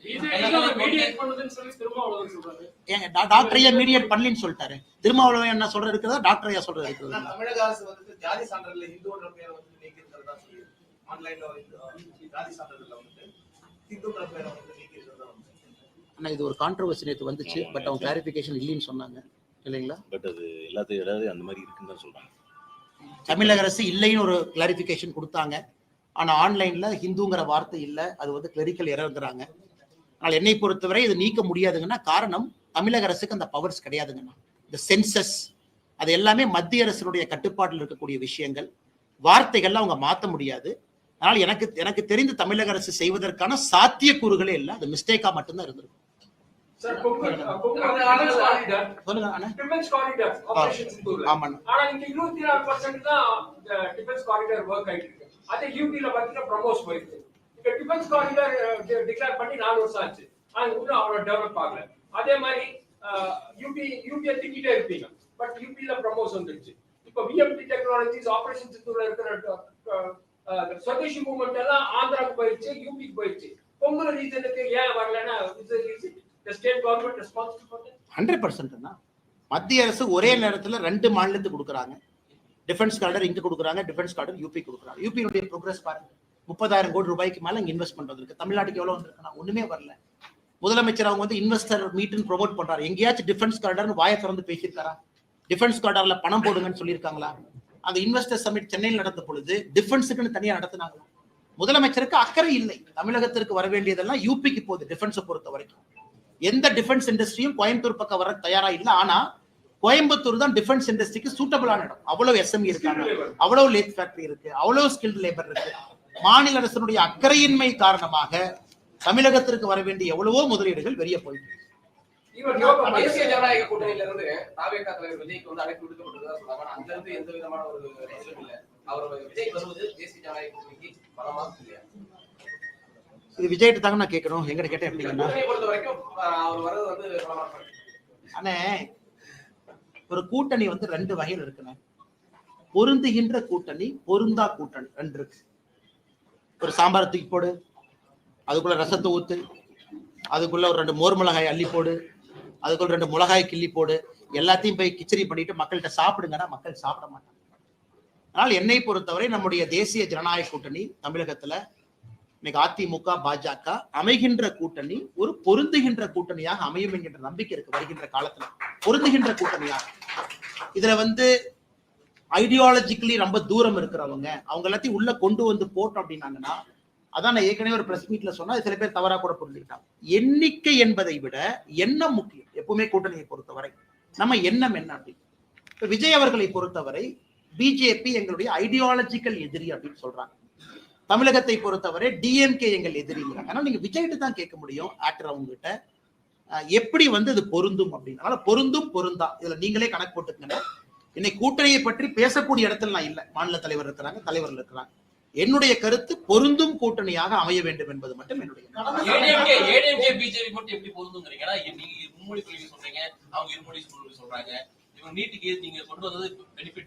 டாக்டர் ஐயா மீடியேட் பண்ணலன்னு சொல்லிட்டாரு. திருமாவளவன் என்ன சொல்றது இருக்கிறதா, டாக்டர் ஐயா சொல்றது இருக்கிறதா? தமிழக அரசு வந்து ஜாதி சான்றிதழ்ல இந்துன்ற பேரை வந்து நீக்கி இருக்கிறதா சொல்லி ஆன்லைன்ல ஜாதி சான்றிதழ்ல வந்து இந்துன்ற பேரை வந்து நீக்கி இருக்கிறதா. ஆனா இது ஒரு கான்ட்ரோவர்சி நேத்து வந்துச்சு. பட் அவங்க கிளாரிஃபிகேஷன் இல்லைன்னு சொன்னாங்க இல்லைங்களா? பட் அது எல்லாத்தையும் ஏதாவது அந்த மாதிரி இருக்குன்னு தான் சொல்றாங்க. தமிழக அரசு இல்லைன்னு ஒரு கிளாரிஃபிகேஷன் கொடுத்தாங்க. ஆனா ஆன்லைன்ல ஹிந்துங்கிற வார்த்தை இல்லை. அது வந்து கிளரிக்கல் எரர்ங்கிறாங்க. ஆனால் என்னை பொறுத்தவரை இது நீக்க முடியாதுங்கன்னா காரணம் தமிழக அரசுக்கு அந்த பவர்ஸ் கிடையாதுங்கண்ணா. இந்த சென்சஸ் அது எல்லாமே மத்திய அரசினுடைய கட்டுப்பாட்டில் இருக்கக்கூடிய விஷயங்கள். வார்த்தைகள்லாம் அவங்க மாற்ற முடியாது. அதனால எனக்கு தெரிந்து தமிழக அரசு செய்வதற்கான சாத்தியக்கூறுகளே இல்லை. அது மிஸ்டேக்கா மட்டும்தான் இருந்திருக்கும். அதே யூபில பாத்தீங்கன்னா ப்ரமோஸ் போயிருக்கு. இப்ப டிஃபென்ஸ் காரிடார் டிக்ளேர் பண்ணி 4 வருஷம் ஆச்சு. அது இன்னும் அவ்வளவு டெவலப் ஆகல. அதே மாதிரி யூபியை திக்கிட்டே இருப்பீங்க. பட் யூபில ப்ரமோஸ் வந்துருச்சு. இப்ப விஎம்டி டெக்னாலஜிஸ் ஆபரேஷன் சித்தூர்ல இருக்கிற ஸ்வதேசி மூவ்மெண்ட் எல்லாம் ஆந்திராக்கு போயிடுச்சு, யூபிக்கு போயிடுச்சு. பொங்கல் ரீசனுக்கு ஏன் வரலன்னா state government responsible for that 100%. மத்திய அரசு ஒரே நேரத்துல 2 மாநிலத்துக்கு கொடுக்குறாங்க. டிஃபென்ஸ் கார்டர் இங்க கொடுக்குறாங்க, டிஃபென்ஸ் கார்டர் யூபி கொடுக்குறாங்க. யூபியினுடைய ப்ரோக்ரஸ் பாருங்க. 30,000 கோடி ரூபாய்க்கு மேல இங்க இன்வெஸ்ட்மெண்ட் வந்திருக்கு. தமிழ்நாட்டுக்கு எவ்வளவு வந்திருக்குன்னா ஒண்ணுமே வரல. முதலமைச்சர் அவங்க வந்து இன்வெஸ்டர் மீட்னு ப்ரோமோட் பண்றாரு. எங்கேயாச்சும் டிஃபென்ஸ் கார்டர்னு வாயை திறந்து பேசியிருக்காரா? டிஃபென்ஸ் கார்டர்ல பணம் போடுங்கன்னு சொல்லியிருக்காங்களா? அந்த இன்வெஸ்டர் சமிட் சென்னையில் நடந்த பொழுது டிஃபென்ஸுக்குன்னு தனியா நடத்தினாங்களா? முதலமைச்சருக்கு அக்கறை இல்லை. தமிழகத்திற்கு வர வேண்டியதெல்லாம் யூபிக்கு போகுது. டிஃபென்ஸை பொறுத்த வரைக்கும் எந்த டிஃபென்ஸ் இண்டஸ்ட்ரியும் கோயம்புத்தூர் பக்கம் வர தயாரா இல்லை. ஆனா கோயம்புத்தூர் தான் டிஃபென்ஸ் இண்டஸ்ட்ரிக்கு சூட்டபிளான இடம். அவ்வளவு எஸ்எம்இ இருக்காங்க, அவ்வளவு லேத் ஃபேக்டரி இருக்கு, அவ்வளவு ஸ்கில்டு லேபர் இருக்கு. மாநில அரசினுடைய அக்கறையின்மை காரணமாக தமிழகத்திற்கு வர வேண்டிய எவ்வளவோ முதலீடுகள் வெளியே போயிட்டு. தேசிய ஜனநாயக கூட்டணியில இருந்து தாவேகா தலைவர் விஜய்க்கு வந்து அழைப்பு விடுக்கப்பட்டதா சொல்றாங்க. ஆனா அங்க இருந்து எந்த விதமான ஒரு பதிலும் இல்ல. அவர் விஜய் வருவது தேசிய ஜனநாயக கூட்டணிக்கு பலமா இல்லையா? இது விஜய்கிட்ட தாங்க நான் கேட்கணும், எங்கிட்ட கேட்டேன் எப்படிங்கன்னா. பொறுத்த வரைக்கும் அவர் வர்றது வந்து பலமா இருக்கு. ஆனா ஒரு கூட்டணி வந்து ரெண்டு வகையில் இருக்குண்ணே. பொருந்துகின்ற கூட்டணி, பொருந்தா கூட்டணி ரெண்டு இருக்கு. ஒரு சாம்பார் தூக்கி போடு, அதுக்குள்ள ரசத்தை ஊத்து, அதுக்குள்ள ஒரு 2 மோர் மிளகாய் அள்ளி போடு, அதுக்குள்ள 2 மிளகாய் கிள்ளி போடு, எல்லாத்தையும் போய் கிச்சடி பண்ணிட்டு மக்கள்கிட்ட சாப்பிடுங்கன்னா மக்கள் சாப்பிட மாட்டாங்க. ஆனால் என்னை பொறுத்தவரை நம்முடைய தேசிய ஜனநாயக கூட்டணி தமிழகத்துல இன்னைக்கு அதிமுக பாஜக அமைகின்ற கூட்டணி ஒரு பொருந்துகின்ற கூட்டணியாக அமையும் என்கின்ற நம்பிக்கை இருக்கு. வருகின்ற காலத்துல பொருந்துகின்ற கூட்டணியாக. இதுல வந்து ஐடியாலஜிக்கலி ரொம்ப தூரம் இருக்கிறவங்க அவங்க எல்லாத்தையும் உள்ள கொண்டு வந்து போட்டோம் அப்படின்னாங்கன்னா, அதான் நான் ஏற்கனவே ஒரு பிரஸ் மீட்ல சொன்னா சில பேர் தவறா கூட புரிஞ்சுக்கிட்டாங்க. எண்ணிக்கை என்பதை விட எண்ணம் முக்கியம். எப்பவுமே கூட்டணியை பொறுத்தவரை நம்ம எண்ணம் என்ன அப்படின்னு. இப்ப விஜய் அவர்களை பொறுத்தவரை பிஜேபி எங்களுடைய ஐடியாலஜிக்கல் எதிரி அப்படின்னு சொல்றாங்க. தமிழகத்தை பொறுத்தவரை டிஎம்கே எங்கள் எதிரிங்கிறாங்க. ஆனால் நீங்க விஜய்கிட்ட தான் கேட்க முடியும், ஆக்டர் அவங்க கிட்ட எப்படி வந்து இது பொருந்தும் அப்படின்னு. அதனால பொருந்தும் பொருந்தா இதுல நீங்களே கணக்கு போட்டுக்கங்க. இன்னைக்கு கூட்டணியை பற்றி பேசக்கூடிய இடத்துல நான் இல்லை. மாநில தலைவர் இருக்கிறாங்க, தலைவர்கள் இருக்கிறாங்க. என்னுடைய கருத்து பொருந்தும் கூட்டணியாக அமைய வேண்டும் என்பது மட்டும் என்னுடைய. ஏடிஎம்கே பிஜேபி மட்டும் எப்படி பொருந்துங்கிறீங்க? நீங்க இருமொழி கொள்கை சொல்றீங்க, அவங்க இருமொழி கொள்கை சொல்றாங்க.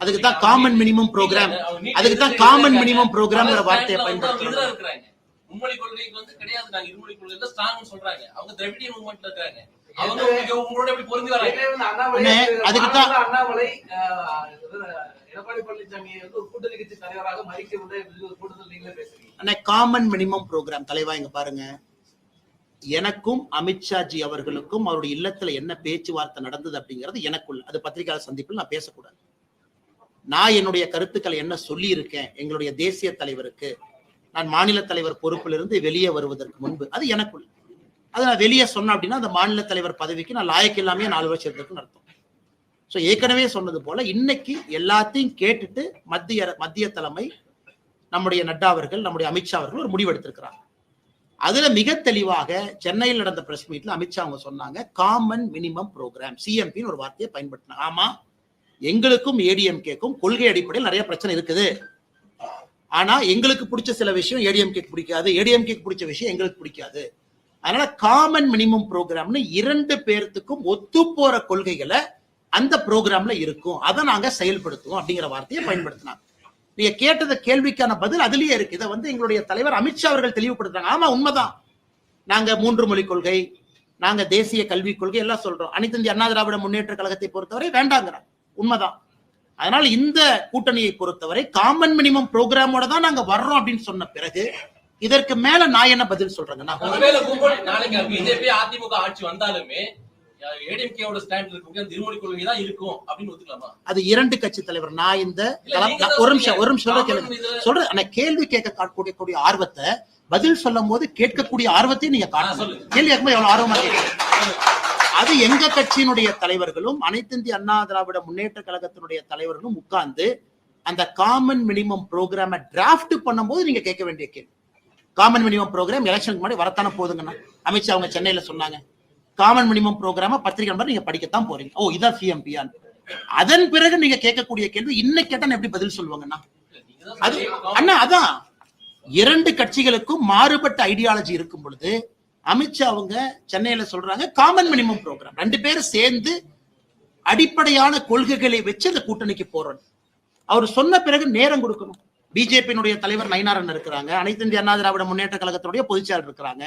அதுக்கு தான் காமன் மினிமம் ப்ரோக்ராம், அதுக்கு தான் காமன் மினிமம் ப்ரோக்ராம்ங்கிற வார்த்தையை பயன்படுத்துறாங்க. மும்மொழி கொள்கைக்கு வந்து கிடையாது, நாங்க இருமொழி கொள்கையில ஸ்ட்ராங்னு சொல்றாங்க. அவங்க திராவிடிய மூவ்மெண்ட்ல இருக்காங்க. அவங்க உங்களோட எப்படி பொருந்தி வராங்க? அதுக்கு தான் அண்ணாமலை எடப்பாடி பழனிசாமி வந்து ஒரு கூட்டணி கட்சி தலைவராக மறிக்க விட கூட்டத்தில் நீங்களே பேசுறீங்க. காமன் மினிமம் ப்ரோக்ராம் தலைவா இங்க பாருங்க, எனக்கும் அமித்ஷாஜி அவர்களுக்கும் அவருடைய இல்லத்துல என்ன பேச்சுவார்த்தை நடந்தது அப்படிங்கிறது எனக்குள்ள, அது பத்திரிகையாளர் சந்திப்பில் நான் பேசக்கூடாது. நான் என்னுடைய கருத்துக்களை என்ன சொல்லி இருக்கேன் எங்களுடைய தேசிய தலைவருக்கு, நான் மாநில தலைவர் பொறுப்பிலிருந்து வெளியே வருவதற்கு முன்பு, அது எனக்குள்ள. அதை நான் வெளியே சொன்னேன் அப்படின்னா அந்த மாநில தலைவர் பதவிக்கு நான் லாயக்கு இல்லாமே 4 வருஷம் இருக்குன்னு அர்த்தம். ஸோ ஏற்கனவே சொன்னது போல இன்னைக்கு எல்லாத்தையும் கேட்டுட்டு மத்திய தலைமை நம்முடைய நட்டா அவர்கள், நம்முடைய அமித்ஷா அவர்கள் ஒரு முடிவு எடுத்திருக்கிறாங்க. அதுல மிக தெளிவாக சென்னையில் நடந்த பிரஸ் மீட்ல அமித்ஷா அவங்க சொன்னாங்க, காமன் மினிமம் ப்ரோக்ராம் சிஎம்பின்னு ஒரு வார்த்தையை பயன்படுத்தினாங்க. ஆமா, எங்களுக்கும் ஏடிஎம்கேக்கும் கொள்கை அடிப்படையில் நிறைய பிரச்சனை இருக்குது. ஆனா எங்களுக்கு பிடிச்ச சில விஷயம் ஏடிஎம்கேக்கு பிடிக்காது, ஏடிஎம்கேக்கு பிடிச்ச விஷயம் எங்களுக்கு பிடிக்காது. அதனால காமன் மினிமம் ப்ரோக்ராம்னு 2 பேர்த்துக்கும் ஒத்து போற கொள்கைகளை அந்த ப்ரோக்ராம்ல இருக்கும், அதை நாங்க செயல்படுத்துவோம் அப்படிங்கிற வார்த்தையை பயன்படுத்தினாங்க. நீங்க கேட்டத கேள்விக்கான பதில் அதுலயே இருக்கு. இதை வந்து எங்களுடைய தலைவர் அமித்ஷா அவர்கள் தெளிவுபடுத்துறாங்க. ஆமா, உண்மைதான். நாங்க 3 மொழி கொள்கை, நாங்க தேசிய கல்விக் கொள்கை எல்லாம் சொல்றோம். அனைத்து இந்திய அண்ணா திராவிட முன்னேற்ற கழகத்தை பொறுத்தவரை வேண்டாங்கிறாங்க. உண்மைதான். அதனால இந்த கூட்டணியை பொறுத்தவரை காமன் மினிமம் ப்ரோக்ராமோட தான் நாங்க வர்றோம் அப்படின்னு சொன்ன பிறகு இதற்கு மேல நான் என்ன பதில் சொல்றேங்க? நாளைக்கு பிஜேபி அதிமுக ஆட்சி வந்தாலுமே ஏடிஎம்கேவோட ஸ்டாண்ட் இருக்கு, திருமொழி கொள்கை தான் இருக்கும் அப்படின்னு ஒத்துக்கலாமா? அது 2 கட்சி தலைவர். நான் இந்த ஒரு நிமிஷம் சொல்றேன். கேள்வி கேட்கக்கூடிய ஆர்வத்தை பதில் சொல்லும் போது கேட்கக்கூடிய ஆர்வத்தையும் நீங்க காட்டணும். கேள்வி கேட்கும்போது எவ்வளவு ஆர்வமா கேட்கணும். அது எங்க கட்சியினுடைய தலைவர்களும் அனைத்து இந்திய அண்ணா திராவிட முன்னேற்ற கழகத்தினுடைய தலைவர்களும் உட்கார்ந்து அந்த காமன் மினிமம் ப்ரோக்ராமை டிராஃப்ட் பண்ணும் போது நீங்க கேட்க வேண்டிய கேள்வி. காமன் மினிமம் ப்ரோக்ராம் எலெக்ஷனுக்கு முன்னாடி வரத்தானே போதுங்கண்ணா. அமித்ஷா அவங்க சென்னையில சொன்னாங்க, காமன் மினிமம் ப்ரோக்ராம பத்திரிகை நம்பர் நீங்க படிக்கத்தான் போறீங்க. ஓ, இதான் சிஎம்பியா? அதன் பிறகு நீங்க கேட்கக்கூடிய கேள்வி இன்னைக்கு கேட்டா எப்படி பதில் சொல்லுவாங்கன்னா? அது அண்ணா, அதான் 2 கட்சிகளுக்கும் மாறுபட்ட ஐடியாலஜி இருக்கும் பொழுது அமித்ஷா அவங்க சென்னையில சொல்றாங்க காமன் மினிமம் ப்ரோக்ராம். 2 பேரும் சேர்ந்து அடிப்படையான கொள்கைகளை வச்சு அந்த கூட்டணிக்கு போறோம். அவர் சொன்ன பிறகு நேரம் கொடுக்கணும். பிஜேபியினுடைய தலைவர் நயினாரன் இருக்கிறாங்க, அனைத்து இந்திய அண்ணா திராவிட முன்னேற்ற கழகத்தினுடைய பொதுச்செயலாளர் இருக்கிறாங்க.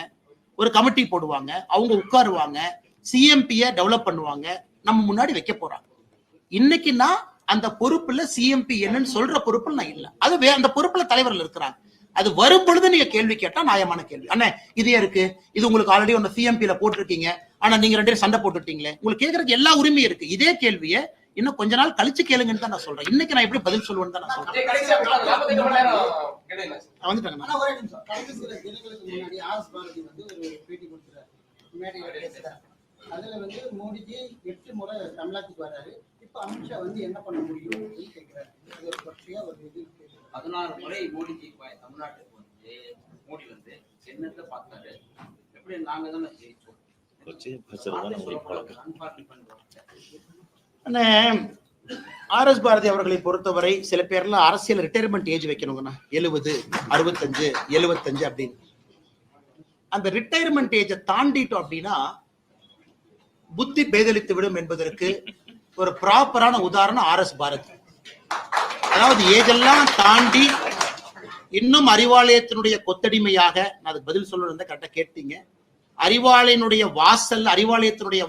ஒரு கமிட்டி போடுவாங்க, அவங்க உட்காருவாங்க, சிஎம்பியை டெவலப் பண்ணுவாங்க, நம்ம முன்னாடி வைக்க போறாங்க. இன்னைக்கு நான் அந்த பொறுப்புல சிஎம்பி என்னன்னு சொல்ற பொறுப்புல நான் இல்ல. அது அந்த பொறுப்புல தலைவர்கள் இருக்கிறாங்க. அது வரும் பொழுது நீங்க கேள்வி கேட்டா நியாயமான கேள்வி. அண்ணே இதே இருக்கு, இது உங்களுக்கு ஆல்ரெடி ஒன்னு சிஎம்பில போட்டிருக்கீங்க, ஆனா நீங்க 2 பேரும் சண்டை போட்டுட்டீங்களே, உங்களுக்கு கேட்கறதுக்கு எல்லா உரிமையும் இருக்கு. இதே கேள்வியை இன்னும் கொஞ்ச நாள் கழிச்சு கேளுங்கன்னு தான் நான் சொல்றேன். இன்னைக்கு நான் எப்படி பதில் சொல்லுவேன்னு தான் நான் சொல்றேன். அதுல வந்து மோடிஜி 8 முறை தமிழ்நாட்டுக்கு வர்றாரு. இப்ப அமித்ஷா வந்து என்ன பண்ண முடியும் அப்படின்னு கேட்கிறாரு. அது ஒரு பற்றியா ஒரு இது 16 முறை மோடிஜி தமிழ்நாட்டுக்கு வந்து மோடி வந்து என்னத்தை பார்த்தாரு. எப்படி நாங்க தானே ஜெயிச்சோம். வச்சு பேசுறதுதான் நம்மளுடைய பழக்கம். அன்பார்ட்டி பண்றோம். ஆர்.எஸ். பாரதி அவர்களை பொறுத்தவரை சில பேர்லாம் அரசியல் ரிட்டையர்மெண்ட் ஏஜ் வைக்கணுங்கண்ணா, 70, 65, 75 அப்படின்னு. அந்த ரிட்டையர்மெண்ட் ஏஜை தாண்டிட்டோம் அப்படின்னா புத்தி பேதலித்து விடும் என்பதற்கு ஒரு ப்ராப்பரான உதாரணம் ஆர்.எஸ். பாரதி. அதாவது ஏஜெல்லாம் தாண்டி இன்னும் அறிவாலயத்தினுடைய கொத்தடிமையாக, நான் அதுக்கு பதில் சொல்லணும் கரெக்டா கேட்டீங்க. அறிவாலயத்தினுடைய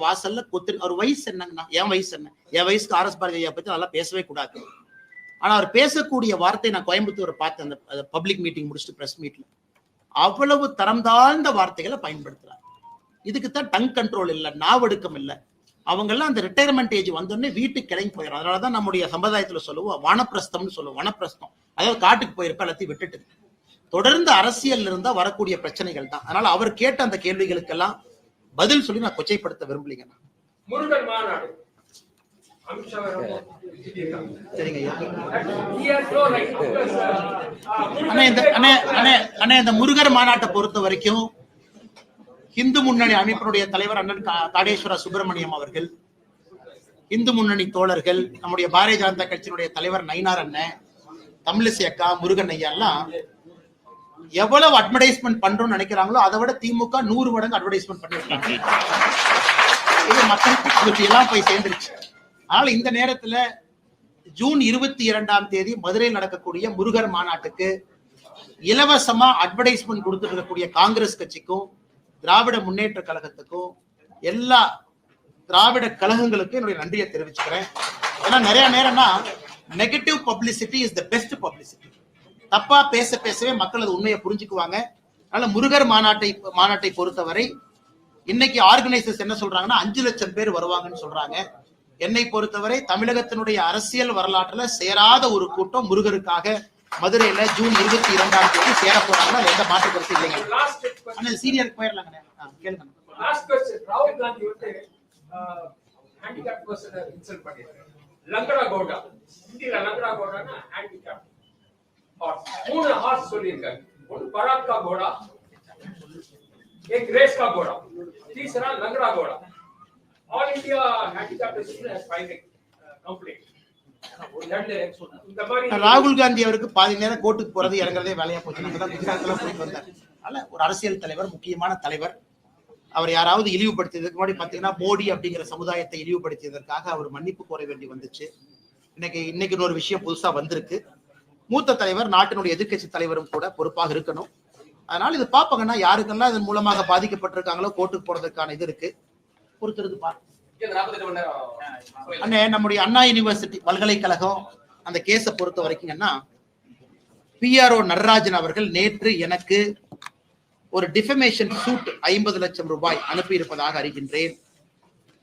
வாசல்ல ஒரு வயசு என்னங்கண்ணா, என் வயசு என்ன, என் வயசுக்கு ஆர்.எஸ். பாரதியை பத்தி நல்லா பேசவே கூடாது. ஆனா அவர் பேசக்கூடிய வார்த்தை, நான் கோயம்புத்தூர் பார்த்தேன் அந்த பப்ளிக் மீட்டிங் முடிச்சுட்டு பிரஸ் மீட்ல, அவ்வளவு தரம் தாழ்ந்த வார்த்தைகளை பயன்படுத்துறாங்க. இதுக்கு தான் டங் கண்ட்ரோல் இல்லை, நாவடுக்கம் இல்லை. அவங்க எல்லாம் அந்த ரிட்டையர்மெண்ட் ஏஜ் வந்தோடனே வீட்டுக்கு கிளம்பி போயிடும். அதனாலதான் நம்முடைய சம்பிரதாயத்துல சொல்லுவோம் வனப்பிரஸ்தம்னு சொல்லுவோம். வனப்பிரஸ்தம், அதாவது காட்டுக்கு போயிருப்ப எல்லாத்தையும் விட்டுட்டு தொடர்ந்து அரசியல் இருந்தா வரக்கூடிய பிரச்சனைகள் தான். அதனால அவர் கேட்ட அந்த கேள்விகளுக்கெல்லாம் பதில் சொல்லி நான் கொச்சைப்படுத்த விரும்பலீங்க. முருகன் மாநாடு சரிங்க ஐயா. அண்ணே, இந்த முருகர் மாநாட்டை பொறுத்த வரைக்கும் இந்து முன்னணி அமைப்பினுடைய தலைவர் அண்ணன் காடேஸ்வர சுப்பிரமணியம் அவர்கள், இந்து முன்னணி தோழர்கள், நம்முடைய பாரதிய ஜனதா கட்சியினுடைய தலைவர் நயினார் அண்ணன், தமிழிசை அக்கா, முருகன் ஐயா எல்லாம் எவ்வளவு அட்வர்டைஸ்மெண்ட் பண்றோம்னு நினைக்கிறாங்களோ அதை விட திமுக 100 மடங்கு அட்வர்டைஸ்மெண்ட் பண்ணிருக்காங்க. இது மக்களுக்கு எல்லாம் போய் சேர்ந்துருச்சு. அதனால இந்த நேரத்துல ஜூன் 22ஆம் தேதி மதுரையில் நடக்கக்கூடிய முருகர் மாநாட்டுக்கு இலவசமா அட்வர்டைஸ்மெண்ட் கொடுத்துட்டு இருக்கக்கூடிய காங்கிரஸ் கட்சிக்கும் திராவிட முன்னேற்ற கழகத்துக்கும் எல்லா திராவிட கழகங்களுக்கும் என்னுடைய நன்றியை தெரிவிச்சுக்கிறேன். ஏன்னா நிறைய நேரம்னா negative publicity is the best publicity. தப்பா பேசவே மக்கள் அது உண்மையை புரிஞ்சுக்குவாங்க. அதனால முருகர் மாநாட்டை பொறுத்தவரை இன்னைக்கு ஆர்கனைசர்ஸ் என்ன சொல்றாங்கன்னா 5 லட்சம் பேர் வருவாங்கன்னு சொல்றாங்க. என்னை பொறுத்தவரை தமிழகத்தினுடைய அரசியல் வரலாற்றுல சேராத ஒரு கூட்டம் முருகருக்காக மதுரையில ஜூன் 22ஆம் தேதி சேர போறாங்க. எந்த மாற்று கருத்து இல்லைங்க. சீனியர் போயிடலாங்க. கேளுங்க. ராகுல் காந்தி வந்து ஹேண்டிகேப் பர்சனை இன்சல்ட் பண்ணிருக்காரு. லங்கடா கவுடா, இந்தியா லங்கடா கவுடானா ஹேண்டிகேப் ஹார்ஸ். 3 ஹார்ஸ் சொல்லியிருக்காரு. ஒன்று பராக் கா கோடா, एक रेस का घोड़ा, तीसरा लंगड़ा घोड़ा. All India handicapped association has filed complaint. ராகுல் காந்தி அவருக்கு பாதி நேரம் கோர்ட்டுக்கு போறது இறங்குறதே வேலையா போச்சு. குஜராத்ல போயிட்டு வந்தார். அதனால ஒரு அரசியல் தலைவர், முக்கியமான தலைவர், அவர் யாராவது இழிவுபடுத்தியதுக்கு முன்னாடி பாத்தீங்கன்னா மோடி அப்படிங்கிற சமுதாயத்தை இழிவுபடுத்தியதற்காக அவர் மன்னிப்பு கோர வேண்டி வந்துச்சு. இன்னைக்கு ஒரு விஷயம் புதுசா வந்திருக்கு. மூத்த தலைவர், நாட்டினுடைய எதிர்க்கட்சி தலைவரும் கூட பொறுப்பாக இருக்கணும். அதனால இது பாப்பாங்கன்னா யாருக்கெல்லாம் இதன் மூலமாக பாதிக்கப்பட்டிருக்காங்களோ கோர்ட்டுக்கு போறதுக்கான இது இருக்கு. பொறுத்திருந்து பாருங்க. அண்ணே, நம்முடைய அண்ணா யூனிவர்சிட்டி பல்கலைக்கழகம் அந்த கேஸை பொறுத்த வரைக்கும்னா PRO நடராஜன் அவர்கள் நேற்று எனக்கு ஒரு டிஃபமேஷன் சூட் 50 லட்சம் ரூபாய் அனுப்பி இருப்பதாக அறிகின்றேன்.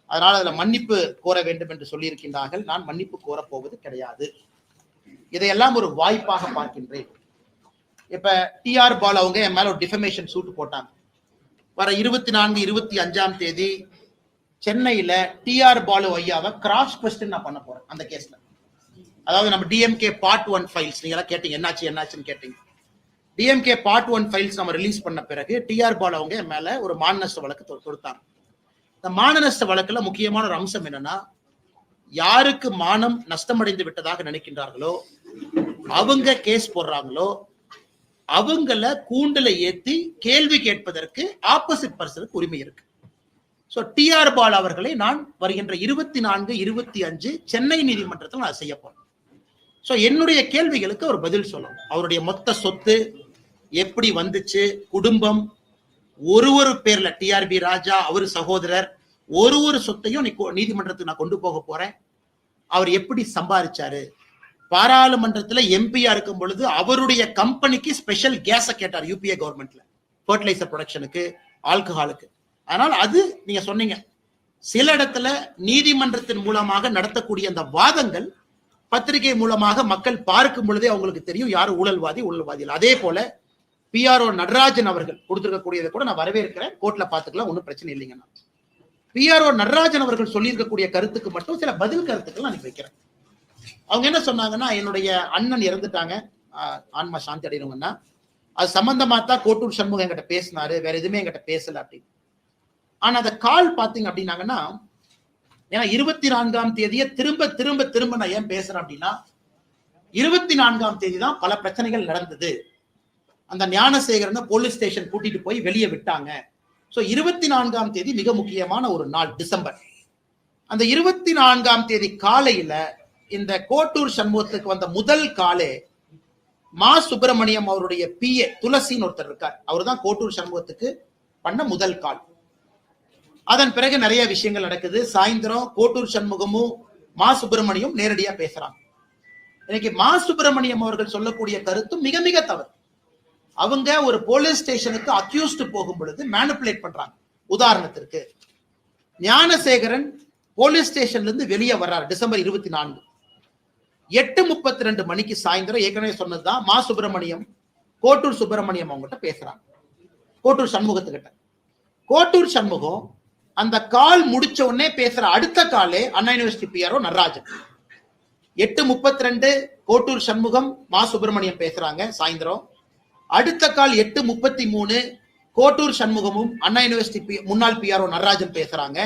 அதனால அதுல மன்னிப்பு கோர வேண்டும் என்று சொல்லியிருக்கின்றார்கள். நான் மன்னிப்பு கோர போவது கிடையாது. இதையெல்லாம் ஒரு வாய்ப்பாக பார்க்கின்றேன். இப்ப TR பால் அவங்க என் மேல ஒரு டிஃபமேஷன் சூட் போட்டாங்க. வர 24, 25ஆம் தேதி சென்னையில TR பாலு ஐயாவை கிராஸ் கொஸ்டின் நான் பண்ண போறேன் அந்த கேஸ்ல. அதாவது நம்ம DMK பார்ட் 1 ஃபைல்ஸ் நீங்க எல்லாம் கேட்டீங்க, என்னாச்சுன்னு கேட்டீங்க. DMK பார்ட் 1 ஃபைல்ஸ் நம்ம ரிலீஸ் பண்ண பிறகு TR பாலு அவங்க என் மேல ஒரு மான நஷ்ட வழக்கு தொடுத்தாங்க. இந்த மான நஷ்ட வழக்குல முக்கியமான ஒரு அம்சம் என்னன்னா, யாருக்கு மானம் நஷ்டமடைந்து விட்டதாக நினைக்கின்றார்களோ அவங்க கேஸ் போடுறாங்களோ அவங்கள கூண்டுல ஏத்தி கேள்வி கேட்பதற்கு ஆப்போசிட் பர்சனுக்கு உரிமை இருக்கு. சோ TR பால் அவர்களை நான் வருகின்ற 24, 25 சென்னை நீதிமன்றத்தில் நான் செய்ய போறேன். சோ என்னுடைய கேள்விகளுக்கு அவர் பதில் சொல்லணும். அவருடைய மொத்த சொத்து எப்படி வந்துச்சு, குடும்பம், ஒரு பேர்ல TRB ராஜா, அவர் சகோதரர், ஒரு சொத்தையும் நீதிமன்றத்துக்கு நான் கொண்டு போக போறேன். அவர் எப்படி சம்பாதிச்சாரு, பாராளுமன்றத்துல எம்பியா இருக்கும் பொழுது அவருடைய கம்பெனிக்கு ஸ்பெஷல் கேஸ கேட்டார் UPA கவர்மெண்ட்ல, ஃபர்டிலைசர் ப்ரொடக்ஷனுக்கு, ஆல்கஹாலுக்கு. அதனால அது நீங்க சொன்னீங்க, சில இடத்துல நீதிமன்றத்தின் மூலமாக நடத்தக்கூடிய அந்த வாதங்கள் பத்திரிகை மூலமாக மக்கள் பார்க்கும் பொழுதே அவங்களுக்கு தெரியும் யாரு ஊழல்வாதி இல்லை. அதே போல PRO நடராஜன் அவர்கள் கொடுத்திருக்கக்கூடியதை கூட நான் வரவேற்கிறேன். கோர்ட்ல பாத்துக்கலாம், ஒன்றும் பிரச்சனை இல்லைங்க. பிஆர்ஓ நடராஜன் அவர்கள் சொல்லியிருக்கக்கூடிய கருத்துக்கு மட்டும் சில பதில் கருத்துக்கள் நான் வைக்கிறேன். அவங்க என்ன சொன்னாங்கன்னா, என்னுடைய அண்ணன் இறந்துட்டாங்க, ஆன்மா சாந்தி அடையணுங்கன்னா அது சம்பந்தமா தான் கோட்டூர் சண்முகம் என்கிட்ட பேசினாரு, வேற எதுவுமே என்கிட்ட பேசல அப்படின்னு. ஆனா அந்த கால் பாத்தீங்க அப்படின்னாங்கன்னா, ஏன்னா 24ஆம் தேதியை திரும்ப திரும்ப திரும்ப நான் ஏன் பேசுறேன் அப்படின்னா, 24ஆம் தேதி தான் பல பிரச்சனைகள் நடந்தது. அந்த ஞானசேகரனை போலீஸ் ஸ்டேஷன் கூட்டிட்டு போய் வெளியே விட்டாங்க. சோ 24ஆம் தேதி மிக முக்கியமான ஒரு நாள், டிசம்பர். அந்த 24ஆம் தேதி காலையில இந்த கோட்டூர் சண்முகத்துக்கு வந்த முதல் காலே மா சுப்பிரமணியம் அவருடைய பிஏ துளசின்னு ஒருத்தர் இருக்கார், அவர் தான் கோட்டூர் சண்முகத்துக்கு பண்ண முதல் கால். அதன் பிறகு நிறைய விஷயங்கள் நடக்குது. சாயந்தரம் கோட்டூர் சண்முகமும் மா சுப்பிரமணியம் நேரடியா பேசுறாங்க. இன்னைக்கு மா சுப்பிரமணியம் அவர்கள் சொல்லக்கூடிய கருத்தும் மிக மிக தவறு. அவங்க ஒரு போலீஸ் ஸ்டேஷனுக்கு அக்யூஸ்ட் போகும் பொழுது மேனிபுலேட் பண்றாங்க. உதாரணத்திற்கு ஞானசேகரன் போலீஸ் ஸ்டேஷன்ல இருந்து வெளியே வர்றாரு டிசம்பர் 24, 8:32 மணிக்கு சாயந்தரம். ஏற்கனவே சொன்னதுதான், மா சுப்பிரமணியம் கோட்டூர் சுப்பிரமணியம் அவங்ககிட்ட பேசுறாங்க, கோட்டூர் சண்முகத்துக்கிட்ட. கோட்டூர் சண்முகம் அந்த கால் முடிச்ச உடனே பேசுற அடுத்த காலே அண்ணா யூனிவர்சிட்டி பிஆர்ஓ நடராஜன். 8:32 கோட்டூர் சண்முகம் மா சுப்பிரமணியம் பேசுறாங்க சாயந்தரம். அடுத்த கால் 8:33 கோட்டூர் சண்முகமும் அண்ணா யூனிவர்சிட்டி முன்னாள் பிஆர்ஓ நடராஜன் பேசுறாங்க.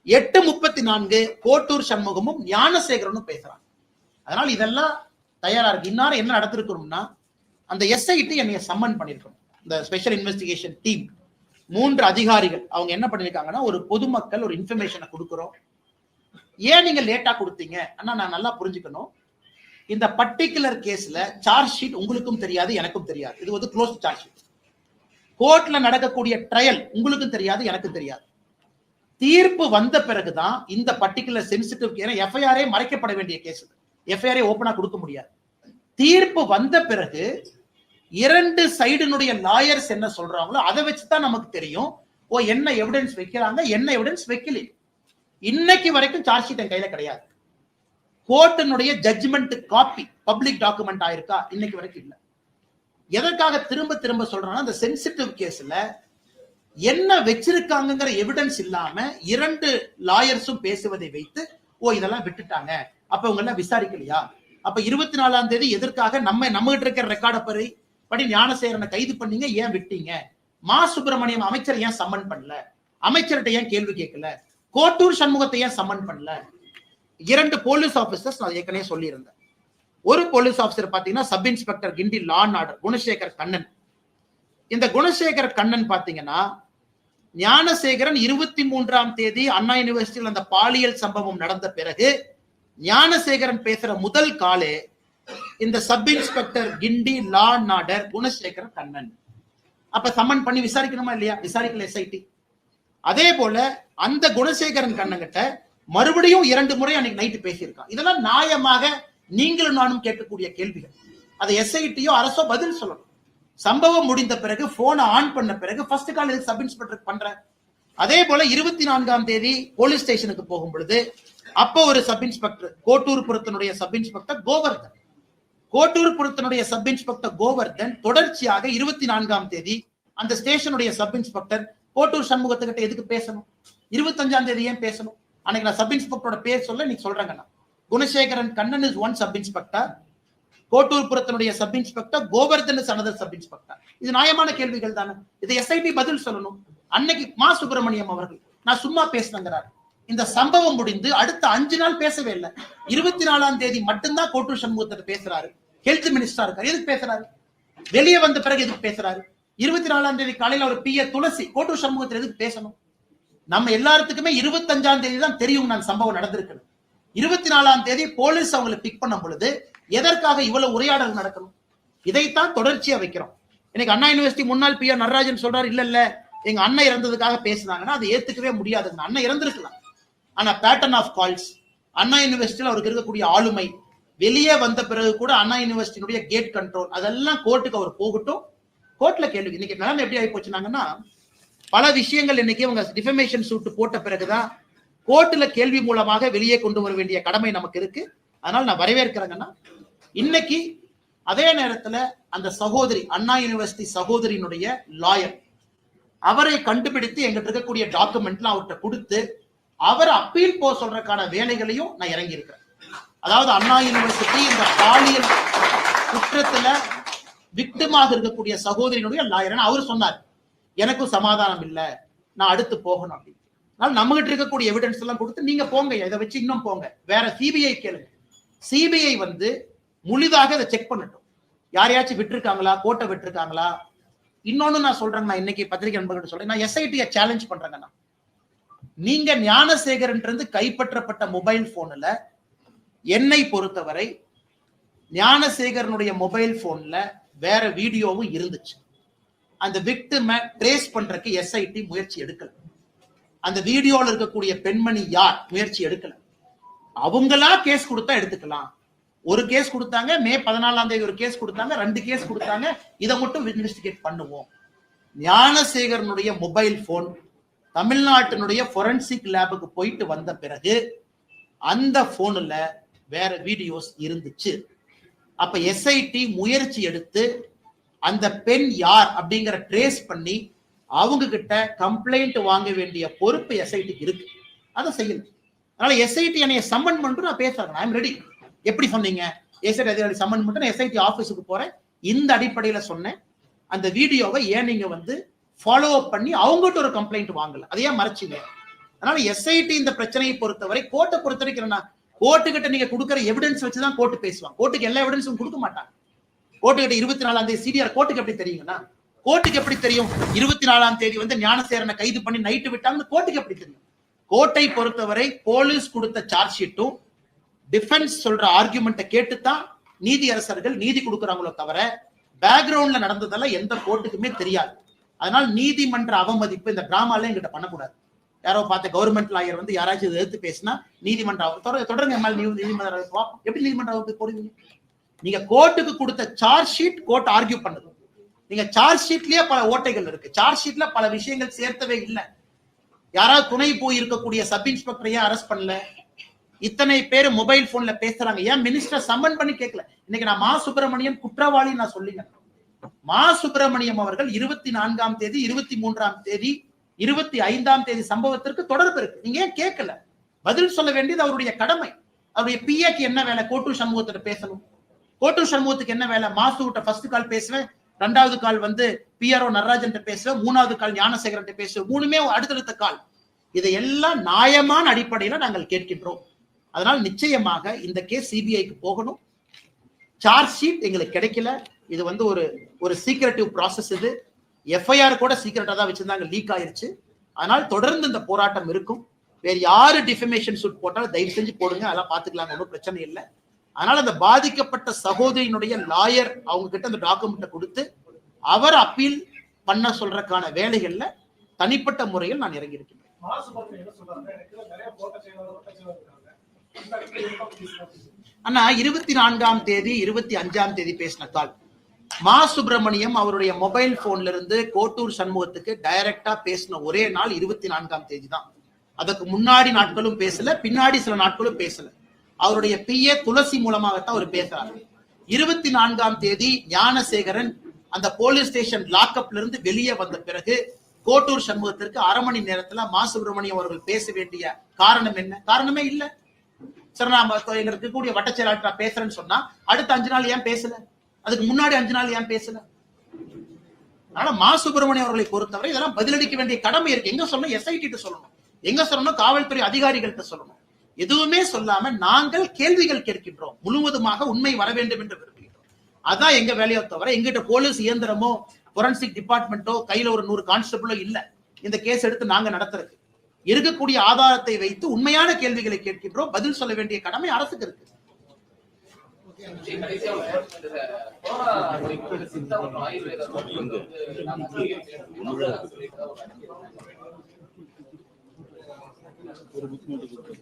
8:34 கோட்டூர் சண்முகமும் ஞானசேகரனும் பேசுறாங்க. அதனால இதெல்லாம் தயாரா இருக்கு. இன்னாரும் என்ன நடத்திருக்கணும்னா, அந்த எஸ்ஐடி என்னைய சம்மன் பண்ணிருக்கணும். இந்த ஸ்பெஷல் இன்வெஸ்டிகேஷன் டீம் 3 அதிகாரிகள் அவங்க என்ன பண்ணிருக்காங்கன்னா, ஒரு பொதுமக்கள் ஒரு இன்ஃபர்மேஷனை கொடுக்குறோம், ஏன் நீங்க லேட்டா கொடுத்தீங்க அண்ணா, நான் நல்லா புரிஞ்சுக்கணும், இந்த பர்டிகுலர் கேஸ்ல சார்ஜ் ஷீட் உங்களுக்கும் தெரியாது எனக்கும் தெரியாது, இது வந்து க்ளோஸ் சார்ஜ் ஷீட். கோர்ட்ல நடக்கக்கூடிய ட்ரையல் உங்களுக்கும் தெரியாது எனக்கும் தெரியாது. தீர்ப்பு வந்த பிறகுதான் இந்த பர்டிகுலர் சென்சிட்டிவ், ஏன்னா எஃப்ஐஆரே மறைக்கப்பட வேண்டிய கேஸ், எஃப்ஐஆரே ஓபனா கொடுக்க முடியாது. தீர்ப்பு வந்த பிறகு 2 சைடுனுடைய லாயர்ஸ் என்ன சொல்றாங்களோ அதை வச்சுதான் நமக்கு தெரியும், ஓ என்ன எவிடன்ஸ் வைக்கிறாங்க என்ன எவிடன்ஸ் வைக்கல. இன்னைக்கு வரைக்கும் சார்ஜ் ஷீட் என் கையில கிடையாது. கோர்ட்டினுடைய ஜட்ஜ்மெண்ட் காப்பி பப்ளிக் டாக்குமெண்ட் ஆயிருக்கா, இன்னைக்கு வரைக்கும் இல்ல. எதற்காக திரும்ப திரும்ப சொல்றேன்னா, அந்த சென்சிட்டிவ் கேஸ்ல என்ன வச்சிருக்காங்கிற எவிடன்ஸ் இல்லாம 2 லாயர்ஸும் பேசுவதை வைத்து, ஓ இதெல்லாம் விட்டுட்டாங்க, அப்ப இவங்க எல்லாம் விசாரிக்கலையா, அப்ப 24ஆம் தேதி எதற்காக நம்ம கிட்ட இருக்கிற ரெக்கார்ட படி ஞானசேகரனை கைது பண்ணீங்க, ஏன் விட்டீங்க, மா சுப்பிரமணியம் அமைச்சர் ஏன் சம்மன் பண்ணல, அமைச்சர்கிட்ட ஏன் கேள்வி கேட்கல, கோட்டூர் சண்முகத்தை ஏன் சம்மன் பண்ணல. 2 போலீஸ் ஆபீசர்ஸ் நான் ஏற்கனவே சொல்லியிருந்தேன். ஒரு போலீஸ் ஆபீசர் பாத்தீங்கன்னா sub inspector Guindy law and order Gunasekar Kannan. இந்த குணசேகர் கண்ணன் பாத்தீங்கன்னா, ஞானசேகரன் 23ஆம் தேதி அண்ணா யூனிவர்சிட்டியில் அந்த பாலியல் சம்பவம் நடந்த பிறகு ஞானசேகரன் பேசுற முதல் காலே இந்த sub inspector Guindy law and order Gunasekar Kannan. அப்ப சம்மன் பண்ணி விசாரிக்கணுமா இல்லையா, விசாரிக்கல எஸ்ஐடி. அதே போல அந்த குணசேகரன் கண்ணன் கிட்ட மறுபடியும் 2 முறை அன்னைக்கு நைட்டு பேசியிருக்கான். இதெல்லாம் நியாயமாக நீங்களும் நானும் கேட்கக்கூடிய கேள்விகள். அதை எஸ்ஐடியோ அரசோ பதில் சொல்லணும். சம்பவம் முடிந்த பிறகு போனை ஆன் பண்ண பிறகு ஃபர்ஸ்ட் கால் எதுக்கு சப் இன்ஸ்பெக்டர் பண்ற. அதே போல 24ஆம் தேதி போலீஸ் ஸ்டேஷனுக்கு போகும் பொழுது அப்போ ஒரு சப் இன்ஸ்பெக்டர் கோட்டூர்புரத்தினுடைய சப் இன்ஸ்பெக்டர் கோவர்தன், கோட்டூர்புரத்தினுடைய சப் இன்ஸ்பெக்டர் கோவர்தன் தொடர்ச்சியாக 24ஆம் தேதி அந்த ஸ்டேஷனுடைய சப் இன்ஸ்பெக்டர் கோட்டூர் சண்முகத்துக்கிட்ட எதுக்கு பேசணும், 25ஆம் தேதி ஏன் பேசணும். அன்னைக்கு நான் சப் இன்ஸ்பெக்டரோட பேர் சொல்ல நீங்க சொல்றாங்க, Gunasekaran Kannan is one sub inspector, கோட்டூர்புரத்தினுடைய sub inspector Govardhan is another sub inspector. இது நியாயமான கேள்விகள் தானே, இதை எஸ்ஐடி பதில் சொல்லணும். அன்னைக்கு மா சுப்பிரமணியம் அவர்கள் நான் சும்மா பேசினங்கிறார். இந்த சம்பவம் முடிந்து அடுத்த 5 நாள் பேசவே இல்லை. 24ஆம் தேதி மட்டும்தான் கோட்டூர் சண்முகத்தை பேசுறாரு. ஹெல்த் மினிஸ்டரா இருக்காரு, எதுக்கு பேசுறாரு, வெளியே வந்த பிறகு எதுக்கு பேசுறாரு. 24ஆம் தேதி காலையில ஒரு பிஏ துளசி கோட்டூர் சண்முகத்தில் எதுக்கு பேசணும். நம்ம எல்லாத்துக்குமே 25ஆம் தேதி தான் தெரியும் நான் சம்பவம் நடந்திருக்கு. 24ஆம் தேதி போலீஸ் அவங்களை பிக் பண்ணும் பொழுது எதற்காக இவ்வளவு உரையாடல் நடக்கணும். இதைத்தான் தொடர்ச்சியா வைக்கிறோம். இன்னைக்கு அண்ணா யூனிவர்சிட்டி முன்னாள் பிஆர் நடராஜன் சொல்றாரு, இல்ல எங்க அண்ணன் இறந்ததுக்காக பேசினாங்கன்னா அதை ஏத்துக்கவே முடியாது. அண்ணன் இறந்திருக்கலாம், ஆனா பேட்டர்ன் ஆஃப் கால்ஸ், அண்ணா யூனிவர்சிட்டியில் அவருக்கு இருக்கக்கூடிய ஆளுமை, வெளியே வந்த பிறகு கூட அண்ணா யூனிவர்சிட்டியுடைய கேட் கண்ட்ரோல், அதெல்லாம் கோர்ட்டுக்கு அவர் போகட்டும், கோர்ட்ல கேள்வி. இன்னைக்கு நிலைமை எப்படி ஆகி போச்சுனாங்கன்னா, பல விஷயங்கள் இன்னைக்கு அவங்க டிஃபமேஷன் சூட் போட்ட பிறகுதான் கோர்ட்டுல கேள்வி மூலமாக வெளியே கொண்டு வர வேண்டிய கடமை நமக்கு இருக்கு. அதனால நான் வரவேற்கிறேங்கன்னா, இன்னைக்கு அதே நேரத்துல அந்த சகோதரி அண்ணா யூனிவர்சிட்டி சகோதரியினுடைய லாயர் அவரை கண்டுபிடித்து எங்கிட்ட இருக்கக்கூடிய டாக்குமெண்ட்லாம் அவர்கிட்ட கொடுத்து அவர் அப்பீல் போக சொல்றதுக்கான வேலைகளையும் நான் இறங்கி இருக்கிறேன். அதாவது அண்ணா யூனிவர்சிட்டி இந்த பாலியல் குற்றத்துல விக்டிமாக இருக்கக்கூடிய சகோதரியினுடைய லாயர் அவர் சொன்னார், எனக்கும் சமாதானம் இல்லை, நான் அடுத்து போகணும் அப்படின்னு. அதனால நம்ம கிட்ட இருக்கக்கூடிய எவிடன்ஸ் எல்லாம் கொடுத்து நீங்க போங்க, இதை வச்சு இன்னும் போங்க, வேற சிபிஐ கேளுங்க. சிபிஐ வந்து முழுதாக அதை செக் பண்ணட்டும், யாரையாச்சும் விட்டுருக்காங்களா, கோட்டை விட்டுருக்காங்களா. இன்னொன்னு நான் சொல்றேன், நான் இன்னைக்கு பத்திரிகை நண்பர்கிட்ட சொல்றேன், நான் எஸ்ஐடியை சேலஞ்ச் பண்றேங்கண்ணா. நீங்க ஞானசேகரன் இருந்து கைப்பற்றப்பட்ட மொபைல் போன்ல என்னை பொறுத்தவரை ஞானசேகரனுடைய மொபைல் போன்ல வேற வீடியோவும் இருந்துச்சு. அந்த விக்டிமை ட்ரேஸ் பண்றதுக்கு எஸ்ஐடி முயற்சி எடுக்கல. அந்த வீடியோல இருக்கக்கூடிய பெண்மணி யார் முயற்சி எடுக்கல. அவங்களா கேஸ் கொடுத்தா எடுத்துக்கலாம். ஒரு கேஸ் கொடுத்தாங்க, மே 14ஆம் தேதி ஒரு கேஸ் கொடுத்தாங்க, 2 கேஸ் கொடுத்தாங்க, இதை மட்டும் இன்வெஸ்டிகேட் பண்ணுவோம். ஞானசேகரனுடைய மொபைல் போன் தமிழ்நாட்டினுடைய ஃபோரன்சிக் லேபுக்கு போயிட்டு வந்த பிறகு அந்த போன்ல வேற வீடியோஸ் இருந்துச்சு. அப்ப எஸ்ஐடி முயற்சி எடுத்து அந்த பெண் யார் அப்படிங்கிற ட்ரேஸ் பண்ணி அவங்க கிட்ட கம்ப்ளைண்ட் வாங்க வேண்டிய பொறுப்பு எஸ்ஐடிக்கு இருக்கு. அதை செய்யல. அதனால எஸ்ஐடி என்னைய சம்மன் பண்ணிட்டு நான் பேசுறேன், ஐ எம் ரெடி. எப்படி சொன்னீங்க? எஸ்ஐடி அதிகாரி சம்மன் பண்ணிட்டு நான் எஸ்ஐடி ஆபீஸுக்கு போறேன், இந்த அடிப்படையில சொன்னேன். அந்த வீடியோவை ஏன் நீங்க வந்து ஃபாலோ அப் பண்ணி அவங்ககிட்ட ஒரு கம்ப்ளைண்ட் வாங்கல, அதையே மறைச்சிங்க. அதனால எஸ்ஐடி இந்த பிரச்சனையை பொறுத்தவரை கோர்ட்டை பொறுத்த வரைக்கும் கோர்ட்டு கிட்ட நீங்க கொடுக்குற எவிடன்ஸ் வச்சுதான் கோர்ட்டு பேசுவாங்க. கோர்ட்டுக்கு எல்லா எவிடன்ஸும் கொடுக்க மாட்டாங்க. கோர்ட்டு கிட்ட 24ஆம் தேதி சிடிஆர் கோர்ட்டுக்கு எப்படி தெரியுங்கன்னா, கோர்ட்டுக்கு எப்படி தெரியும் 24ஆம் தேதி வந்து ஞானசேகரனை கைது பண்ணி நைட்டு விட்டாங்கன்னு கோர்ட்டுக்கு எப்படி தெரியும்? கோர்ட்டை பொறுத்தவரை போலீஸ் கொடுத்த சார்ஜ் ஷீட்டும் டிஃபென்ஸ் சொல்ற ஆர்குமெண்ட்டை கேட்டுத்தான் நீதியரசர்கள் நீதி கொடுக்குறாங்களோ தவிர பேக்ரவுண்ட்ல நடந்ததெல்லாம் எந்த கோர்ட்டுக்குமே தெரியாது. அதனால நீதிமன்ற அவமதிப்பு இந்த டிராமால எங்கிட்ட பண்ணக்கூடாது. யாரோ பார்த்த கவர்மெண்ட் லாயர் வந்து யாராச்சும் எதிர்த்து பேசினா நீதிமன்ற தொடருங்க, நீதிமன்ற எப்படி நீதிமன்ற அவமதிப்பு போடுவீங்க? நீங்க கோர்ட்டுக்கு கொடுத்த சார்ஜ் ஷீட் கோர்ட் ஆர்கியூ பண்ணுது. நீங்க சார்ஜ் ஷீட்லயே பல ஓட்டைகள் இருக்கு, சார்ஜ் ஷீட்ல பல விஷயங்கள் சேர்த்தவே இல்லை. யாராவது துணை போய் இருக்கக்கூடிய சப் இன்ஸ்பெக்டர் ஏன் அரெஸ்ட் பண்ணல? இத்தனை பேர் மொபைல் போன்ல பேசுறாங்க, ஏன் மினிஸ்டர் சம்மன் பண்ணி கேட்கல? இன்னைக்கு நான் மா சுப்பிரமணியன் குற்றவாளி நான் சொல்லிங்க. மா சுப்பிரமணியம் அவர்கள் 24ஆம் தேதி 23ஆம் தேதி 25ஆம் தேதி சம்பவத்திற்கு தொடர்பு இருக்கு, நீங்க ஏன் கேட்கல? பதில் சொல்ல வேண்டியது அவருடைய கடமை. அவருடைய பிஏக்கு என்ன வேலை? கோட்டூர் சண்முகத்திட்ட பேசணும். கோட்டூர் சண்முகத்துக்கு என்ன வேலை? மாசு விட்ட ஃபர்ஸ்ட் கால் பேசுவேன், 2வது கால் வந்து பிஆர்ஓ நடராஜன் பேசுவேன், 3வது கால் ஞானசேகரன் பேசுவேன், 3மே அடுத்தடுத்த கால். இதையெல்லாம் நியாயமான அடிப்படையில நாங்கள் கேட்கின்றோம். அதனால் நிச்சயமாக இந்த கேஸ் சிபிஐக்கு போகணும். சார்ஜ் ஷீட் எங்களுக்கு கிடைக்கல. இது வந்து ஒரு சீக்ரெட்டிவ் ப்ராசஸ். இது எஃப்ஐஆர் கூட சீக்ரெட்டா தான் வச்சிருந்தாங்க, லீக் ஆயிருச்சு. அதனால் தொடர்ந்து இந்த போராட்டம் இருக்கும். வேற யாரு டிஃபமேஷன் சூட் போட்டாலும் தயவு செஞ்சு போடுங்க, அதெல்லாம் பாத்துக்கலாம், ஒன்றும் பிரச்சனை இல்லை. அதனால அந்த பாதிக்கப்பட்ட சகோதரியினுடைய லாயர் அவங்க கிட்ட அந்த டாக்குமெண்ட்டை கொடுத்து அவர் அப்பீல் பண்ண சொல்றதுக்கான வேலைகள்ல தனிப்பட்ட முறையில் நான் இறங்கி இருக்கின்றேன். ஆனா 24ஆம் தேதி 25ஆம் தேதி பேசின கால் மா சுப்பிரமணியம் அவருடைய மொபைல் போன்ல இருந்து கோட்டூர் சண்முகத்துக்கு டைரக்டா பேசின ஒரே நாள் 24ஆம் தேதி தான். அதுக்கு முன்னாடி நாட்களும் பேசல, பின்னாடி சில நாட்களும் பேசல. அவருடைய பிஏ துளசி மூலமாகத்தான் அவர் பேசுறாரு. 24ஆம் தேதி ஞானசேகரன் அந்த போலீஸ் ஸ்டேஷன் லாக்அப்ல இருந்து வெளியே வந்த பிறகு கோட்டூர் சண்முகத்திற்கு 1/2 மணி நேரத்துல மா சுப்பிரமணியம் அவர்கள் பேச வேண்டிய காரணம் என்ன? காரணமே இல்ல. சரி, நான் எங்க இருக்கக்கூடிய வட்ட செயலாளர் பேசுறேன்னு சொன்னா அடுத்த 5 நாள் ஏன் பேசல? அதுக்கு முன்னாடி 5 நாள் ஏன் பேசல? அதனால மா சுப்பிரமணியம் அவர்களை பொறுத்தவரை இதெல்லாம் பதிலளிக்க வேண்டிய கடமை இருக்கு. எங்க சொல்லணும்? எஸ்ஐடி சொல்லணும், எங்க சொல்லணும்? காவல்துறை அதிகாரிகள்கிட்ட சொல்லணும். எதுவுமே சொல்லாம நாங்கள் கேள்விகள் கேட்கின்றோம், முழுவதுமாக உண்மை வர வேண்டும் என்று விரும்புகிறோம். அதான் எங்க வேலையோ தவிர எங்கிட்ட போலீஸ் இயந்திரமோ ஃபோரன்சிக் டிபார்ட்மெண்ட்டோ கையில ஒரு 100 கான்ஸ்டபிளோ இல்ல. இந்த கேஸ் எடுத்து நாங்க நடத்துறது இருக்கக்கூடிய ஆதாரத்தை வைத்து உண்மையான கேள்விகளை கேட்கின்றோம். பதில் சொல்ல வேண்டிய கடமை அரசுக்கு இருக்கு.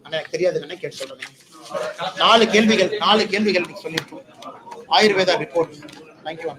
எனக்கு தெரியாது, கேட்டு சொல்றேன். 4 கேள்விகள் சொல்லிருக்கோம். ஆயுர்வேதா ரிப்போர்ட். தேங்க்யூ.